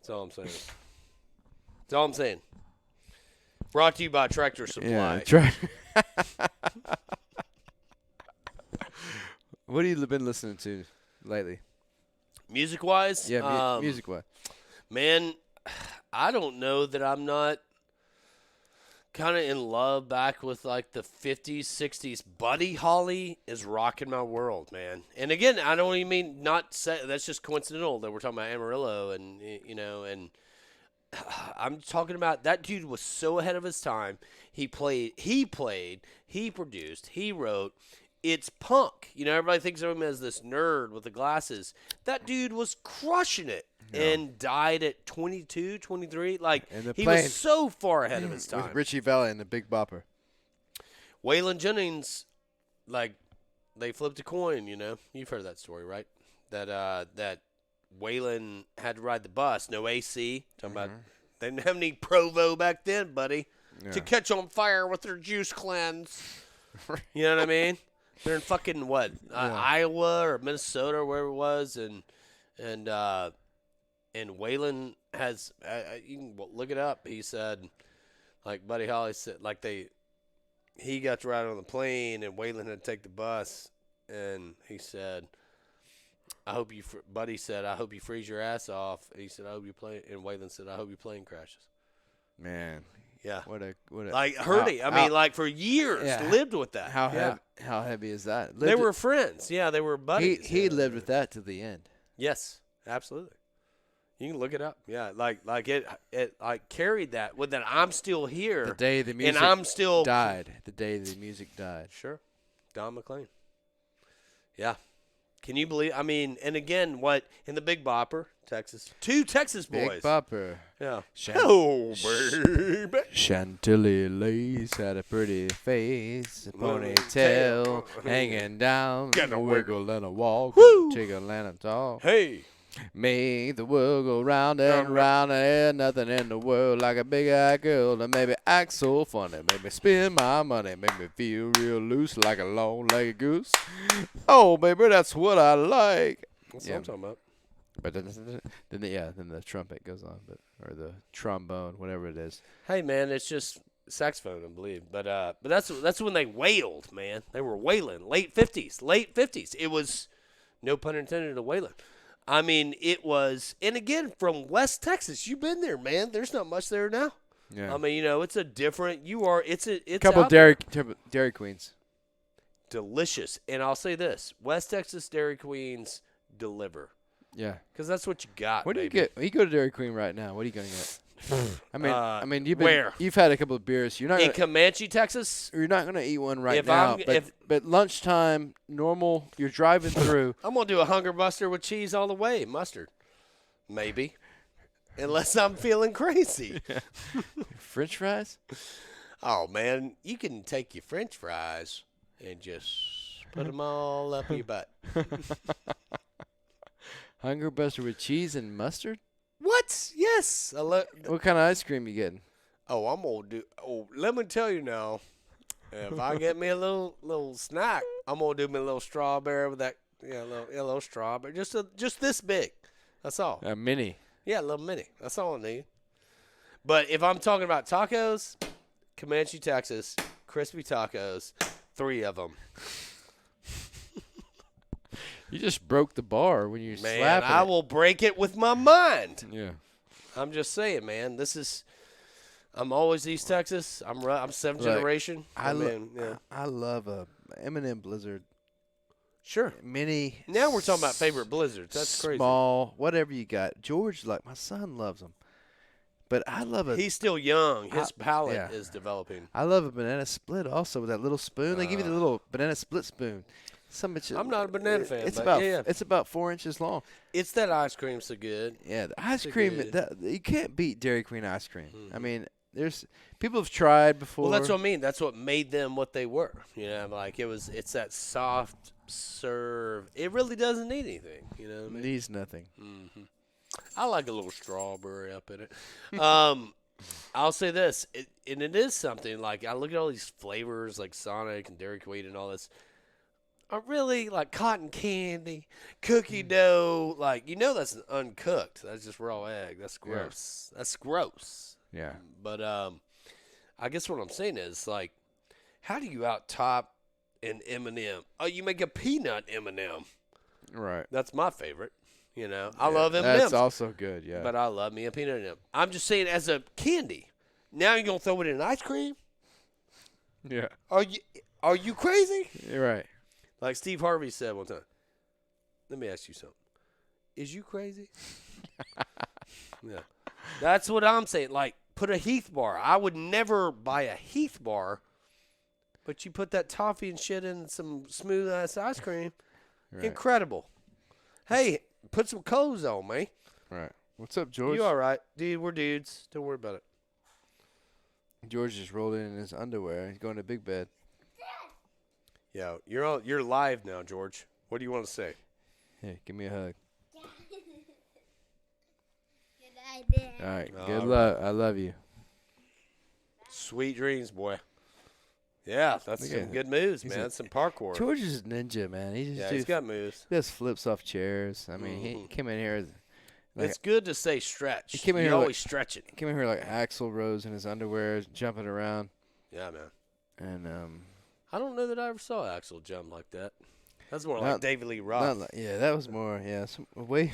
[SPEAKER 2] That's all I'm saying. That's all I'm saying. Brought to you by Tractor Supply.
[SPEAKER 1] Yeah, What have you been listening to lately?
[SPEAKER 2] Music-wise?
[SPEAKER 1] Yeah, music-wise.
[SPEAKER 2] Man, I don't know that I'm not kind of in love back with like the 50s, 60s. Buddy Holly is rocking my world, man. And again, I don't even mean that's just coincidental that we're talking about Amarillo and, you know, and I'm talking about that dude was so ahead of his time. He produced, he wrote. It's punk. You know, everybody thinks of him as this nerd with the glasses. That dude was crushing it and died at 22, 23. Like, he was so far ahead of his time.
[SPEAKER 1] With Richie Valens and the Big Bopper.
[SPEAKER 2] Waylon Jennings, like, they flipped a coin, you know. You've heard that story, right? That Waylon had to ride the bus, no AC. Talking about they didn't have any Provo back then, buddy, to catch on fire with their juice cleanse. You know what I mean? They're in fucking what, Iowa or Minnesota or wherever it was, and Waylon has you can look it up. He said, like Buddy Holly said, like he got to ride on the plane, and Waylon had to take the bus, and he said, Buddy said, I hope you freeze your ass off. And he said, I hope you play. And Waylon said, I hope your plane crashes.
[SPEAKER 1] Man.
[SPEAKER 2] Yeah.
[SPEAKER 1] What a
[SPEAKER 2] like Hurdy. I mean, like for years lived with that.
[SPEAKER 1] How heavy is that?
[SPEAKER 2] They were friends. Yeah, they were buddies.
[SPEAKER 1] He lived with that to the end.
[SPEAKER 2] Yes, absolutely. You can look it up. Yeah, like it like carried that with that I'm still here.
[SPEAKER 1] The day the music died. The day the music died.
[SPEAKER 2] Sure. Don McLean. Yeah. Can you believe? I mean, and again, what in the Big Bopper, Texas, 2 Texas boys.
[SPEAKER 1] Big Bopper.
[SPEAKER 2] Yeah. Oh, baby.
[SPEAKER 1] Chantilly lace had a pretty face, a ponytail hanging down, a wiggle and a walk, jiggle and a talk.
[SPEAKER 2] Hey.
[SPEAKER 1] Make the world go round and round, and ain't nothing in the world like a big-eyed girl that made me act so funny, made me spend my money, made me feel real loose like a long-legged goose. Oh, baby, that's what I like.
[SPEAKER 2] That's what I'm talking about.
[SPEAKER 1] But then the trumpet goes on, or the trombone, whatever it is.
[SPEAKER 2] Hey, man, it's just saxophone, I believe. But that's when they wailed, man. They were wailing. Late 50s. It was, no pun intended, a wailing. I mean, it was, and again, from West Texas, you've been there, man. There's not much there now.
[SPEAKER 1] Yeah.
[SPEAKER 2] I mean, you know, it's a different. It's a
[SPEAKER 1] couple Dairy Queens.
[SPEAKER 2] Delicious, and I'll say this: West Texas Dairy Queens deliver.
[SPEAKER 1] Yeah,
[SPEAKER 2] because that's what you got.
[SPEAKER 1] What do you get? When you go to Dairy Queen right now, what are you gonna get? I mean, you've had a couple of beers. You're not
[SPEAKER 2] in Comanche, Texas.
[SPEAKER 1] You're not gonna eat one now. But lunchtime, normal. You're driving through.
[SPEAKER 2] I'm gonna do a Hunger Buster with cheese all the way, mustard, maybe, unless I'm feeling crazy.
[SPEAKER 1] French fries?
[SPEAKER 2] Oh man, you can take your French fries and just put them all up your butt.
[SPEAKER 1] Hunger Buster with cheese and mustard?
[SPEAKER 2] What? Yes.
[SPEAKER 1] What kind of ice cream you getting?
[SPEAKER 2] Oh, I'm gonna do. Oh, let me tell you now. If I get me a little snack, I'm gonna do me a little strawberry with that. Yeah, a little strawberry. Just this big. That's all.
[SPEAKER 1] A mini.
[SPEAKER 2] Yeah, a little mini. That's all I need. But if I'm talking about tacos, Comanche, Texas, crispy tacos, 3 of them.
[SPEAKER 1] You just broke the bar when you slapped it.
[SPEAKER 2] I will break it with my mind.
[SPEAKER 1] Yeah.
[SPEAKER 2] I'm just saying, man. I'm always East Texas. I'm seventh generation.
[SPEAKER 1] I
[SPEAKER 2] yeah.
[SPEAKER 1] love a M&M Blizzard.
[SPEAKER 2] Sure.
[SPEAKER 1] Mini.
[SPEAKER 2] Now we're talking about favorite blizzards. That's crazy.
[SPEAKER 1] Small, whatever you got. George, like my son loves them, but I love it.
[SPEAKER 2] He's still young. His palate is developing.
[SPEAKER 1] I love a banana split also with that little spoon. They give you the little banana split spoon.
[SPEAKER 2] I'm not a banana fan.
[SPEAKER 1] It's about 4 inches long.
[SPEAKER 2] It's that ice cream so good.
[SPEAKER 1] Yeah, the ice cream. You can't beat Dairy Queen ice cream. Mm-hmm. I mean, there's people have tried before.
[SPEAKER 2] Well, that's what I mean. That's what made them what they were. You know, like it's that soft serve. It really doesn't need anything. You know what I mean?
[SPEAKER 1] Needs nothing.
[SPEAKER 2] Mm-hmm. I like a little strawberry up in it. I'll say this, and it is something. Like I look at all these flavors, like Sonic and Dairy Queen and all this. I really like cotton candy, cookie dough. Like that's uncooked. That's just raw egg. That's gross. Yeah. That's gross.
[SPEAKER 1] Yeah.
[SPEAKER 2] But I guess what I'm saying is like, how do you out top an M&M? Oh, you make a peanut M&M.
[SPEAKER 1] Right.
[SPEAKER 2] That's my favorite. I love M&Ms.
[SPEAKER 1] That's also good. Yeah.
[SPEAKER 2] But I love me a peanut M&M. I'm just saying as a candy. Now you're gonna throw it in ice cream?
[SPEAKER 1] Yeah.
[SPEAKER 2] Are you crazy?
[SPEAKER 1] You're right.
[SPEAKER 2] Like Steve Harvey said one time. Let me ask you something. Is you crazy? Yeah. That's what I'm saying. Like, put a Heath bar. I would never buy a Heath bar, but you put that toffee and shit in some smooth-ass ice cream. Right. Incredible. Hey, put some clothes on me.
[SPEAKER 1] Right. What's up, George?
[SPEAKER 2] You all right? Dude, we're dudes. Don't worry about it.
[SPEAKER 1] George just rolled in his underwear. He's going to big bed.
[SPEAKER 2] Yeah, you're live now, George. What do you want to say?
[SPEAKER 1] Hey, give me a hug.
[SPEAKER 3] Good idea.
[SPEAKER 1] All right. Good luck. I love you.
[SPEAKER 2] Sweet dreams, boy. Yeah, that's some good moves, man. That's some parkour.
[SPEAKER 1] George is a ninja, man.
[SPEAKER 2] He's got moves.
[SPEAKER 1] He just flips off chairs. I mean, he came in here.
[SPEAKER 2] It's good to say stretch.
[SPEAKER 1] He came in here
[SPEAKER 2] always stretching.
[SPEAKER 1] He came in here like Axl Rose in his underwear, jumping around.
[SPEAKER 2] Yeah, man.
[SPEAKER 1] And
[SPEAKER 2] I don't know that I ever saw Axl jump like that. That's more like David Lee Roth.
[SPEAKER 1] That was more. Yeah, way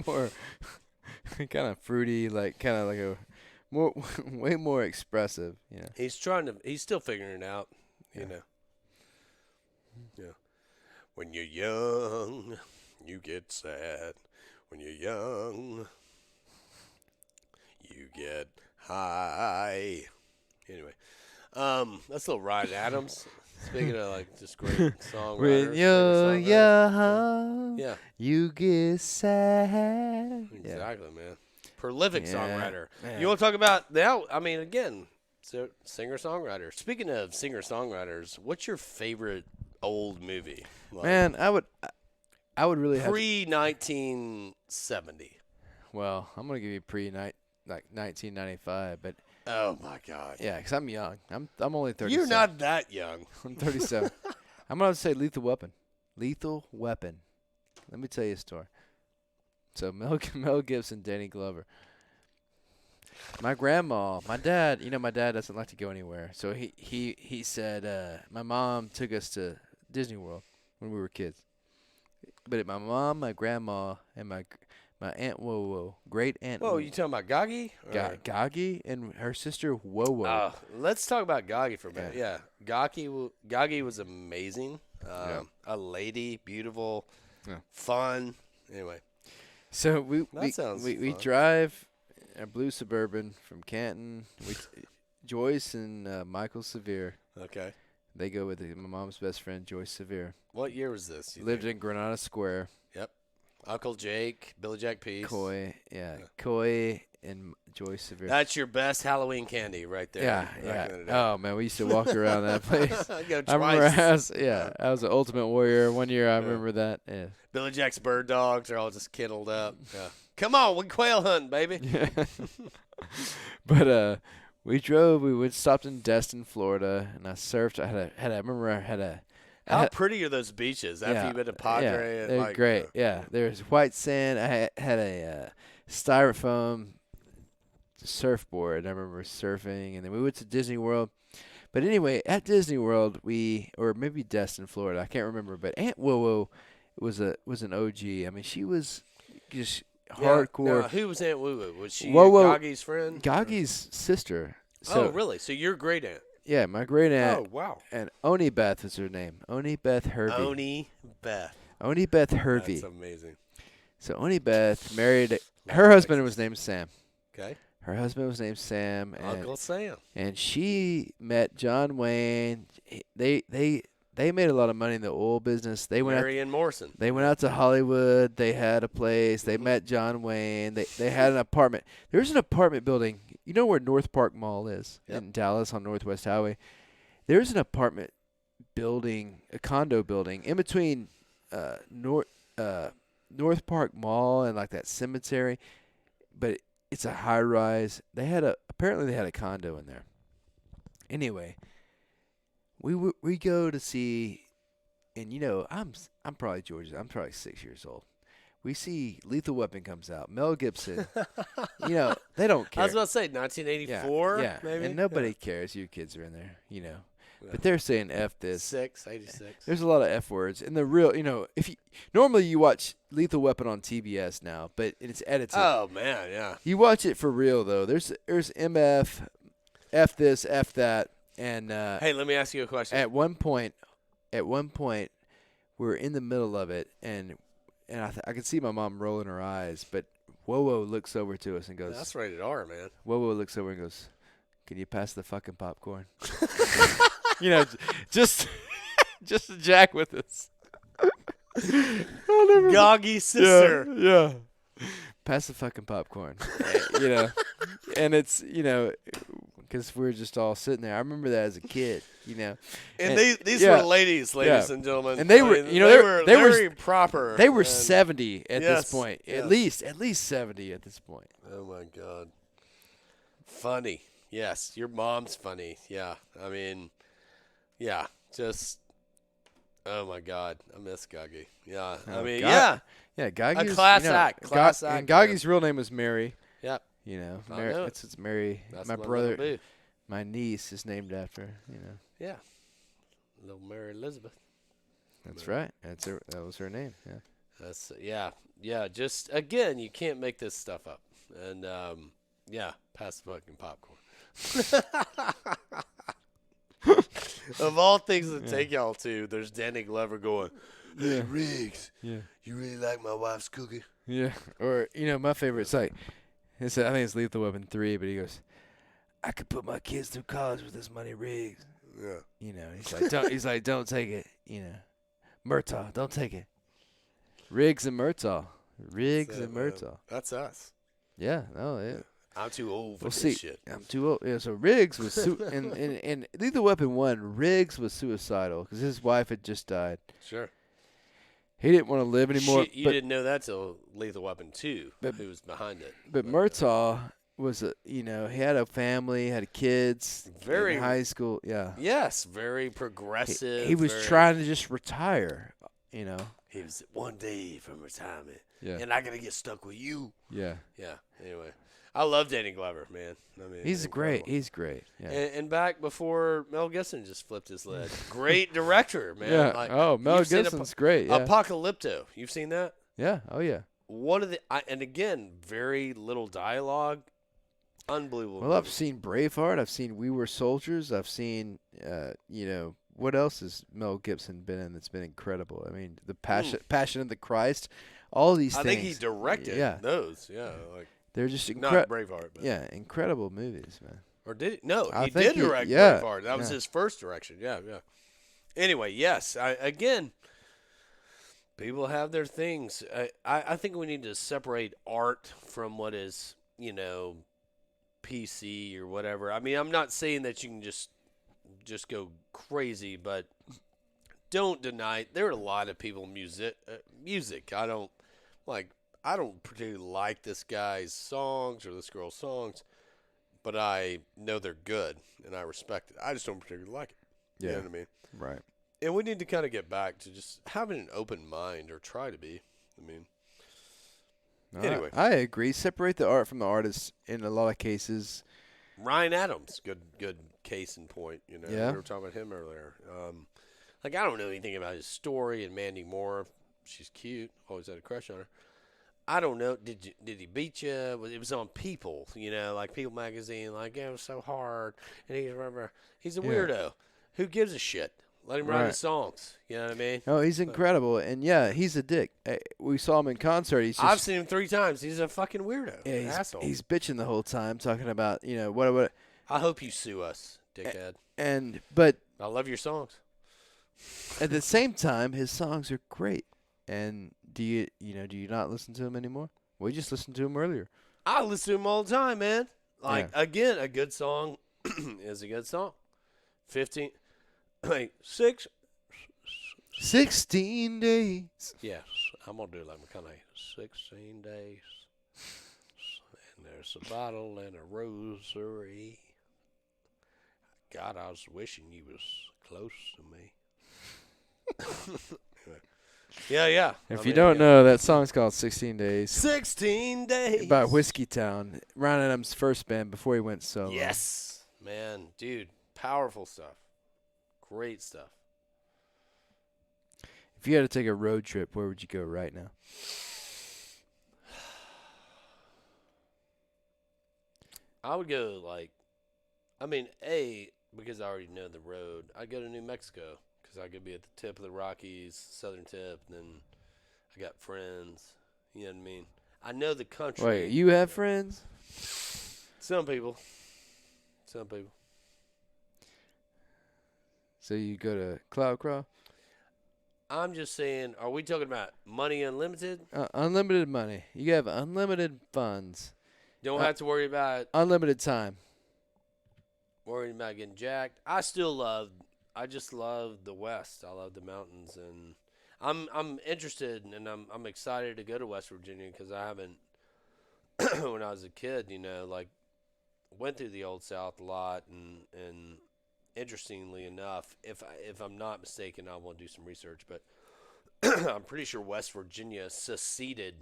[SPEAKER 1] more kind of fruity, like kind of like a more way more expressive. Yeah.
[SPEAKER 2] He's still figuring it out. You know. Yeah. When you're young, you get sad. When you're young, you get high. Anyway, that's a little Ryan Adams. Speaking of like just great songwriters.
[SPEAKER 1] When you're young, you get sad.
[SPEAKER 2] Exactly, man. Prolific songwriter. Man. You want to talk about now? I mean, again, singer-songwriter. Speaking of singer-songwriters, what's your favorite old movie? Like,
[SPEAKER 1] man, I would really
[SPEAKER 2] pre-1970.
[SPEAKER 1] Well, I'm gonna give you like 1995, but.
[SPEAKER 2] Oh my God!
[SPEAKER 1] Yeah, because I'm young. I'm only 37.
[SPEAKER 2] You're not that young.
[SPEAKER 1] I'm 37. I'm gonna say Lethal Weapon. Lethal Weapon. Let me tell you a story. So Mel Gibson, Danny Glover. My dad doesn't like to go anywhere. So he said my mom took us to Disney World when we were kids. But my mom, my grandma, and my aunt great aunt.
[SPEAKER 2] Whoa, you talking about Gagi?
[SPEAKER 1] Gagi and her sister Wowo.
[SPEAKER 2] Let's talk about Gagi for a minute. Yeah, Gagi was amazing. A lady, beautiful, fun. Anyway,
[SPEAKER 1] so we drive a blue Suburban from Canton. Joyce and Michael Severe.
[SPEAKER 2] Okay.
[SPEAKER 1] They go with my mom's best friend Joyce Severe.
[SPEAKER 2] What year was this?
[SPEAKER 1] Lived in Granada Square.
[SPEAKER 2] Yep. Uncle Jake, Billy Jack Peace.
[SPEAKER 1] Coy and Joyce Severe.
[SPEAKER 2] That's your best Halloween candy right there.
[SPEAKER 1] Yeah. Oh, man, we used to walk around that place.
[SPEAKER 2] Go twice.
[SPEAKER 1] I remember I was an Ultimate Warrior. One year I remember that. Yeah.
[SPEAKER 2] Billy Jack's bird dogs are all just kenneled up. Yeah. Come on, we quail hunting, baby.
[SPEAKER 1] Yeah. But we stopped in Destin, Florida, and I surfed.
[SPEAKER 2] How pretty are those beaches after you've been to Padre?
[SPEAKER 1] Yeah, they're great. There's white sand. I had a styrofoam surfboard. I remember surfing, and then we went to Disney World. But anyway, at Disney World, or maybe Destin, Florida, I can't remember. But Aunt Wowo was an OG. I mean, she was just hardcore.
[SPEAKER 2] Now, who was Aunt Woo Woo? Was she
[SPEAKER 1] Whoa, whoa.
[SPEAKER 2] Goggy's friend?
[SPEAKER 1] Goggy's sister. So,
[SPEAKER 2] Oh, really? So you're great aunt.
[SPEAKER 1] Yeah, my great aunt.
[SPEAKER 2] Oh, wow.
[SPEAKER 1] And Oni Beth is her name. Oni Beth Hervey.
[SPEAKER 2] Oni Beth.
[SPEAKER 1] Oni Beth Hervey.
[SPEAKER 2] That's amazing.
[SPEAKER 1] So Oni Beth married. Her husband was named Sam.
[SPEAKER 2] Okay.
[SPEAKER 1] Her husband was named Sam. And,
[SPEAKER 2] Uncle Sam.
[SPEAKER 1] And she met John Wayne. They made a lot of money in the oil business.
[SPEAKER 2] Marion Morrison.
[SPEAKER 1] They went out to Hollywood. They had a place. They met John Wayne. They had an apartment. There's an apartment building. You know where North Park Mall is in Dallas on Northwest Highway? There's an apartment building, a condo building, in between North Park Mall and like that cemetery, but it's a high rise. Apparently they had a condo in there. Anyway, we go to see, and I'm probably George. I'm probably 6 years old. We see Lethal Weapon comes out. Mel Gibson. They don't care.
[SPEAKER 2] I was about to say 1984.
[SPEAKER 1] Yeah,
[SPEAKER 2] maybe.
[SPEAKER 1] And nobody cares. You kids are in there. But they're saying F this.
[SPEAKER 2] 86.
[SPEAKER 1] There's a lot of F words. And the real, if you normally you watch Lethal Weapon on TBS now, but it's edited.
[SPEAKER 2] Oh man, yeah.
[SPEAKER 1] You watch it for real though. There's MF, F this, F that, and
[SPEAKER 2] hey, let me ask you a question.
[SPEAKER 1] At one point, we're in the middle of it, and I could see my mom rolling her eyes, but Wowo looks over to us and goes,
[SPEAKER 2] "That's rated R, man."
[SPEAKER 1] Wowo looks over and goes, "Can you pass the fucking popcorn?" just to jack with us.
[SPEAKER 2] Goggy sister.
[SPEAKER 1] Yeah. Pass the fucking popcorn. And it's, because we're just all sitting there. I remember that as a kid,
[SPEAKER 2] And these were ladies and gentlemen.
[SPEAKER 1] And they were,
[SPEAKER 2] they were very proper.
[SPEAKER 1] They were 70 at this point.
[SPEAKER 2] Yes.
[SPEAKER 1] At least 70 at this point.
[SPEAKER 2] Oh my God. Funny. Yes, your mom's funny. Yeah. I mean, yeah, just oh my God, I miss Goggy. Yeah. I mean, yeah.
[SPEAKER 1] Yeah, Goggy's
[SPEAKER 2] a class act. Class act.
[SPEAKER 1] And Goggy's real name was Mary.
[SPEAKER 2] Yep.
[SPEAKER 1] Mary, it's Mary.
[SPEAKER 2] That's
[SPEAKER 1] my brother, my niece is named after her,
[SPEAKER 2] Yeah. Little Mary Elizabeth.
[SPEAKER 1] That's right. That was her name. Yeah.
[SPEAKER 2] That's yeah. Just again, you can't make this stuff up. And pass the fucking popcorn. Of all things to take y'all to, there's Danny Glover going, "Hey Riggs, you really like my wife's cookie?"
[SPEAKER 1] Yeah. Or my favorite site. I think it's Lethal Weapon 3, but he goes, "I could put my kids through college with this money, Riggs."
[SPEAKER 2] Yeah.
[SPEAKER 1] He's like, don't take it. Murtaugh, don't take it. Riggs and Murtaugh.
[SPEAKER 2] That's us.
[SPEAKER 1] Yeah. Oh, yeah.
[SPEAKER 2] I'm too old for
[SPEAKER 1] this
[SPEAKER 2] shit.
[SPEAKER 1] I'm too old. Yeah, so Riggs was in Lethal Weapon 1, Riggs was suicidal because his wife had just died.
[SPEAKER 2] Sure.
[SPEAKER 1] He didn't want to live anymore.
[SPEAKER 2] You didn't know that till Lethal Weapon 2, who was behind it.
[SPEAKER 1] But Murtaugh was, he had a family, had kids,
[SPEAKER 2] very
[SPEAKER 1] in high school. Yeah.
[SPEAKER 2] Yes, very progressive.
[SPEAKER 1] He was trying to just retire,
[SPEAKER 2] He was one day from retirement.
[SPEAKER 1] Yeah.
[SPEAKER 2] And I got to get stuck with you.
[SPEAKER 1] Yeah.
[SPEAKER 2] Yeah. Anyway. I love Danny Glover, man. I mean,
[SPEAKER 1] he's great. He's great. Yeah.
[SPEAKER 2] And back before Mel Gibson just flipped his lid. Great director, man.
[SPEAKER 1] Yeah.
[SPEAKER 2] Like,
[SPEAKER 1] Mel Gibson's great. Yeah.
[SPEAKER 2] Apocalypto. You've seen that?
[SPEAKER 1] Yeah. Oh, yeah.
[SPEAKER 2] One of and again, very little dialogue. Unbelievable.
[SPEAKER 1] Well, I've seen Braveheart. I've seen We Were Soldiers. I've seen, what else has Mel Gibson been in that's been incredible? I mean, the Passion of the Christ, all these things.
[SPEAKER 2] I think he directed those. Yeah. Like,
[SPEAKER 1] they're just
[SPEAKER 2] not Braveheart. But.
[SPEAKER 1] Yeah, incredible movies, man.
[SPEAKER 2] Or did he? No,
[SPEAKER 1] he
[SPEAKER 2] did direct Braveheart. That was his first direction. Yeah. Anyway, yes. Again, people have their things. I think we need to separate art from what is, PC or whatever. I mean, I'm not saying that you can just go crazy, but don't deny there are a lot of people music. I don't particularly like this guy's songs or this girl's songs, but I know they're good and I respect it. I just don't particularly like it.
[SPEAKER 1] Yeah.
[SPEAKER 2] You know what I mean?
[SPEAKER 1] Right.
[SPEAKER 2] And we need to kind of get back to just having an open mind, or try to be. I mean, anyway.
[SPEAKER 1] I agree. Separate the art from the artist in a lot of cases.
[SPEAKER 2] Ryan Adams, good case in point.
[SPEAKER 1] Yeah.
[SPEAKER 2] We were talking about him earlier. I don't know anything about his story, and Mandy Moore, she's cute. Always had a crush on her. I don't know. Did he beat you? It was on People, like People magazine. Like, it was so hard, and he's a
[SPEAKER 1] Yeah.
[SPEAKER 2] weirdo. Who gives a shit? Let him write
[SPEAKER 1] Right.
[SPEAKER 2] his songs. You know what I mean?
[SPEAKER 1] Oh, he's incredible, and yeah, he's a dick. We saw him in concert. He's just,
[SPEAKER 2] I've seen him 3 times. He's a fucking weirdo.
[SPEAKER 1] yeah,
[SPEAKER 2] Asshole.
[SPEAKER 1] he's bitching the whole time, talking about what,
[SPEAKER 2] I hope you sue us, dickhead.
[SPEAKER 1] but
[SPEAKER 2] I love your songs.
[SPEAKER 1] at the same time, his songs are great. And do you not listen to him anymore? We just listened to him earlier.
[SPEAKER 2] I listen to him all the time, man. Like,
[SPEAKER 1] Yeah.
[SPEAKER 2] again, a good song is a good song. 15, wait, 6.
[SPEAKER 1] 16 days.
[SPEAKER 2] Yes, I'm going to do it like McConaughey. 16 days. And there's a bottle and a rosary. God, I was wishing you was close to me. Yeah.
[SPEAKER 1] If you don't know, that song's called 16 Days.
[SPEAKER 2] 16 days.
[SPEAKER 1] About Whiskey Town, Ron Adams' first band before he went solo.
[SPEAKER 2] Yes, man, dude, powerful stuff. Great stuff.
[SPEAKER 1] If you had to take a road trip, where would you go right now?
[SPEAKER 2] I would go because I already know the road. I'd go to New Mexico because I could be at the tip of the Rockies, southern tip, and then I got friends. You know what I mean? I know the country.
[SPEAKER 1] Wait, you have friends?
[SPEAKER 2] Some people.
[SPEAKER 1] So you go to Cloud Crawl?
[SPEAKER 2] I'm just saying, are we talking about money unlimited?
[SPEAKER 1] Unlimited money. You have unlimited funds.
[SPEAKER 2] Don't have to worry about
[SPEAKER 1] Unlimited time.
[SPEAKER 2] getting jacked. I just love the West. I love the mountains, and I'm interested, and I'm excited to go to West Virginia because I haven't. When I was a kid, went through the Old South a lot, and interestingly enough, if I'm not mistaken, I want to do some research, but I'm pretty sure West Virginia seceded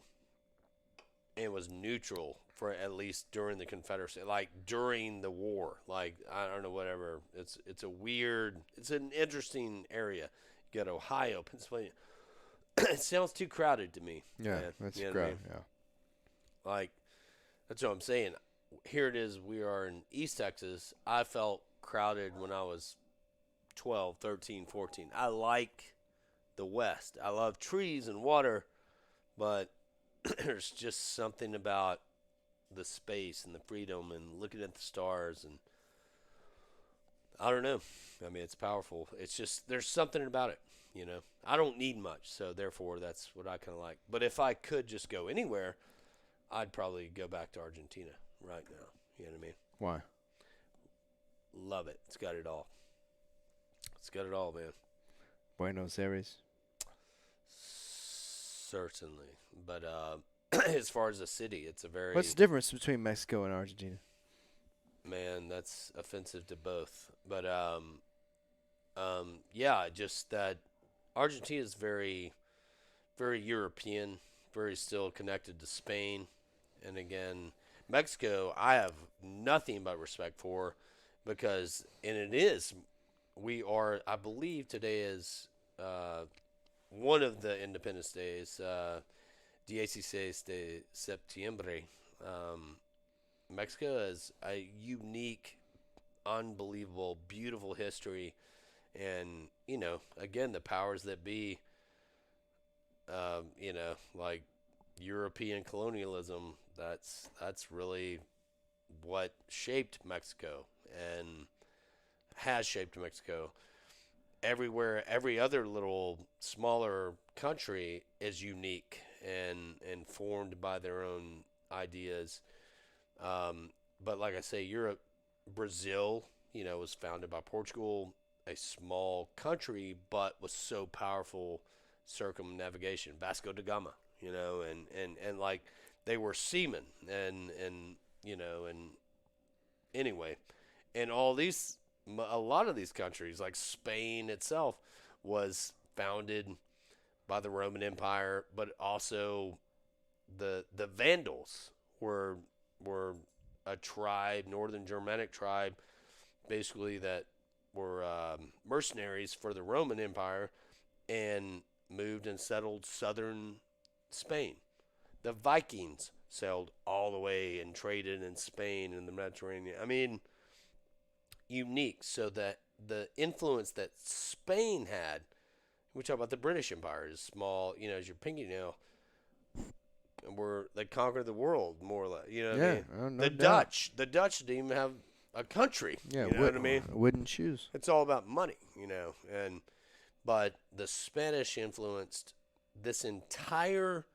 [SPEAKER 2] and was neutral for at least during the Confederacy, like during the war. Like, I don't know, whatever. It's an interesting area. You got Ohio, Pennsylvania. It sounds too crowded to me.
[SPEAKER 1] Yeah,
[SPEAKER 2] man.
[SPEAKER 1] that's
[SPEAKER 2] You know what I
[SPEAKER 1] crowded.
[SPEAKER 2] mean?
[SPEAKER 1] Yeah.
[SPEAKER 2] Like, that's what I'm saying. Here it is. We are in East Texas. I felt crowded when I was 12, 13, 14. I like the West. I love trees and water, but there's just something about the space and the freedom and looking at the stars, and I don't know. I mean, it's powerful. It's just there's something about it, I don't need much, so therefore that's what I kind of like. But if I could just go anywhere, I'd probably go back to Argentina right now. You know what I mean?
[SPEAKER 1] Why?
[SPEAKER 2] Love it. It's got it all. It's got it all, man.
[SPEAKER 1] Buenos Aires.
[SPEAKER 2] Certainly. But as far as the city, it's a very...
[SPEAKER 1] What's the difference between Mexico and Argentina?
[SPEAKER 2] Man, that's offensive to both. But, yeah, just that Argentina is very, very European, very still connected to Spain. And again, Mexico, I have nothing but respect for because, and it is, I believe today is one of the Independence Days, 16 de septiembre. Mexico has a unique, unbelievable, beautiful history. And, again, the powers that be, like European colonialism, that's really what shaped Mexico and has shaped Mexico. Everywhere, every other little smaller country is unique and formed by their own ideas. But like I say, Europe, Brazil, was founded by Portugal, a small country, but was so powerful circumnavigation. Vasco da Gama, and like they were seamen and anyway, and a lot of these countries, like Spain itself, was founded by the Roman Empire, but also the Vandals were a tribe, Northern Germanic tribe, basically that were mercenaries for the Roman Empire and moved and settled southern Spain. The Vikings sailed all the way and traded in Spain and the Mediterranean. I mean, unique. So that the influence that Spain had, we talk about the British Empire, is small, as your pinky nail, and they conquered the world more or less. You know what I mean?
[SPEAKER 1] No
[SPEAKER 2] the
[SPEAKER 1] doubt.
[SPEAKER 2] Dutch didn't even have a country.
[SPEAKER 1] Yeah,
[SPEAKER 2] you know what I mean?
[SPEAKER 1] Wooden shoes.
[SPEAKER 2] It's all about money, but the Spanish influenced this entire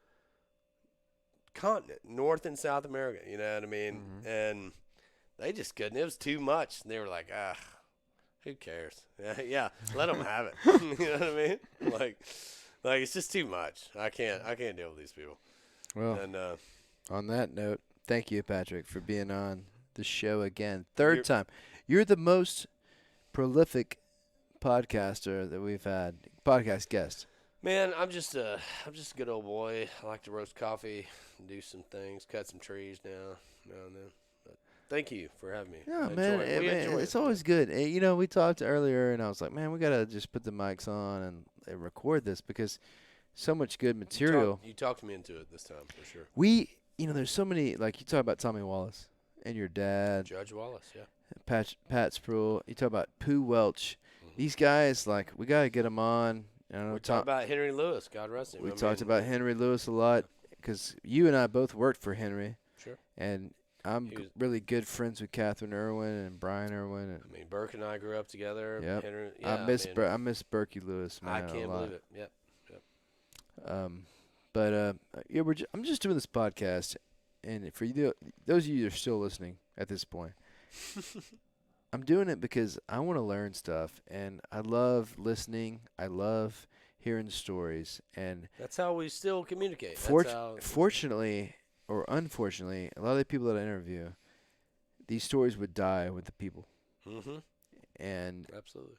[SPEAKER 2] continent, North and South America, you know what I mean?
[SPEAKER 1] Mm-hmm.
[SPEAKER 2] And they just couldn't. It was too much. And they were like, who cares? Yeah, let them have it. You know what I mean? Like it's just too much. I can't deal with these people.
[SPEAKER 1] Well,
[SPEAKER 2] and
[SPEAKER 1] on that note, thank you, Patrick, for being on the show again. Third time. You're the most prolific podcaster that we've had, podcast guest.
[SPEAKER 2] Man, I'm just a good old boy. I like to roast coffee, do some things, cut some trees now and then. But thank you for having me.
[SPEAKER 1] Yeah, man, it's always good. And, we talked earlier, and I was like, man, we got to just put the mics on and record this because so much good material.
[SPEAKER 2] You talked me into it this time, for sure.
[SPEAKER 1] There's so many, like you talk about Tommy Wallace and your dad.
[SPEAKER 2] Judge Wallace, yeah.
[SPEAKER 1] Pat Spruiell. You talk about Pooh Welch. Mm-hmm. These guys, we got to get them on.
[SPEAKER 2] We talked about Henry Lewis, God rest him.
[SPEAKER 1] We talked about Henry Lewis a lot because you and I both worked for Henry.
[SPEAKER 2] Sure.
[SPEAKER 1] And I'm really good friends with Catherine Irwin and Brian Irwin. And
[SPEAKER 2] Burke and I grew up together.
[SPEAKER 1] Yep.
[SPEAKER 2] Henry,
[SPEAKER 1] I miss Berkey Lewis, man.
[SPEAKER 2] I can't believe it. Yep.
[SPEAKER 1] I'm just doing this podcast, and for you, those of you that are still listening at this point, I'm doing it because I want to learn stuff, and I love listening. I love hearing stories, and
[SPEAKER 2] that's how we still communicate.
[SPEAKER 1] Fortunately or unfortunately, a lot of the people that I interview, these stories would die with the people.
[SPEAKER 2] Mm-hmm.
[SPEAKER 1] And
[SPEAKER 2] absolutely.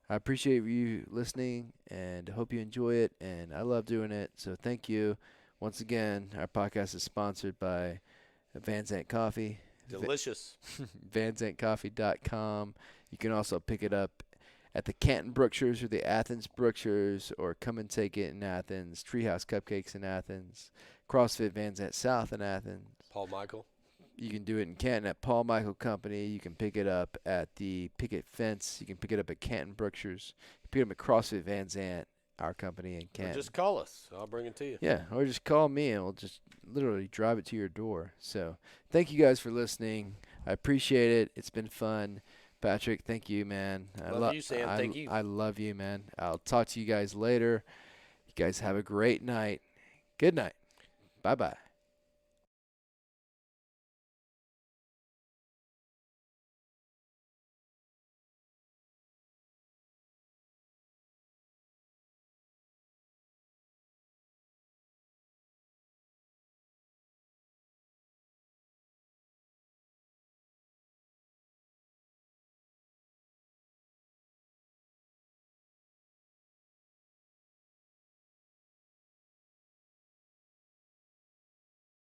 [SPEAKER 1] I appreciate you listening, and hope you enjoy it, and I love doing it. So thank you once again. Our podcast is sponsored by Van Zandt Coffee.
[SPEAKER 2] Delicious.
[SPEAKER 1] VanZandtCoffee.com. You can also pick it up at the Canton Brookshires or the Athens Brookshires, or come and take it in Athens. Treehouse Cupcakes in Athens. CrossFit Van Zandt South in Athens.
[SPEAKER 2] Paul Michael.
[SPEAKER 1] You can do it in Canton at Paul Michael Company. You can pick it up at the Picket Fence. You can pick it up at Canton Brookshires. You pick it up at CrossFit Van Zandt, our company in Canton.
[SPEAKER 2] Or just call us. I'll bring it to you.
[SPEAKER 1] Yeah, or just call me and we'll just literally drive it to your door. So thank you guys for listening. I appreciate it. It's been fun. Patrick, thank you, man.
[SPEAKER 2] Love you, Sam. Thank you.
[SPEAKER 1] I love you, man. I'll talk to you guys later. You guys have a great night. Good night. Bye-bye.